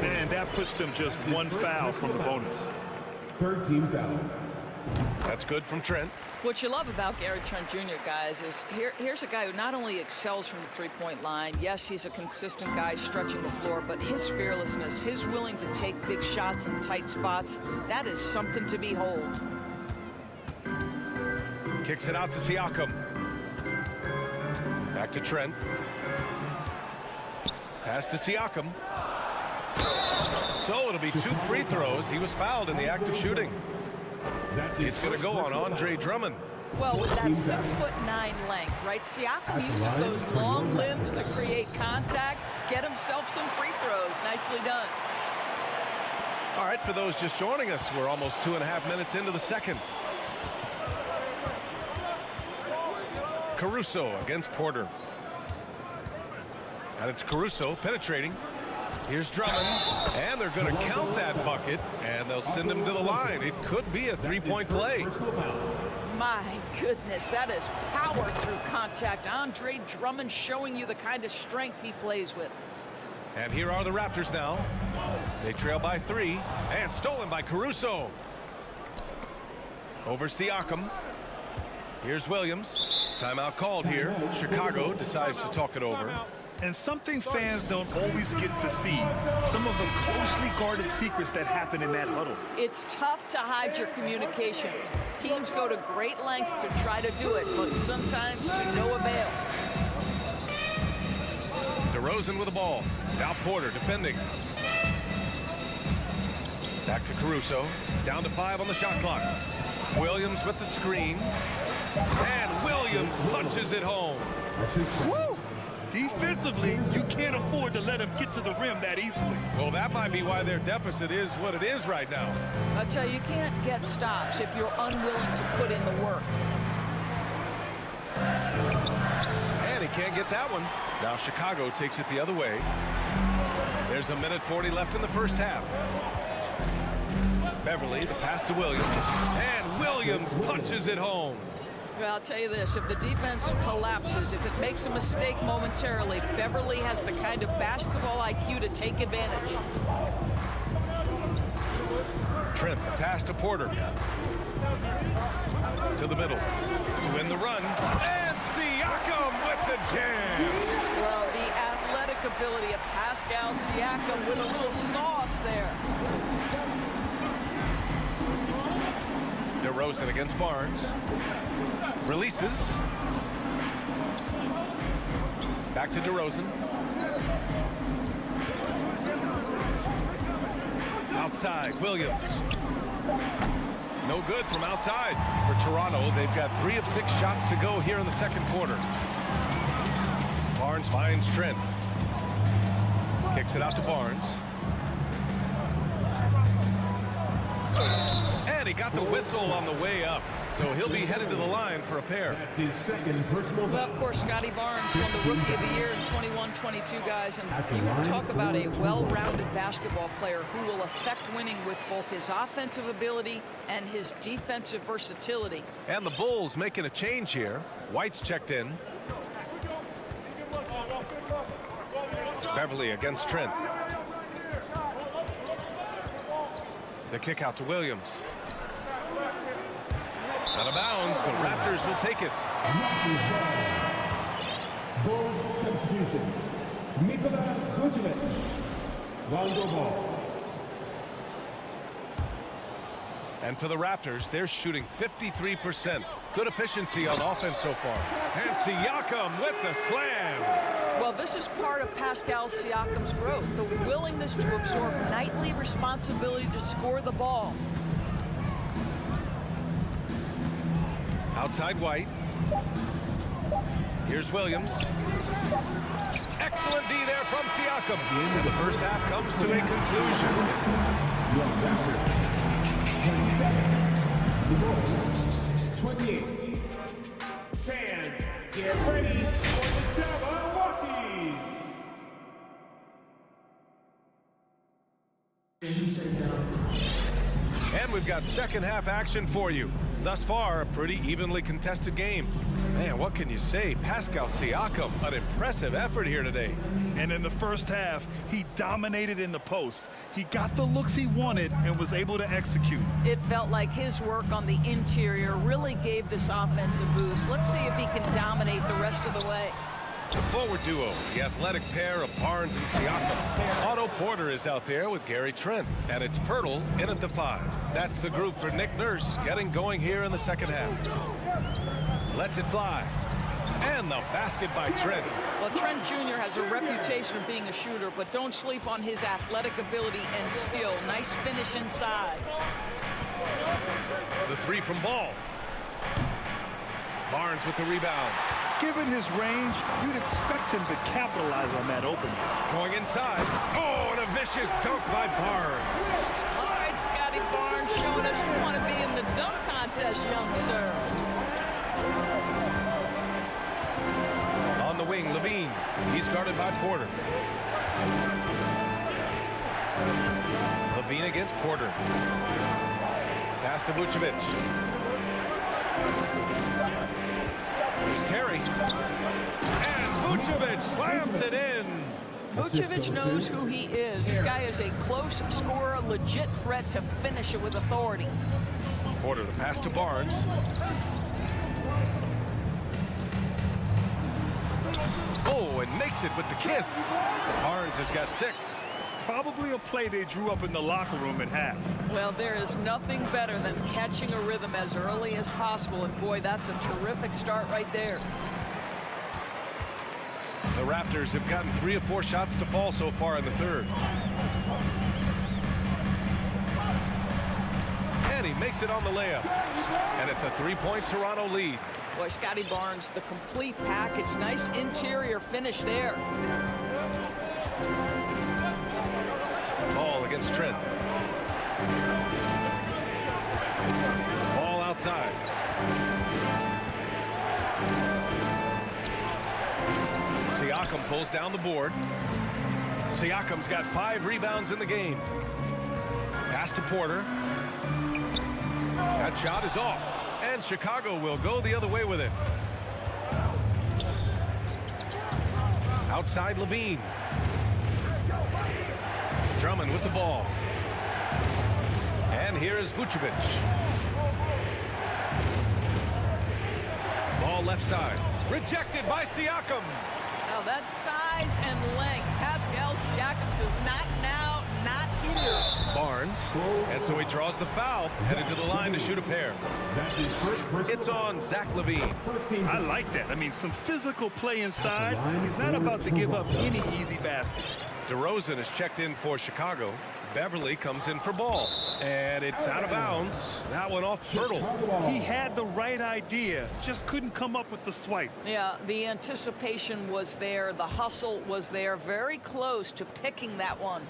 S2: And that puts them just 1 foul from the bonus.
S4: 13 foul.
S1: That's good from Trent.
S13: What you love about Gary Trent Jr., guys, is here's a guy who not only excels from the three-point line, yes, he's a consistent guy stretching the floor, but his fearlessness, his willing to take big shots in tight spots, that is something to behold.
S1: Kicks it out to Siakam. Back to Trent. Pass to Siakam. So it'll be 2 free throws. He was fouled in the act of shooting. It's going to go on Andre Drummond.
S13: Well, with that 6'9" length, right? Siakam uses those long limbs to create contact, get himself some free throws. Nicely done.
S1: All right, for those just joining us, we're almost 2.5 minutes into the second. Caruso against Porter. And it's Caruso penetrating. Here's Drummond, and they're going to count that bucket, and they'll send him to the line. It could be a three-point play.
S13: My goodness, that is power through contact. Andre Drummond showing you the kind of strength he plays with.
S1: And here are the Raptors now. They trail by 3, and stolen by Caruso. Over Siakam. Here's Williams. Timeout called here. Chicago decides to talk it over.
S2: And something fans don't always get to see, some of the closely guarded secrets that happen in that huddle.
S13: It's tough to hide your communications. Teams go to great lengths to try to do it, but sometimes to no avail.
S1: DeRozan with the ball. Now Porter defending. Back to Caruso. Down to 5 on the shot clock. Williams with the screen. And Williams punches it home.
S2: Woo! Defensively, you can't afford to let him get to the rim that easily.
S1: Well, that might be why their deficit is what it is right now.
S13: I'll tell you, you can't get stops if you're unwilling to put in the work.
S1: And he can't get that one. Now Chicago takes it the other way. There's 1:40 left in the first half. Beverly, the pass to Williams. And Williams punches it home.
S13: Well, I'll tell you this, if the defense collapses, if it makes a mistake momentarily, Beverly has the kind of basketball IQ to take advantage.
S1: Trent, the pass to Porter. To the middle. To win the run. And Siakam with the jam.
S13: Well, the athletic ability of Pascal Siakam with a little sauce there.
S1: DeRozan against Barnes. Releases. Back to DeRozan. Outside, Williams. No good from outside for Toronto. They've got 3 of 6 shots to go here in the second quarter. Barnes finds Trent. Kicks it out to Barnes. And he got the whistle on the way up. So he'll be headed to the line for a pair.
S4: That's his second personal.
S13: Well, of course, Scotty Barnes won the Rookie of the Year in 21-22, guys. And you talk about a well-rounded basketball player who will affect winning with both his offensive ability and his defensive versatility.
S1: And the Bulls making a change here. White's checked in. Beverly against Trent. The kick out to Williams. Out of bounds, the Raptors will take it.
S4: Bulls substitution. Nikola Vucevic. Rondo ball.
S1: And for the Raptors, they're shooting 53%. Good efficiency on offense so far. And Siakam with the slam.
S13: Well, this is part of Pascal Siakam's growth, the willingness to absorb nightly responsibility to score the ball.
S1: Outside White. Here's Williams. Excellent D there from Siakam. And the first half comes to a conclusion.
S4: 28. Fans, get ready for the Jabberwockies.
S1: And we've got second half action for you. Thus far, a pretty evenly contested game. Man, what can you say? Pascal Siakam, an impressive effort here today.
S2: And in the first half, he dominated in the post. He got the looks he wanted and was able to execute.
S13: It felt like his work on the interior really gave this offense a boost. Let's see if he can dominate the rest of the way.
S1: The forward duo, the athletic pair of Barnes and Siakam. Otto Porter is out there with Gary Trent. And it's Pirtle in at the 5. That's the group for Nick Nurse getting going here in the second half. Lets it fly. And the basket by Trent.
S13: Well, Trent Jr. has a reputation of being a shooter, but don't sleep on his athletic ability and skill. Nice finish inside.
S1: The 3 from Ball. Barnes with the rebound.
S2: Given his range, you'd expect him to capitalize on that opening.
S1: Going inside. Oh, and a vicious dunk by Barnes.
S13: Scotty Barnes showing us you want to be in the dunk contest, young sir.
S1: On the wing, Levine. He's guarded by Porter. Levine against Porter. Pass to Vucevic. Here's Terry. And Vucevic slams it in.
S13: Vucevic knows who he is. This guy is a close scorer, legit threat to finish it with authority.
S1: Porter, the pass to Barnes. Oh, and makes it with the kiss. Barnes has got 6.
S2: Probably a play they drew up in the locker room at half.
S13: Well, there is nothing better than catching a rhythm as early as possible. And boy, that's a terrific start right there.
S1: The Raptors have gotten 3 of 4 shots to fall so far in the third. And he makes it on the layup. And it's a 3-point Toronto lead.
S13: Boy, Scotty Barnes, the complete package. Nice interior finish there.
S1: Ball against Trent. Ball outside. Siakam pulls down the board. Siakam's got 5 rebounds in the game. Pass to Porter. That shot is off. And Chicago will go the other way with it. Outside Levine. Drummond with the ball. And here is Vucevic. Ball left side. Rejected by Siakam.
S13: Now that size and length. Pascal Siakam says not now, not here.
S1: Barnes. And so he draws the foul. Headed to the line to shoot a pair. It's on Zach Levine.
S2: I like that. I mean, some physical play inside. He's not about to give up any easy baskets.
S1: DeRozan is checked in for Chicago. Beverly comes in for ball. And it's out of bounds. That one off Pirtle.
S2: He had the right idea, just couldn't come up with the swipe.
S13: Yeah, the anticipation was there. The hustle was there. Very close to picking that one.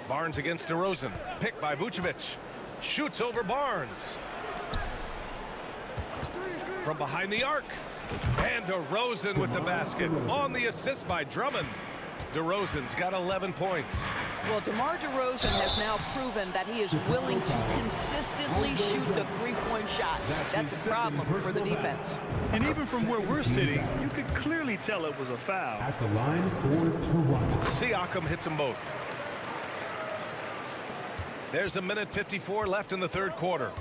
S1: Barnes against DeRozan. Picked by Vucevic. Shoots over Barnes. From behind the arc. And DeRozan with the basket. On the assist by Drummond. DeRozan's got 11 points.
S13: Well, DeMar DeRozan has now proven that he is willing to consistently shoot the three-point shot. That's a problem for the defense.
S2: And even from where we're sitting, you could clearly tell it was a foul.
S4: At the line for Toronto.
S1: Siakam hits them both. There's a minute 54 left in the third quarter.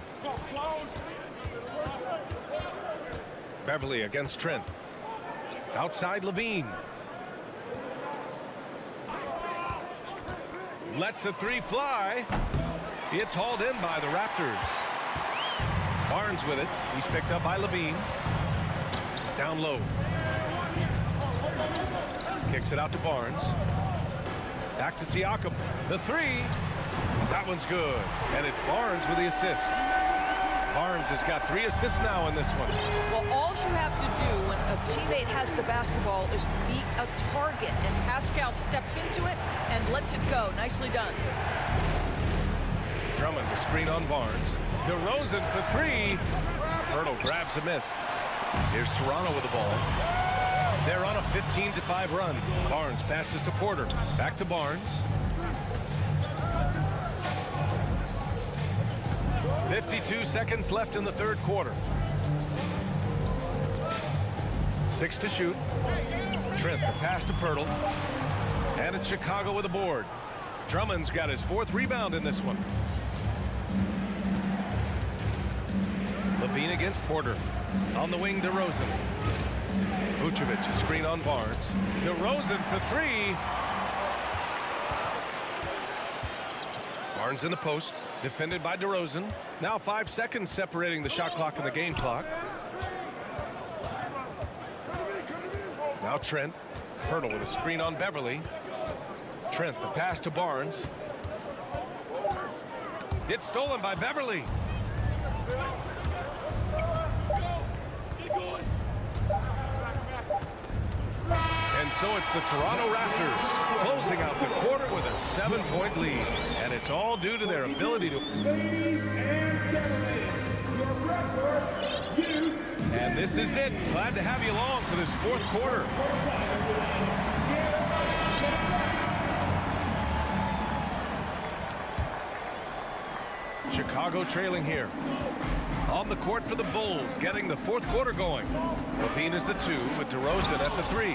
S1: Beverly against Trent. Outside Levine. Lets the 3 fly. It's hauled in by the Raptors. Barnes with it. He's picked up by Levine. Down low. Kicks it out to Barnes. Back to Siakam. The 3. That one's good. And it's Barnes with the assist. Barnes has got 3 assists now in this one.
S13: Well, all you have to do when a teammate has the basketball is beat a target, and Pascal steps into it and lets it go. Nicely done.
S1: Drummond, the screen on Barnes. DeRozan for 3. Pirtle grabs a miss. Here's Toronto with the ball. They're on a 15-5 run. Barnes passes to Porter. Back to Barnes. 52 seconds left in the third quarter. 6 to shoot. Trent, the pass to Pirtle. And it's Chicago with the board. Drummond's got his 4th rebound in this one. Levine against Porter. On the wing, DeRozan. Vucevic, a screen on Barnes. DeRozan for 3. Barnes in the post, defended by DeRozan. Now 5 seconds separating the shot clock and the game clock. Now Trent. Pirtle with a screen on Beverly. Trent, the pass to Barnes. It's stolen by Beverly. And so So it's the Toronto Raptors closing out the quarter with a 7-point lead. And it's all due to their ability to... And this is it. Glad to have you along for this fourth quarter. Chicago trailing here. On the court for the Bulls, getting the fourth quarter going. Levine is the 2, with DeRozan at the 3.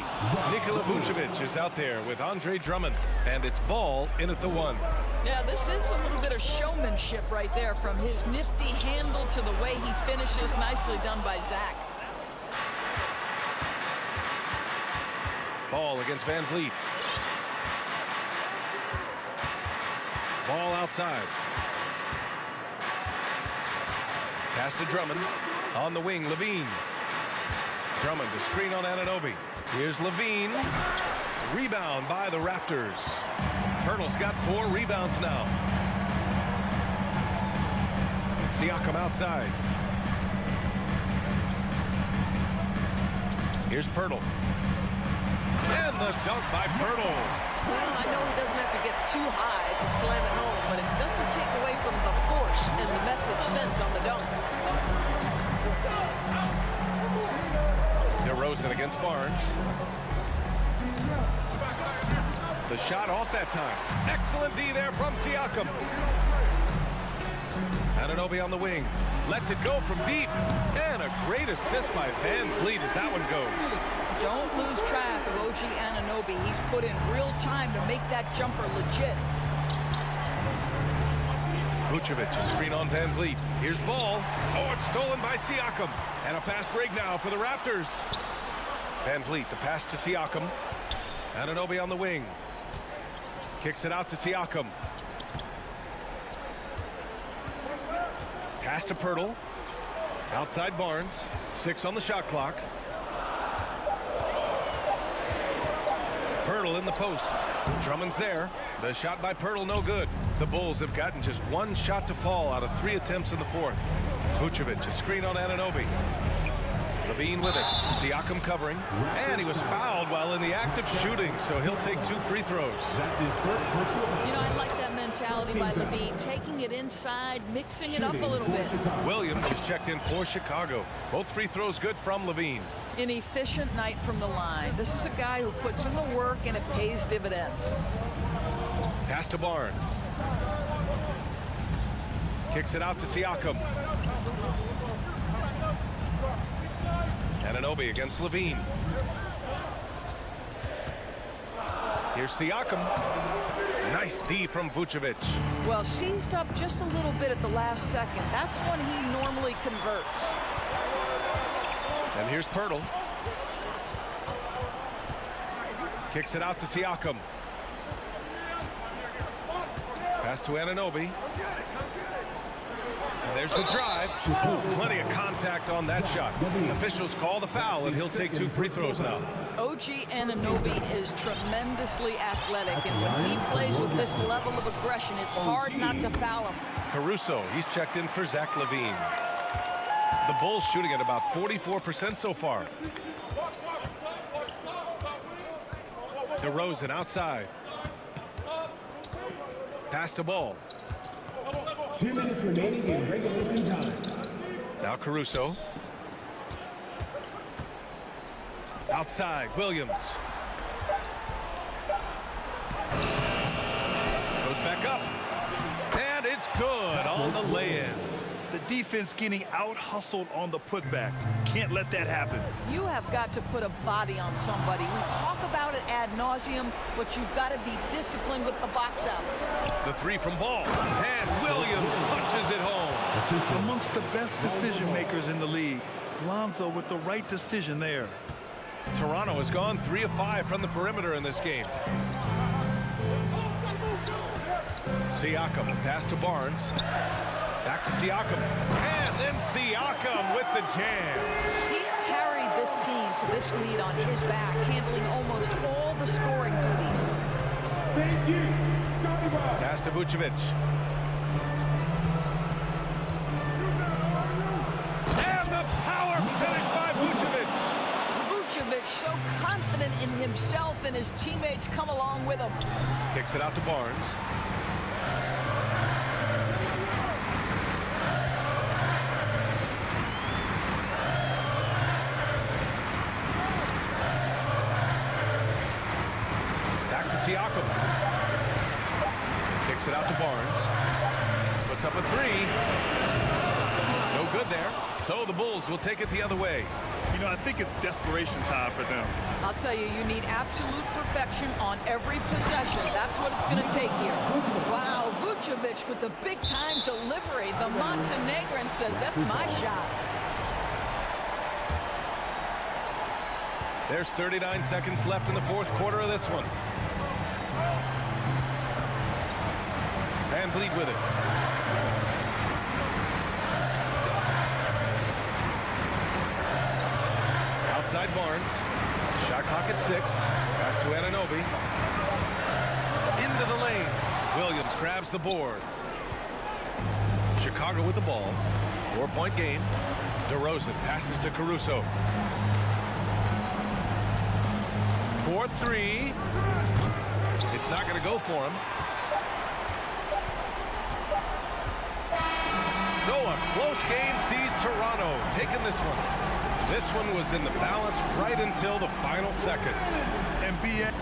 S1: Nikola Vucevic is out there with Andre Drummond, and it's Ball in at the 1.
S13: Yeah, this is a little bit of showmanship right there, from his nifty handle to the way he finishes. Nicely done by Zach.
S1: Ball against Van Vliet. Ball outside. Pass to Drummond. On the wing, Levine. Drummond to screen on Anunoby. Here's Levine. Rebound by the Raptors. Hurdle's got 4 rebounds now. Siakam outside. Here's Pirtle. And the dunk by Pirtle.
S13: Well, I know he doesn't have to get too high to slam it home, but it doesn't take away from the force and the message sent on the dunk.
S1: DeRozan against Barnes. The shot off that time. Excellent D there from Siakam. Anunoby on the wing. Lets it go from deep. And a great assist by Van Vliet as that one goes.
S13: Don't lose track of OG Anunoby. He's put in real time to make that jumper legit.
S1: Vucevic, a screen on Van Vliet. Here's Ball. Oh, it's stolen by Siakam. And a fast break now for the Raptors. Van Vliet, the pass to Siakam. Anunoby on the wing. Kicks it out to Siakam. Pass to Pirtle. Outside Barnes. 6 on the shot clock. Pirtle in the post. Drummond's there. The shot by Pirtle, no good. The Bulls have gotten just 1 shot to fall out of 3 attempts in the fourth. Vucevic, a screen on Anunoby. Levine with it. Siakam covering. And he was fouled while in the act of shooting, so he'll take 2 free throws.
S13: You know, I like that mentality by Levine, taking it inside, mixing it up a little bit.
S1: Williams is checked in for Chicago. Both free throws good from Levine.
S13: An efficient night from the line. This is a guy who puts in the work and it pays dividends.
S1: Pass to Barnes. Kicks it out to Siakam. Anunoby against Levine. Here's Siakam. Nice D from Vucevic.
S13: Well, seized up just a little bit at the last second. That's when he normally converts.
S1: And here's Pirtle. Kicks it out to Siakam. Pass to Anunoby. And there's the drive. Ooh, plenty of contact on that shot. Officials call the foul, and he'll take 2 free throws now.
S13: OG Anunoby is tremendously athletic, and when he plays with this level of aggression, it's hard not to foul him.
S1: Caruso, he's checked in for Zach LaVine. The Bulls shooting at about 44% so far. DeRozan outside. Pass to Ball.
S12: 2 minutes remaining in regulation time.
S1: Now Caruso. Outside, Williams. Goes back up. And it's good on the lay-in.
S2: The defense getting out-hustled on the putback. Can't let that happen.
S13: You have got to put a body on somebody. We talk about it ad nauseum, but you've got to be disciplined with the box outs.
S1: The 3 from Ball. And Williams punches it home.
S2: Amongst the best decision makers in the league. Lonzo with the right decision there.
S1: Toronto has gone 3 of 5 from the perimeter in this game. Siakam, pass to Barnes. Back to Siakam. And then Siakam with the jam.
S13: He's carried this team to this lead on his back, handling almost all the scoring duties.
S12: Thank you.
S1: Pass to Vucevic. And the power finish by Vucevic.
S13: Vucevic so confident and himself and his teammates come along with him.
S1: Kicks it out to Barnes. Back to Siakam. Kicks it out to Barnes. Puts up a three. No good there. So the Bulls will take it the other way.
S2: You know, I think it's desperation time for them.
S13: I'll tell you, you need absolute perfection on every possession. That's what it's going to take here. Wow, Vucevic with the big-time delivery. The Montenegrin says, that's my shot.
S1: There's 39 seconds left in the fourth quarter of this one. Van Vliet with it. Outside Barnes. Shot clock at 6. Pass to Anunoby. Into the lane. Williams grabs the board. Chicago with the ball. 4-point game. DeRozan passes to Caruso. 4-3. It's not going to go for him. So a close game sees Toronto taking this one. This one was in the balance right until the final seconds.
S2: NBA.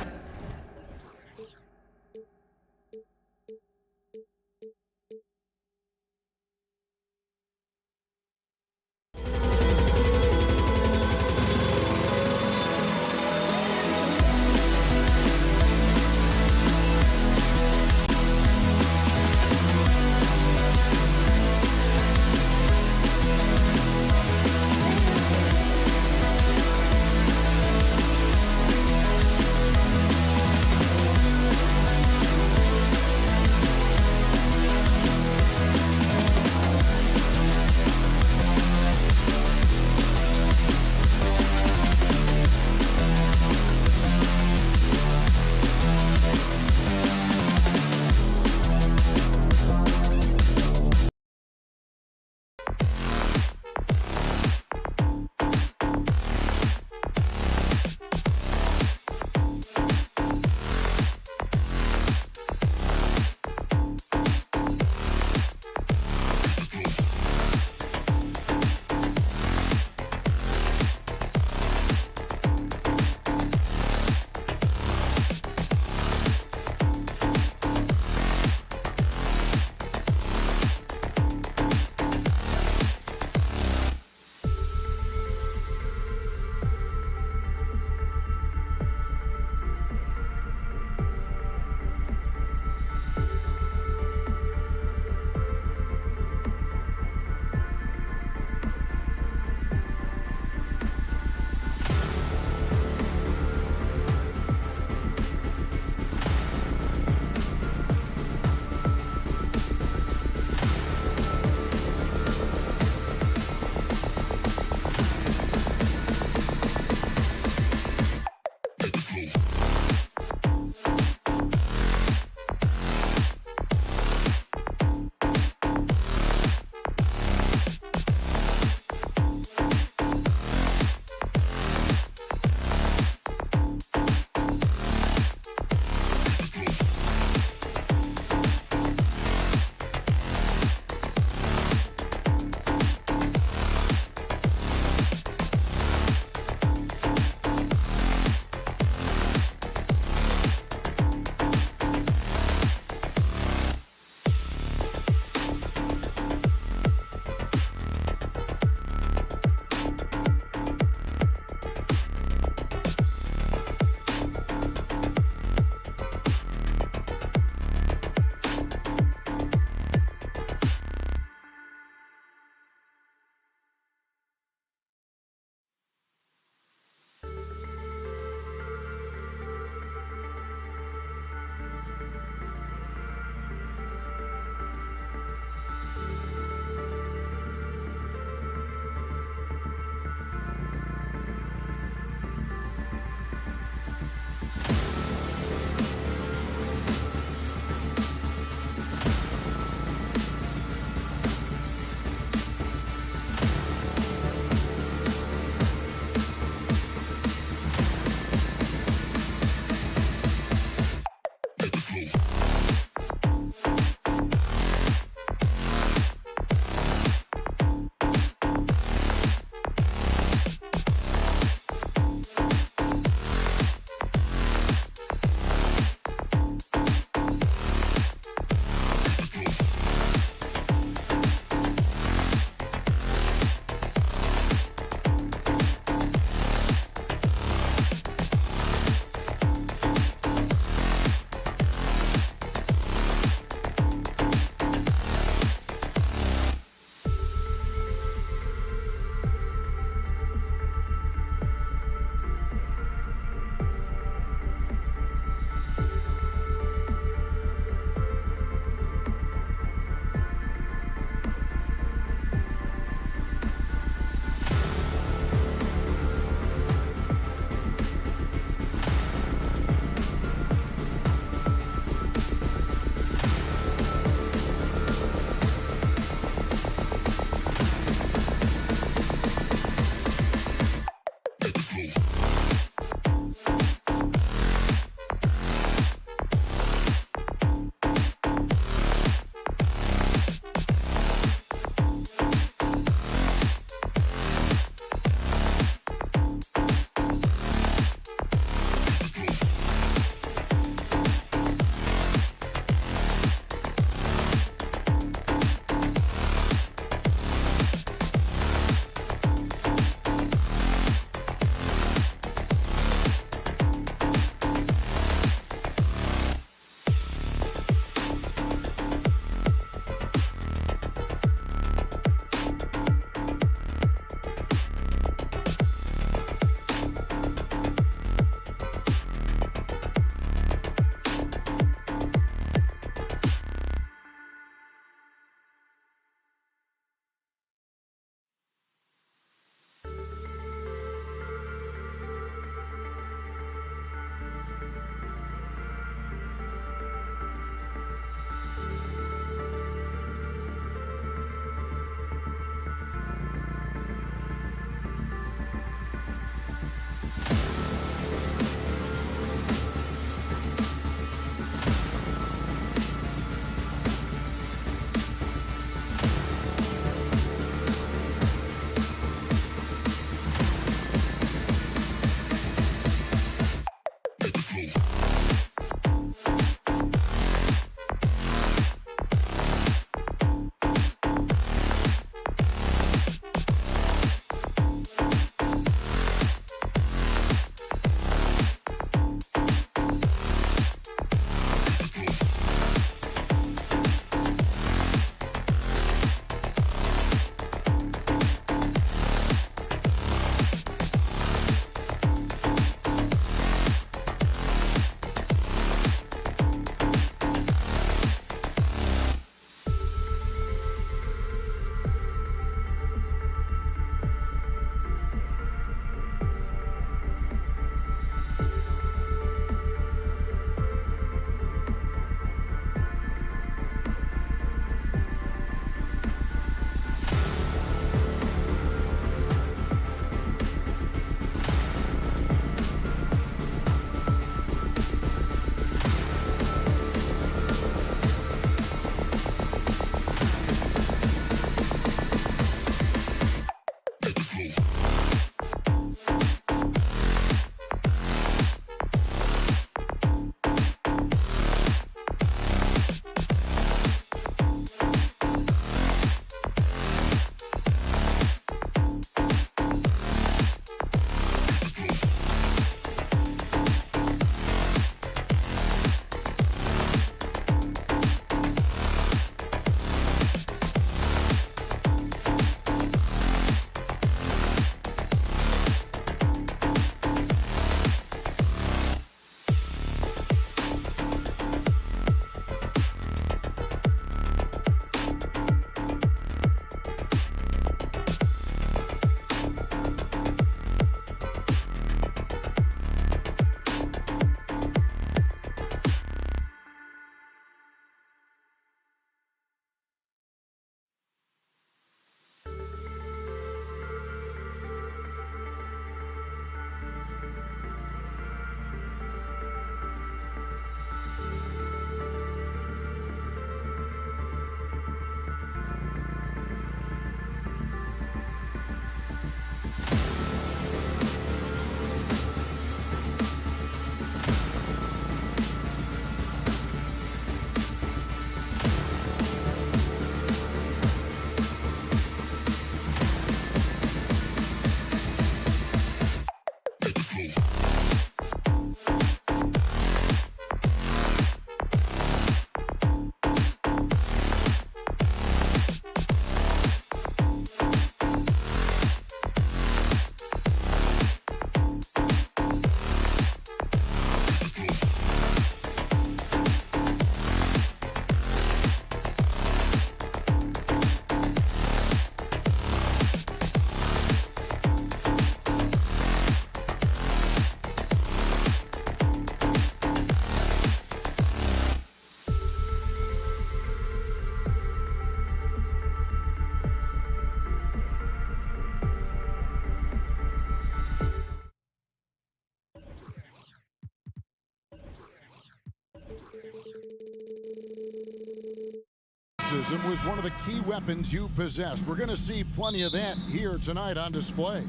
S5: is one of the key weapons you possess. We're going to see plenty of that here tonight on display.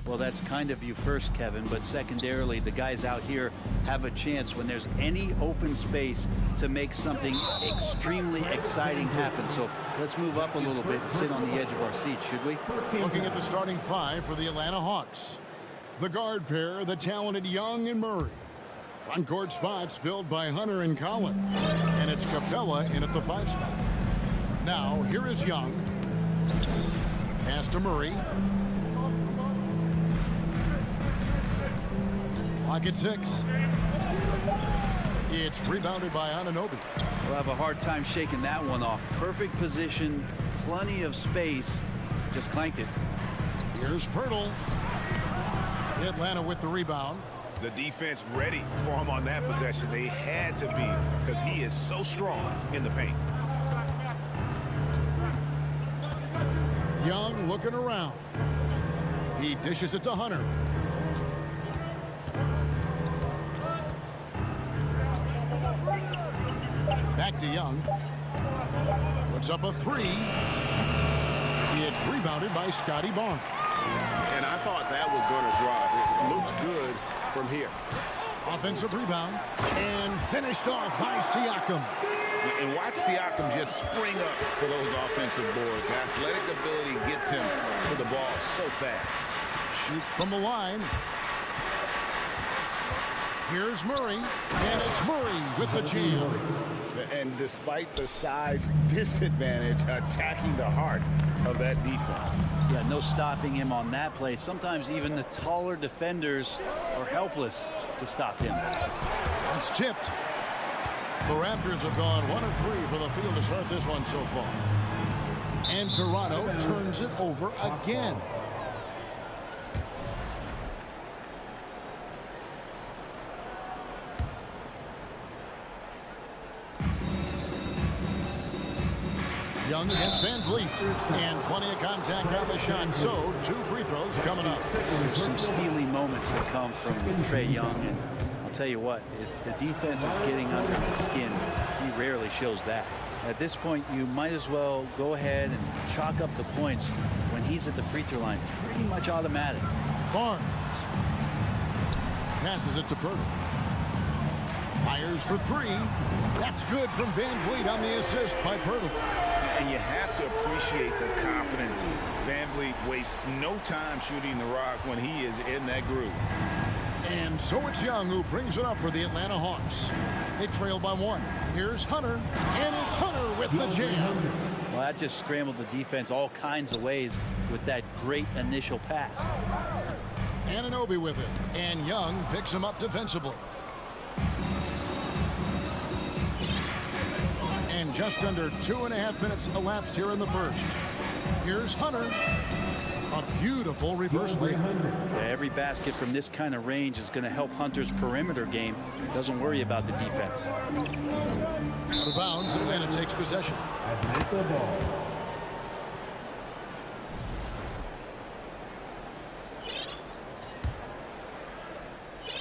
S11: Well, that's kind of you first, Kevin, but secondarily, the guys out here have a chance when there's any open space to make something extremely exciting happen. So let's move up a little bit and sit on the edge of our seat, should we?
S5: Looking at the starting five for the Atlanta Hawks. The guard pair, the talented Young and Murray. Front court spots filled by Hunter and Collins. And it's Capella in at the 5 spot. Now, here is Young. Pass to Murray. Clock at 6. It's rebounded by Anunoby.
S11: We'll have a hard time shaking that one off. Perfect position, plenty of space. Just clanked it.
S5: Here's Pirtle. Atlanta with the rebound.
S7: The defense ready for him on that possession. They had to be because he is so strong in the paint.
S5: Young looking around. He dishes it to Hunter. Back to Young. Puts up a 3. It's rebounded by Scotty Barnes.
S7: And I thought that was going to drop. It looked good from here.
S5: Offensive rebound. And finished off by Siakam.
S7: And watch Siakam just spring up for those offensive boards. Athletic ability gets him to the ball so fast.
S5: Shoots from the line. Here's Murray. And it's Murray with the jam.
S7: And despite the size disadvantage, attacking the heart of that defense.
S11: Yeah, no stopping him on that play. Sometimes even the taller defenders are helpless to stop him.
S5: It's tipped. The Raptors have gone 1 of 3 for the field to start this one so far. And Toronto turns it over again. Young against Van Vliet. And plenty of contact on the shot. So, 2 free throws coming up.
S11: There's some steely moments that come from Trae Young. And I'll tell you what, if the defense is getting under his skin, he rarely shows that. At this point, you might as well go ahead and chalk up the points when he's at the free throw line. Pretty much automatic.
S5: Barnes passes it to Pirtle. Fires for 3. That's good from Van Vliet on the assist by Pirtle.
S7: And you have to appreciate the confidence. Van Vliet wastes no time shooting the rock when he is in that groove.
S5: And so it's Young who brings it up for the Atlanta Hawks. They trail by 1. Here's Hunter. And it's Hunter with the jam.
S11: Well, that just scrambled the defense all kinds of ways with that great initial pass.
S5: Anunoby with it. And Young picks him up defensively. And just under 2.5 minutes elapsed here in the first. Here's Hunter. A beautiful reverse layup.
S11: Yeah, every basket from this kind of range is going to help Hunter's perimeter game. Doesn't worry about the defense.
S5: Out of bounds, Atlanta takes possession.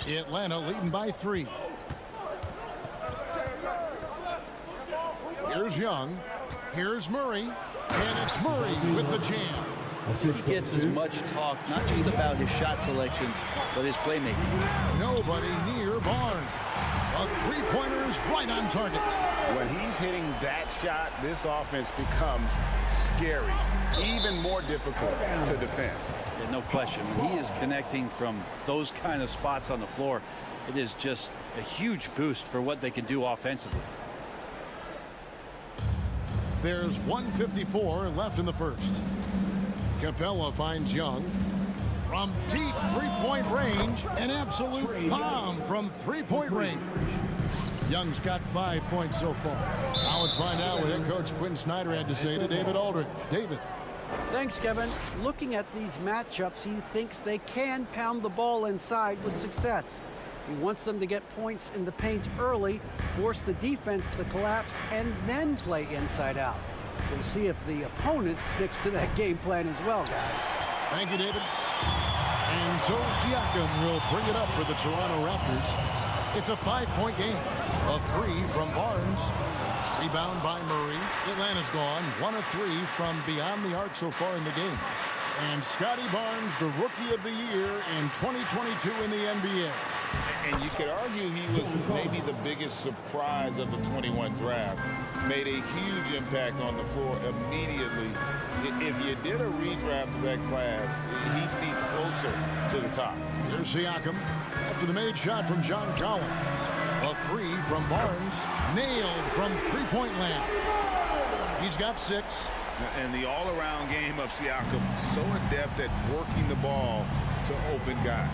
S5: Atlanta leading by 3. Here's Young. Here's Murray. And it's Murray with the jam.
S11: He gets as much talk, not just about his shot selection, but his playmaking.
S5: Nobody near Barnes. A three-pointer's right on target.
S7: When he's hitting that shot, this offense becomes scary, even more difficult to defend.
S11: Yeah, no question. He is connecting from those kind of spots on the floor. It is just a huge boost for what they can do offensively.
S5: There's 1:54 left in the first. Capella finds Young. From deep three-point range, an absolute bomb from three-point range. Young's got 5 points so far. Now let's find out what head coach Quinn Snyder had to say to David Aldridge. David.
S8: Thanks, Kevin. Looking at these matchups, he thinks they can pound the ball inside with success. He wants them to get points in the paint early, force the defense to collapse, and then play inside out. We'll see if the opponent sticks to that game plan as well, guys.
S5: Thank you, David. And so Siakam will bring it up for the Toronto Raptors. It's a 5-point game. A three from Barnes. Rebound by Murray. Atlanta's gone. 1 of 3 from beyond the arc so far in the game. And Scotty Barnes, the Rookie of the Year in 2022 in the NBA.
S7: And you could argue he was maybe the biggest surprise of the 21 draft. Made a huge impact on the floor immediately. If you did a redraft of that class, he'd be closer to the top.
S5: Here's Siakam after the made shot from John Collins. A three from Barnes. Nailed from three-point land. He's got 6.
S7: And the all-around game of Siakam, so adept at working the ball to open guys.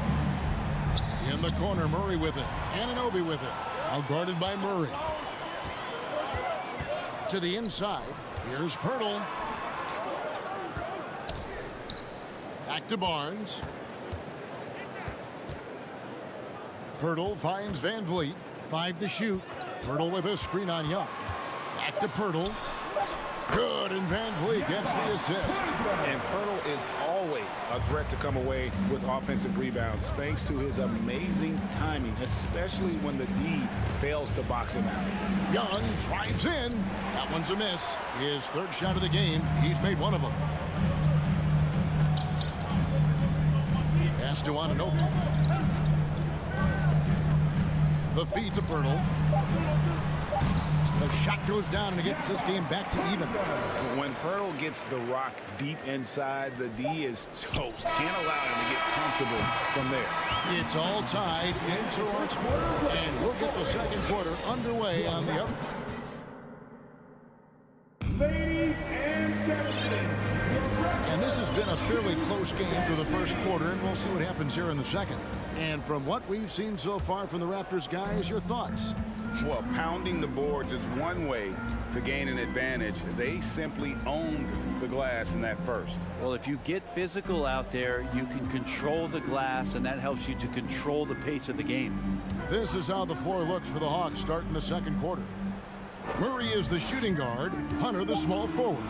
S5: In the corner, Murray with it. Anunoby with it. Now guarded by Murray. To the inside. Here's Pirtle. Back to Barnes. Pirtle finds Van Vliet. 5 to shoot. Pirtle with a screen on Young. Back to Pirtle. Good, and Van Vliet gets the assist.
S3: And Pirtle is always a threat to come away with offensive rebounds thanks to his amazing timing, especially when the D fails to box him out.
S5: Young drives in. That one's a miss. His 3rd shot of the game. He's made 1 of them. Pass to Anunoby. The feed to Pirtle. The shot goes down and it gets this game back to even.
S3: When Pirtle gets the rock deep inside, the D is toast. Can't allow him to get comfortable from there.
S5: It's all tied in Toronto. And we'll get the second quarter underway on the other.
S4: Ladies and gentlemen.
S5: And this has been a fairly close game through the first quarter, and we'll see what happens here in the second. And from what we've seen so far from the Raptors guys, your thoughts?
S7: Well, pounding the boards is one way to gain an advantage. They simply owned the glass in that first.
S11: Well, if you get physical out there, you can control the glass, and that helps you to control the pace of the game.
S5: This is how the floor looks for the Hawks starting the second quarter. Murray is the shooting guard. Hunter the small forward.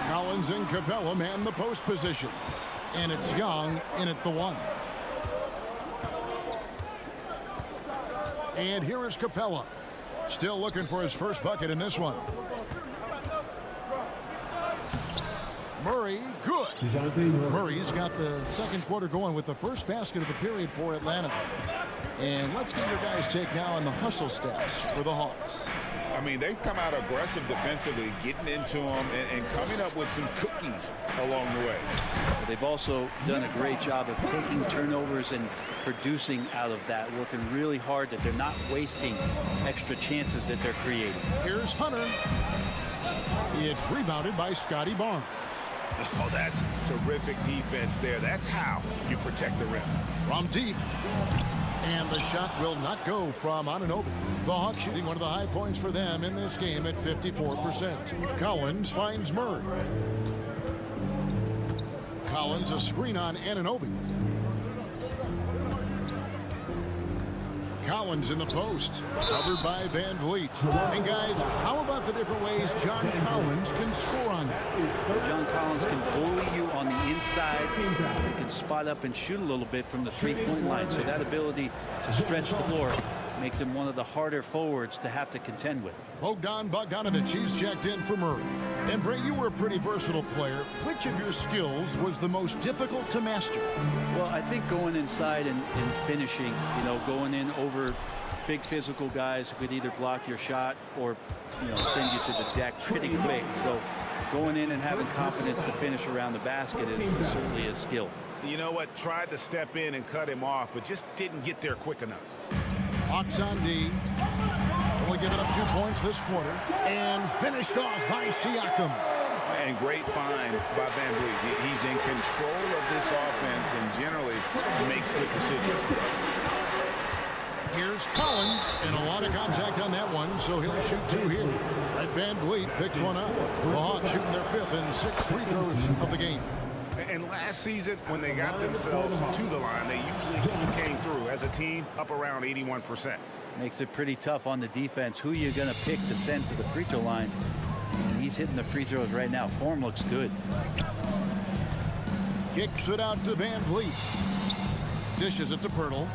S5: Collins and Capella man the post position. And it's Young in at the 1. And here is Capella. Still looking for his first bucket in this one. Murray, good. Murray's got the second quarter going with the first basket of the period for Atlanta. And let's get your guys' take now on the hustle stats for the Hawks.
S7: I mean, they've come out aggressive defensively, getting into them and coming up with some cookies along the way.
S11: They've also done a great job of taking turnovers and producing out of that, working really hard that they're not wasting extra chances that they're creating.
S5: Here's Hunter. It's rebounded by Scotty Barnes.
S7: Oh, that's terrific defense there. That's how you protect the rim.
S5: From deep. And the shot will not go from Anunoby. The Hawks shooting one of the high points for them in this game at 54%. Collins finds Murray. Collins a screen on Anunoby. Collins in the post, covered by Van Vliet. And guys, how about the different ways John Collins can score on that?
S11: John Collins can bully you on the inside. He can spot up and shoot a little bit from the three-point line. So that ability to stretch the floor makes him one of the harder forwards to have to contend with.
S5: Bogdan Bogdanovic, he's checked in for Murray. And Brett, you were a pretty versatile player. Which of your skills was the most difficult to master?
S11: Well, I think going inside and finishing, you know, going in over big physical guys who could either block your shot or, you know, send you to the deck pretty quick. So going in and having confidence to finish around the basket is certainly a skill.
S7: You know what? Tried to step in and cut him off, but just didn't get there quick enough.
S5: Hawks on D. Only giving up 2 points this quarter. And finished off by Siakam.
S7: And great find by Van Vliet. He's in control of this offense and generally makes good decisions.
S5: Here's Collins, and a lot of contact on that one, so he'll shoot 2 here. Van Vliet picks one up. The Hawks shooting their 5th and 6th free throws of the game.
S7: And last season, when they got themselves to the line, they usually came through as a team up around 81%.
S11: Makes it pretty tough on the defense. Who you're going to pick to send to the free throw line? And he's hitting the free throws right now. Form looks good.
S5: Kicks it out to Van Vliet. Dishes it to Pirtle.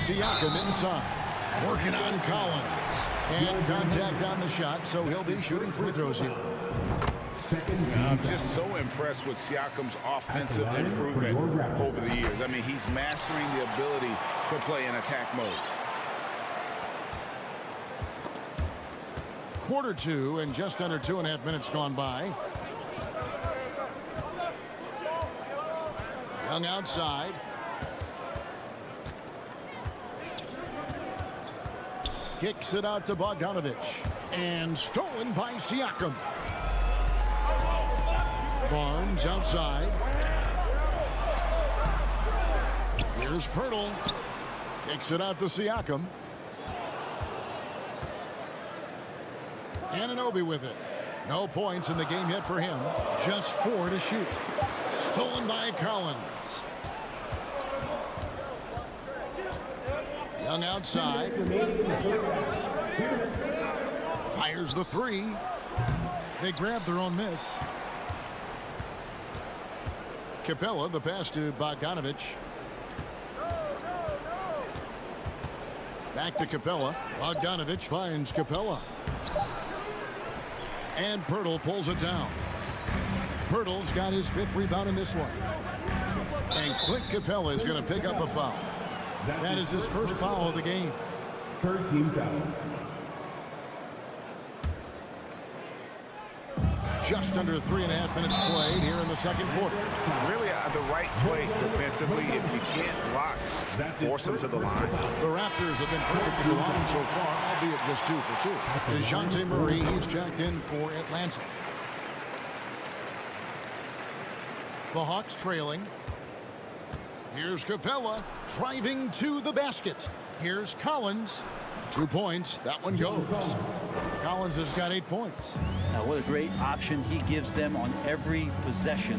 S5: Siakam inside. Working on Collins. And contact on the shot, so he'll be shooting free throws here.
S7: I'm just so impressed with Siakam's offensive improvement over the years. I mean, he's mastering the ability to play in attack mode.
S5: Quarter two and just under 2.5 minutes gone by. Young outside. Kicks it out to Bogdanovich. And stolen by Siakam. Barnes outside. Here's Pirtle. Kicks it out to Siakam. Anunoby with it. No points in the game yet for him. Just 4 to shoot. Stolen by Collins. Young outside. Fires the 3. They grab their own miss. Capella, the pass to Bogdanovich. Back to Capella. Bogdanovich finds Capella. And Pirtle pulls it down. Pirtle's got his 5th rebound in this one. And Clint Capella is going to pick up a foul. That is his first foul of the game.
S4: 13 foul.
S5: Just under 3.5 minutes played here in the second quarter.
S7: Really the right play defensively. If you can't block, force them to the line.
S5: The Raptors have been perfect in the line so far, albeit just 2 for 2. DeJounte Murray, he's checked in for Atlanta. The Hawks trailing. Here's Capella driving to the basket. Here's Collins. 2 points. That one goes. Collins has got 8 points.
S11: Now, what a great option he gives them on every possession.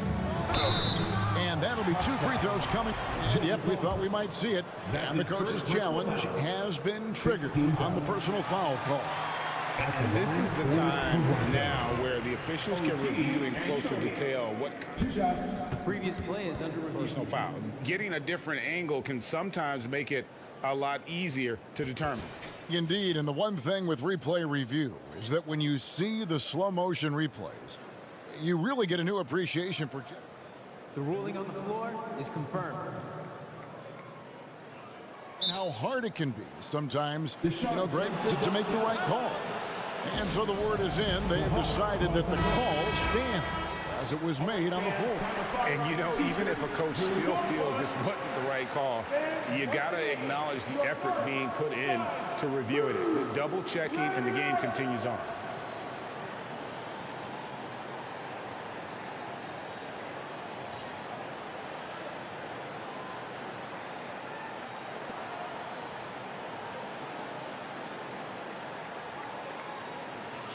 S5: And that'll be 2 free throws coming. And yep, we thought we might see it. And the coach's challenge has been triggered on the personal foul call.
S7: And this is the time now where the officials can review in closer detail what
S9: Previous play is under review.
S7: personal foul. Getting a different angle can sometimes make it a lot easier to determine.
S5: Indeed, and the one thing with replay review is that when you see the slow motion replays, you really get a new appreciation for
S9: The ruling on the floor is confirmed.
S5: and how hard it can be sometimes, Greg, to make the right call. And so the word is in. They have decided that the call stands as it was made on the floor.
S7: And, even if a coach still feels this wasn't the right call, you got to acknowledge the effort being put in to review it. The double checking, and the game continues on.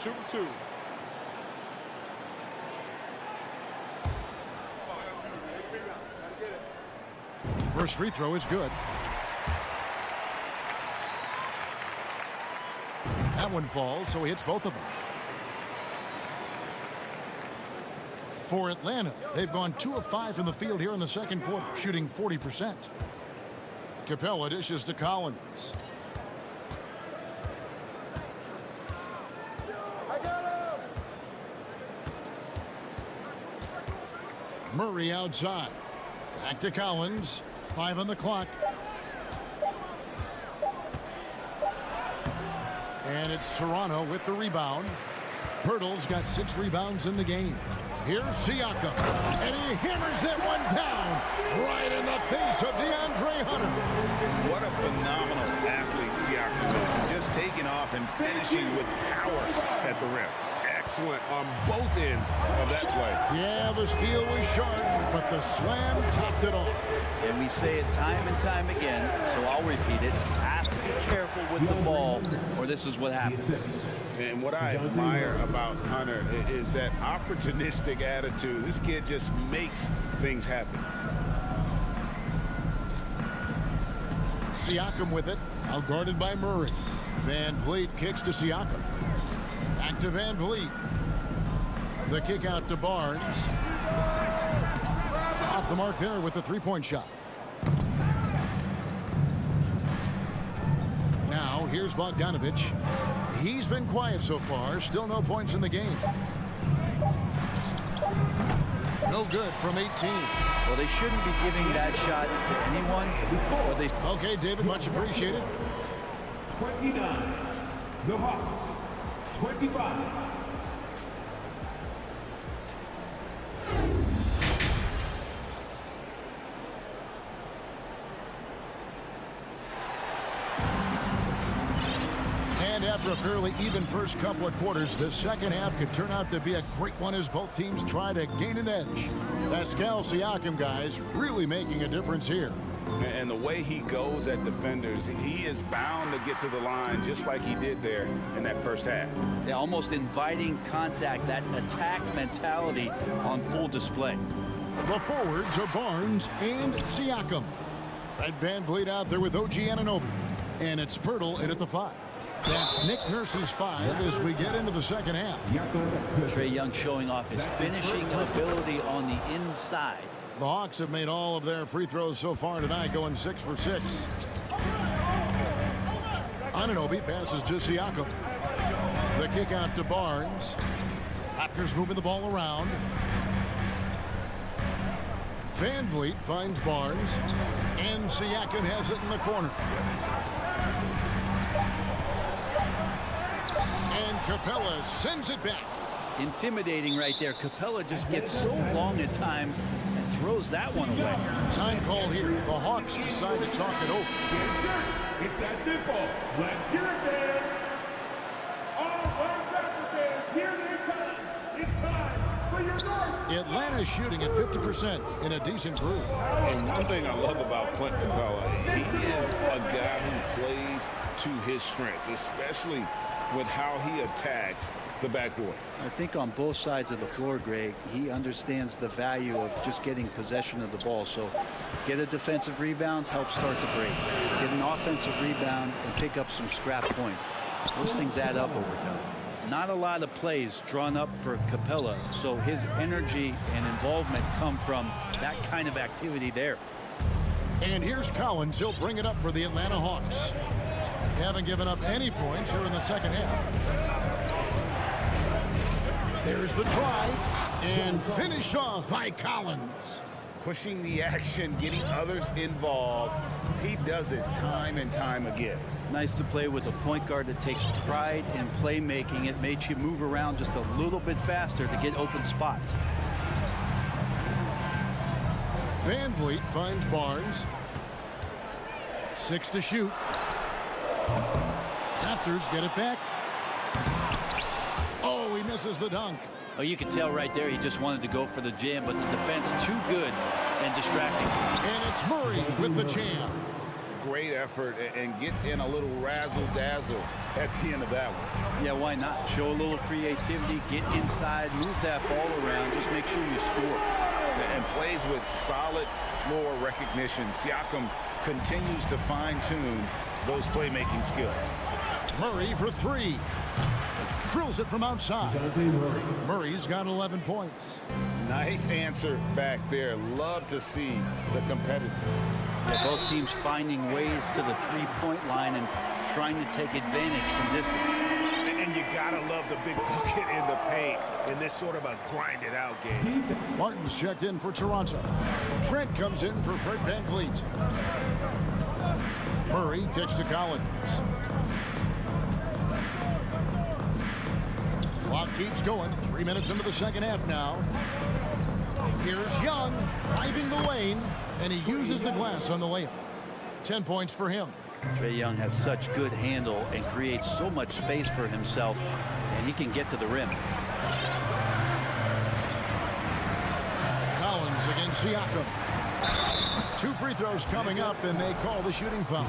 S2: Shooter 2.
S5: First free throw is good. That one falls, so he hits both of them. For Atlanta, they've gone 2 of 5 from the field here in the second quarter, shooting 40%. Capella dishes to Collins. Murray outside. Back to Collins. 5 on the clock. And it's Toronto with the rebound. Pirtle's got 6 rebounds in the game. Here's Siakam. And he hammers that one down right in the face of DeAndre Hunter.
S7: What a phenomenal athlete Siakam is. Just taking off and finishing with power at the rim. Excellent on both ends of that play.
S5: Yeah, the steal was sharp, but the slam topped it off.
S11: And we say it time and time again, so I'll repeat it. Have to be careful with the ball, or this is what happens.
S7: And what I admire about Hunter is that opportunistic attitude. This kid just makes things happen.
S5: Siakam with it, out guarded by Murray. Van Vliet kicks to Siakam. Back to Van Vliet. The kick out to Barnes. Off the mark there with the 3-point shot. Here's Bogdanovich. He's been quiet so far. Still no points in the game. No good from 18.
S11: Well, they shouldn't be giving that shot to anyone.
S5: Okay, David, much appreciated.
S4: 29. The Hawks. 25.
S5: And after a fairly even first couple of quarters, the second half could turn out to be a great one as both teams try to gain an edge. Pascal Siakam, guys, really making a difference here.
S7: And the way he goes at defenders, he is bound to get to the line just like he did there in that first half.
S11: Yeah, almost inviting contact, that attack mentality on full display.
S5: The forwards are Barnes and Siakam. Fred VanVleet out there with OG Anunoby. And it's Pirtle in at the 5. That's Nick Nurse's 5 as we get into the second half.
S11: Trae Young showing off his finishing ability on the inside.
S5: The Hawks have made all of their free throws so far tonight, going 6 for 6. Anunoby passes to Siakam. The kick out to Barnes. Raptors moving the ball around. VanVleet finds Barnes. And Siakam has it in the corner. And Capella sends it back.
S11: Intimidating right there. Capella just gets so long at times and throws that one away.
S5: Time call here. The Hawks decide to talk it over.
S4: It's that simple. Let's hear it, fans. All right, Raptors fans, here they come. It's time for your North.
S5: Atlanta's shooting at 50% in a decent group.
S7: And one thing I love about Clint Capella, he is a guy who plays to his strengths, especially with how he attacks the backboard.
S11: I think on both sides of the floor, Greg, he understands the value of just getting possession of the ball. So get a defensive rebound, help start the break. Get an offensive rebound and pick up some scrap points. Those things add up over time. Not a lot of plays drawn up for Capella, so his energy and involvement come from that kind of activity there.
S5: And here's Collins. He'll bring it up for the Atlanta Hawks. They haven't given up any points here in the second half. There's the drive, and finished off by Collins.
S7: Pushing the action, getting others involved. He does it time and time again.
S11: Nice to play with a point guard that takes pride in playmaking. It makes you move around just a little bit faster to get open spots.
S5: VanVleet finds Barnes. 6 to shoot. Raptors get it back. Oh, he misses the dunk.
S11: Oh, you can tell right there he just wanted to go for the jam, but the defense too good and distracting.
S5: And it's Murray with the jam.
S7: Great effort and gets in a little razzle-dazzle at the end of that one.
S11: Yeah, why not? Show a little creativity, get inside, move that ball around, just make sure you score.
S7: And plays with solid floor recognition. Siakam continues to fine-tune those playmaking skills.
S5: Murray for 3. Drills it from outside. Murray's got 11 points.
S7: Nice answer back there. Love to see the competitiveness.
S11: Yeah, both teams finding ways to the three-point line and trying to take advantage from distance.
S1: And you gotta love the big bucket in the paint in this sort of a grind-it-out game.
S5: Martin's checked in for Toronto. Trent comes in for Fred VanVleet. Murray kicks to Collins. Clock keeps going. 3 minutes into the second half now. Here's Young driving the lane, and he uses the glass on the layup. 10 points for him.
S11: Trae Young has such good handle and creates so much space for himself, and he can get to the rim.
S5: Collins against Siakam. 2 free throws coming up, and they call the shooting foul.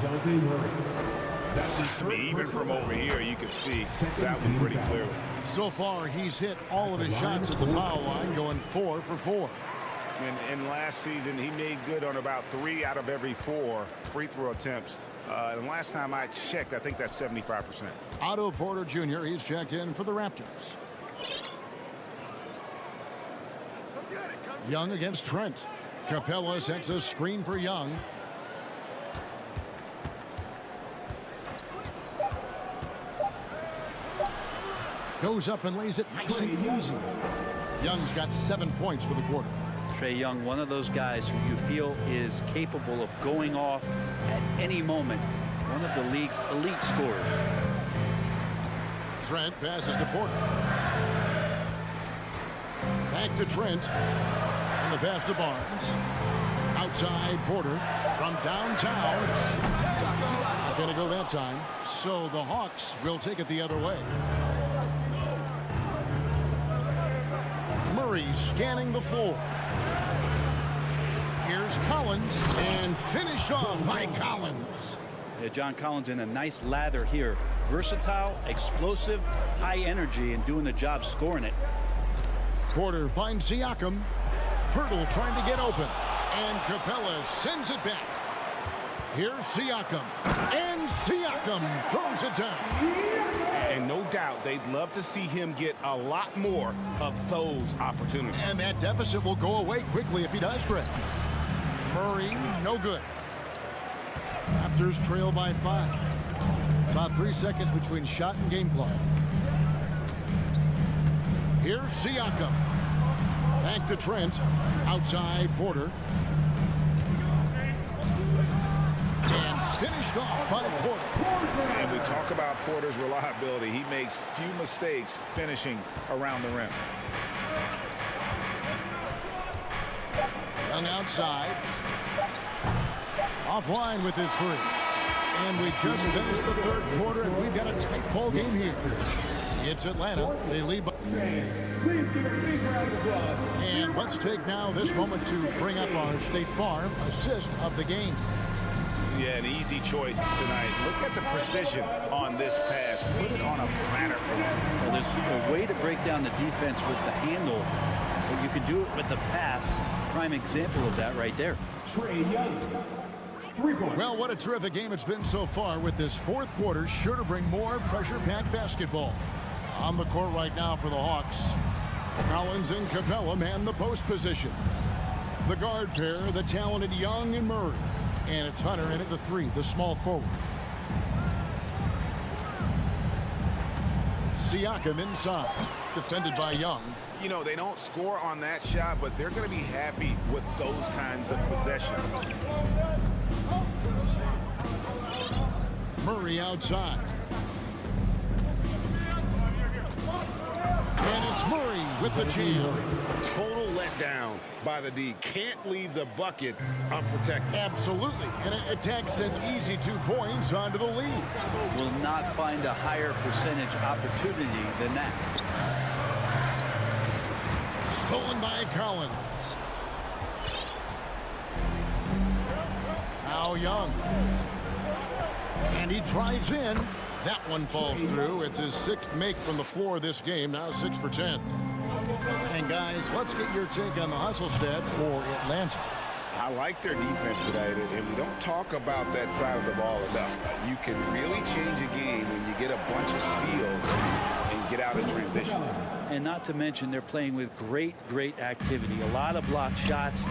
S7: Even from over here, you can see that one pretty clearly.
S5: So far, he's hit all of his shots at the foul line, going 4 for 4.
S7: And last season, he made good on about 3 out of every 4 free throw attempts. And last time I checked, I think that's 75%.
S5: Otto Porter Jr., he's checked in for the Raptors. Young against Trent. Capella sets a screen for Young. Goes up and lays it nice and easy. Young's got 7 points for the quarter.
S11: Trae Young, one of those guys who you feel is capable of going off at any moment. One of the league's elite scorers.
S5: Trent passes to Porter. Back to Trent. And the pass to Barnes. Outside Porter from downtown. Not going to go that time. So the Hawks will take it the other way. Murray scanning the floor. Here's Collins, and finished off by Collins.
S11: Yeah, John Collins in a nice lather here. Versatile, explosive, high energy, and doing the job scoring it.
S5: Porter finds Siakam. Pirtle trying to get open. And Capella sends it back. Here's Siakam. And Siakam throws it down.
S14: And no doubt they'd love to see him get a lot more of those opportunities.
S5: And that deficit will go away quickly if he does, Greg. Murray, no good. Raptors trail by 5. About 3 seconds between shot and game clock. Here's Siakam. Back to Trent. Outside Porter. And finished off by Porter.
S7: And we talk about Porter's reliability. He makes few mistakes finishing around the rim.
S5: Young outside. Offline with his 3. And we just finished the third quarter, and we've got a tight ball game here. It's Atlanta. They lead by.
S4: Please give a big round of applause.
S5: And let's take now this moment to bring up our State Farm assist of the game.
S14: Yeah, an easy choice tonight. Look at the precision on this pass. Put it on a platter.
S11: Well, there's a way to break down the defense with the handle, but you can do it with the pass. Prime example of that right there.
S4: Trae Young. 3 points.
S5: Well, what a terrific game it's been so far, with this fourth quarter sure to bring more pressure-packed basketball. On the court right now for the Hawks, Collins and Capella man the post position. The guard pair, the talented Young and Murray. And it's Hunter in at the 3, the small forward. Siakam inside, defended by Young.
S14: You know, they don't score on that shot, but they're going to be happy with those kinds of possessions.
S5: Murray outside. And it's Murray with the jam.
S14: Total letdown by the D. Can't leave the bucket unprotected.
S5: Absolutely. And it takes an easy 2 points onto the lead.
S11: Will not find a higher percentage opportunity than that.
S5: Stolen by Collins. Now Young. And he drives in. That one falls through. It's his 6th make from the floor this game. Now 6 for 10. And guys, let's get your take on the hustle stats for Atlanta.
S7: I like their defense today, and we don't talk about that side of the ball enough. You can really change a game when you get a bunch of steals and get out of transition.
S11: And not to mention, they're playing with great activity. A lot of blocked shots,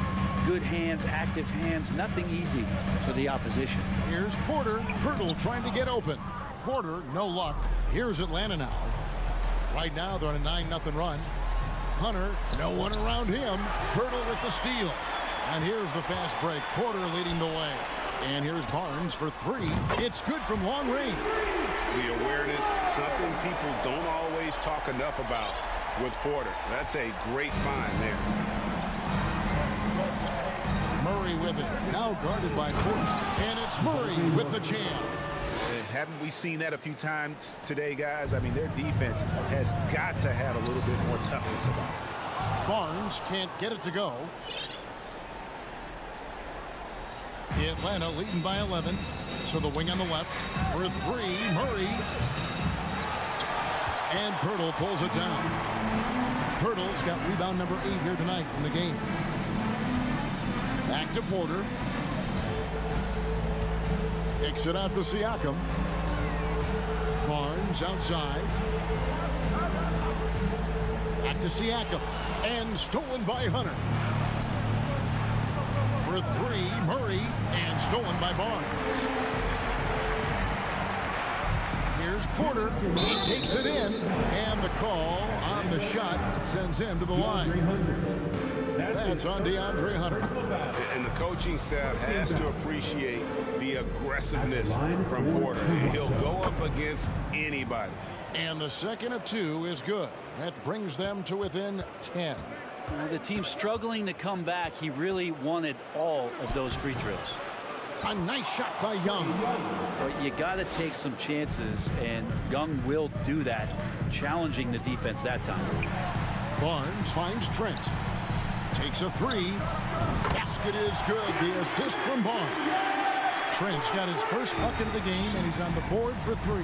S11: good hands, active hands, nothing easy for the opposition.
S5: Here's Porter. Pirtle trying to get open. Porter, no luck. Here's Atlanta now. Right now, they're on a 9-0 run. Hunter, no one around him. Pirtle with the steal. And here's the fast break. Porter leading the way. And here's Barnes for 3. It's good from long range.
S14: The awareness, something people don't always talk enough about with Porter. That's a great find there.
S5: Murray with it. Now guarded by Porter. And it's Murray with the jam.
S14: Haven't we seen that a few times today, guys? I mean, their defense has got to have a little bit more toughness about it.
S5: Barnes can't get it to go. Atlanta leading by 11. So the wing on the left for 3. Murray. And Pirtle pulls it down. Pirtle's got rebound number 8 here tonight in the game. Back to Porter. Kicks it out to Siakam. Barnes outside. Back to Siakam. And stolen by Hunter. For 3, Murray. And stolen by Barnes. Here's Porter. He takes it in. And the call on the shot sends him to the line. That's on DeAndre Hunter.
S7: And the coaching staff has to appreciate the aggressiveness from Porter. He'll go up against anybody.
S5: And the second of 2 is good. That brings them to within 10.
S11: The team's struggling to come back. He really wanted all of those free throws.
S5: A nice shot by Young.
S11: But you got to take some chances, and Young will do that, challenging the defense that time.
S5: Barnes finds Trent. Takes a 3. Basket is good. The assist from Barnes. Trent's got his first bucket of the game, and he's on the board for 3.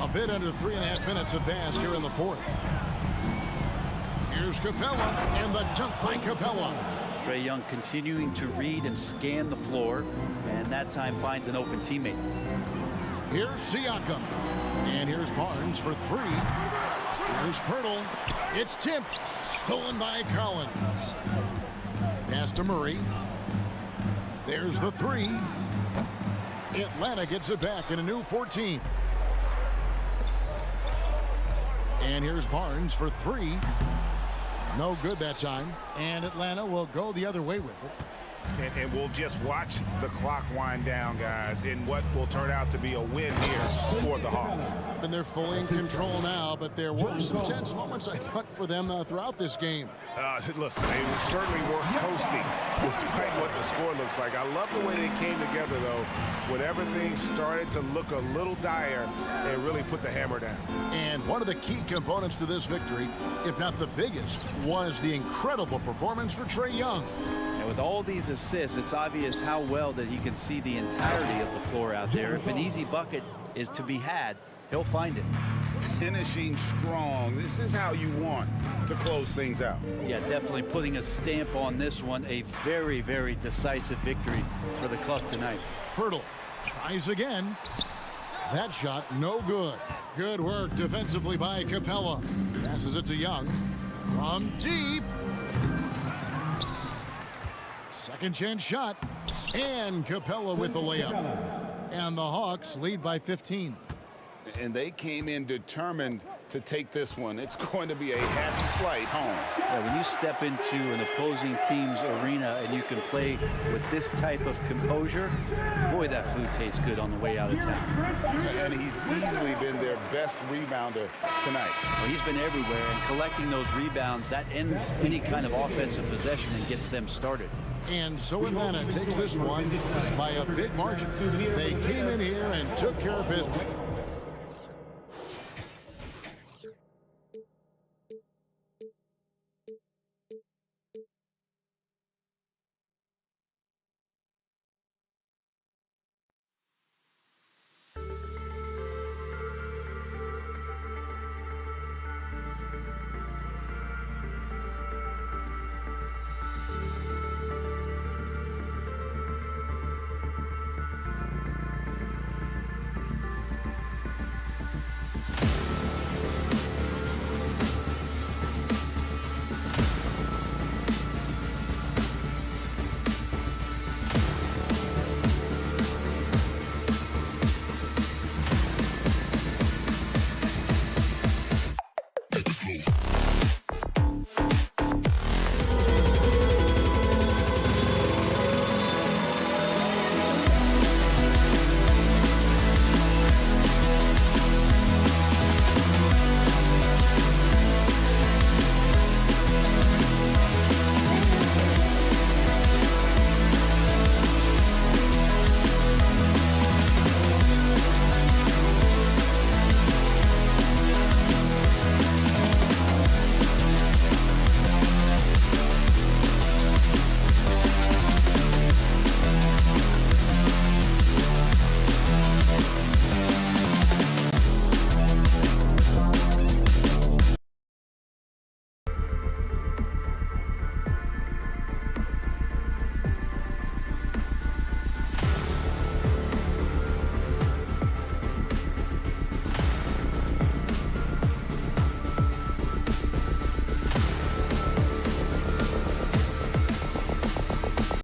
S5: A bit under 3.5 minutes have passed here in the fourth. Here's Capella, and the dunk by Capella.
S11: Trae Young continuing to read and scan the floor, and that time finds an open teammate.
S5: Here's Siakam, and here's Barnes for 3. Here's Pirtle. It's tipped. Stolen by Collins. Pass to Murray. There's the 3. Atlanta gets it back in a new 14. And here's Barnes for 3. No good that time. And Atlanta will go the other way with it.
S7: And we'll just watch the clock wind down, guys, in what will turn out to be a win here for the Hawks.
S5: And they're fully in control now, but there were some tense moments, I thought, for them throughout this game.
S7: Listen, they certainly were coasting despite what the score looks like. I love the way they came together, though. When everything started to look a little dire, they really put the hammer down.
S5: And one of the key components to this victory, if not the biggest, was the incredible performance for Trae Young.
S11: And with all these assists, it's obvious how well that he can see the entirety of the floor out there. If an easy bucket is to be had, he'll find it.
S7: Finishing strong. This is how you want to close things out.
S11: Yeah, definitely putting a stamp on this one. A very, very decisive victory for the club tonight.
S5: Pirtle tries again. That shot no good. Good work defensively by Capella. Passes it to Young. From deep. Second chance shot. And Capella with the layup. And the Hawks lead by 15.
S7: And they came in determined to take this one. It's going to be a happy flight home.
S11: Yeah, when you step into an opposing team's arena and you can play with this type of composure, boy, that food tastes good on the way out of town.
S7: And he's easily been their best rebounder tonight.
S11: Well, he's been everywhere, and collecting those rebounds, that ends any kind of offensive possession and gets them started.
S5: And so Atlanta takes this one by a big margin. They came in here and took care of business.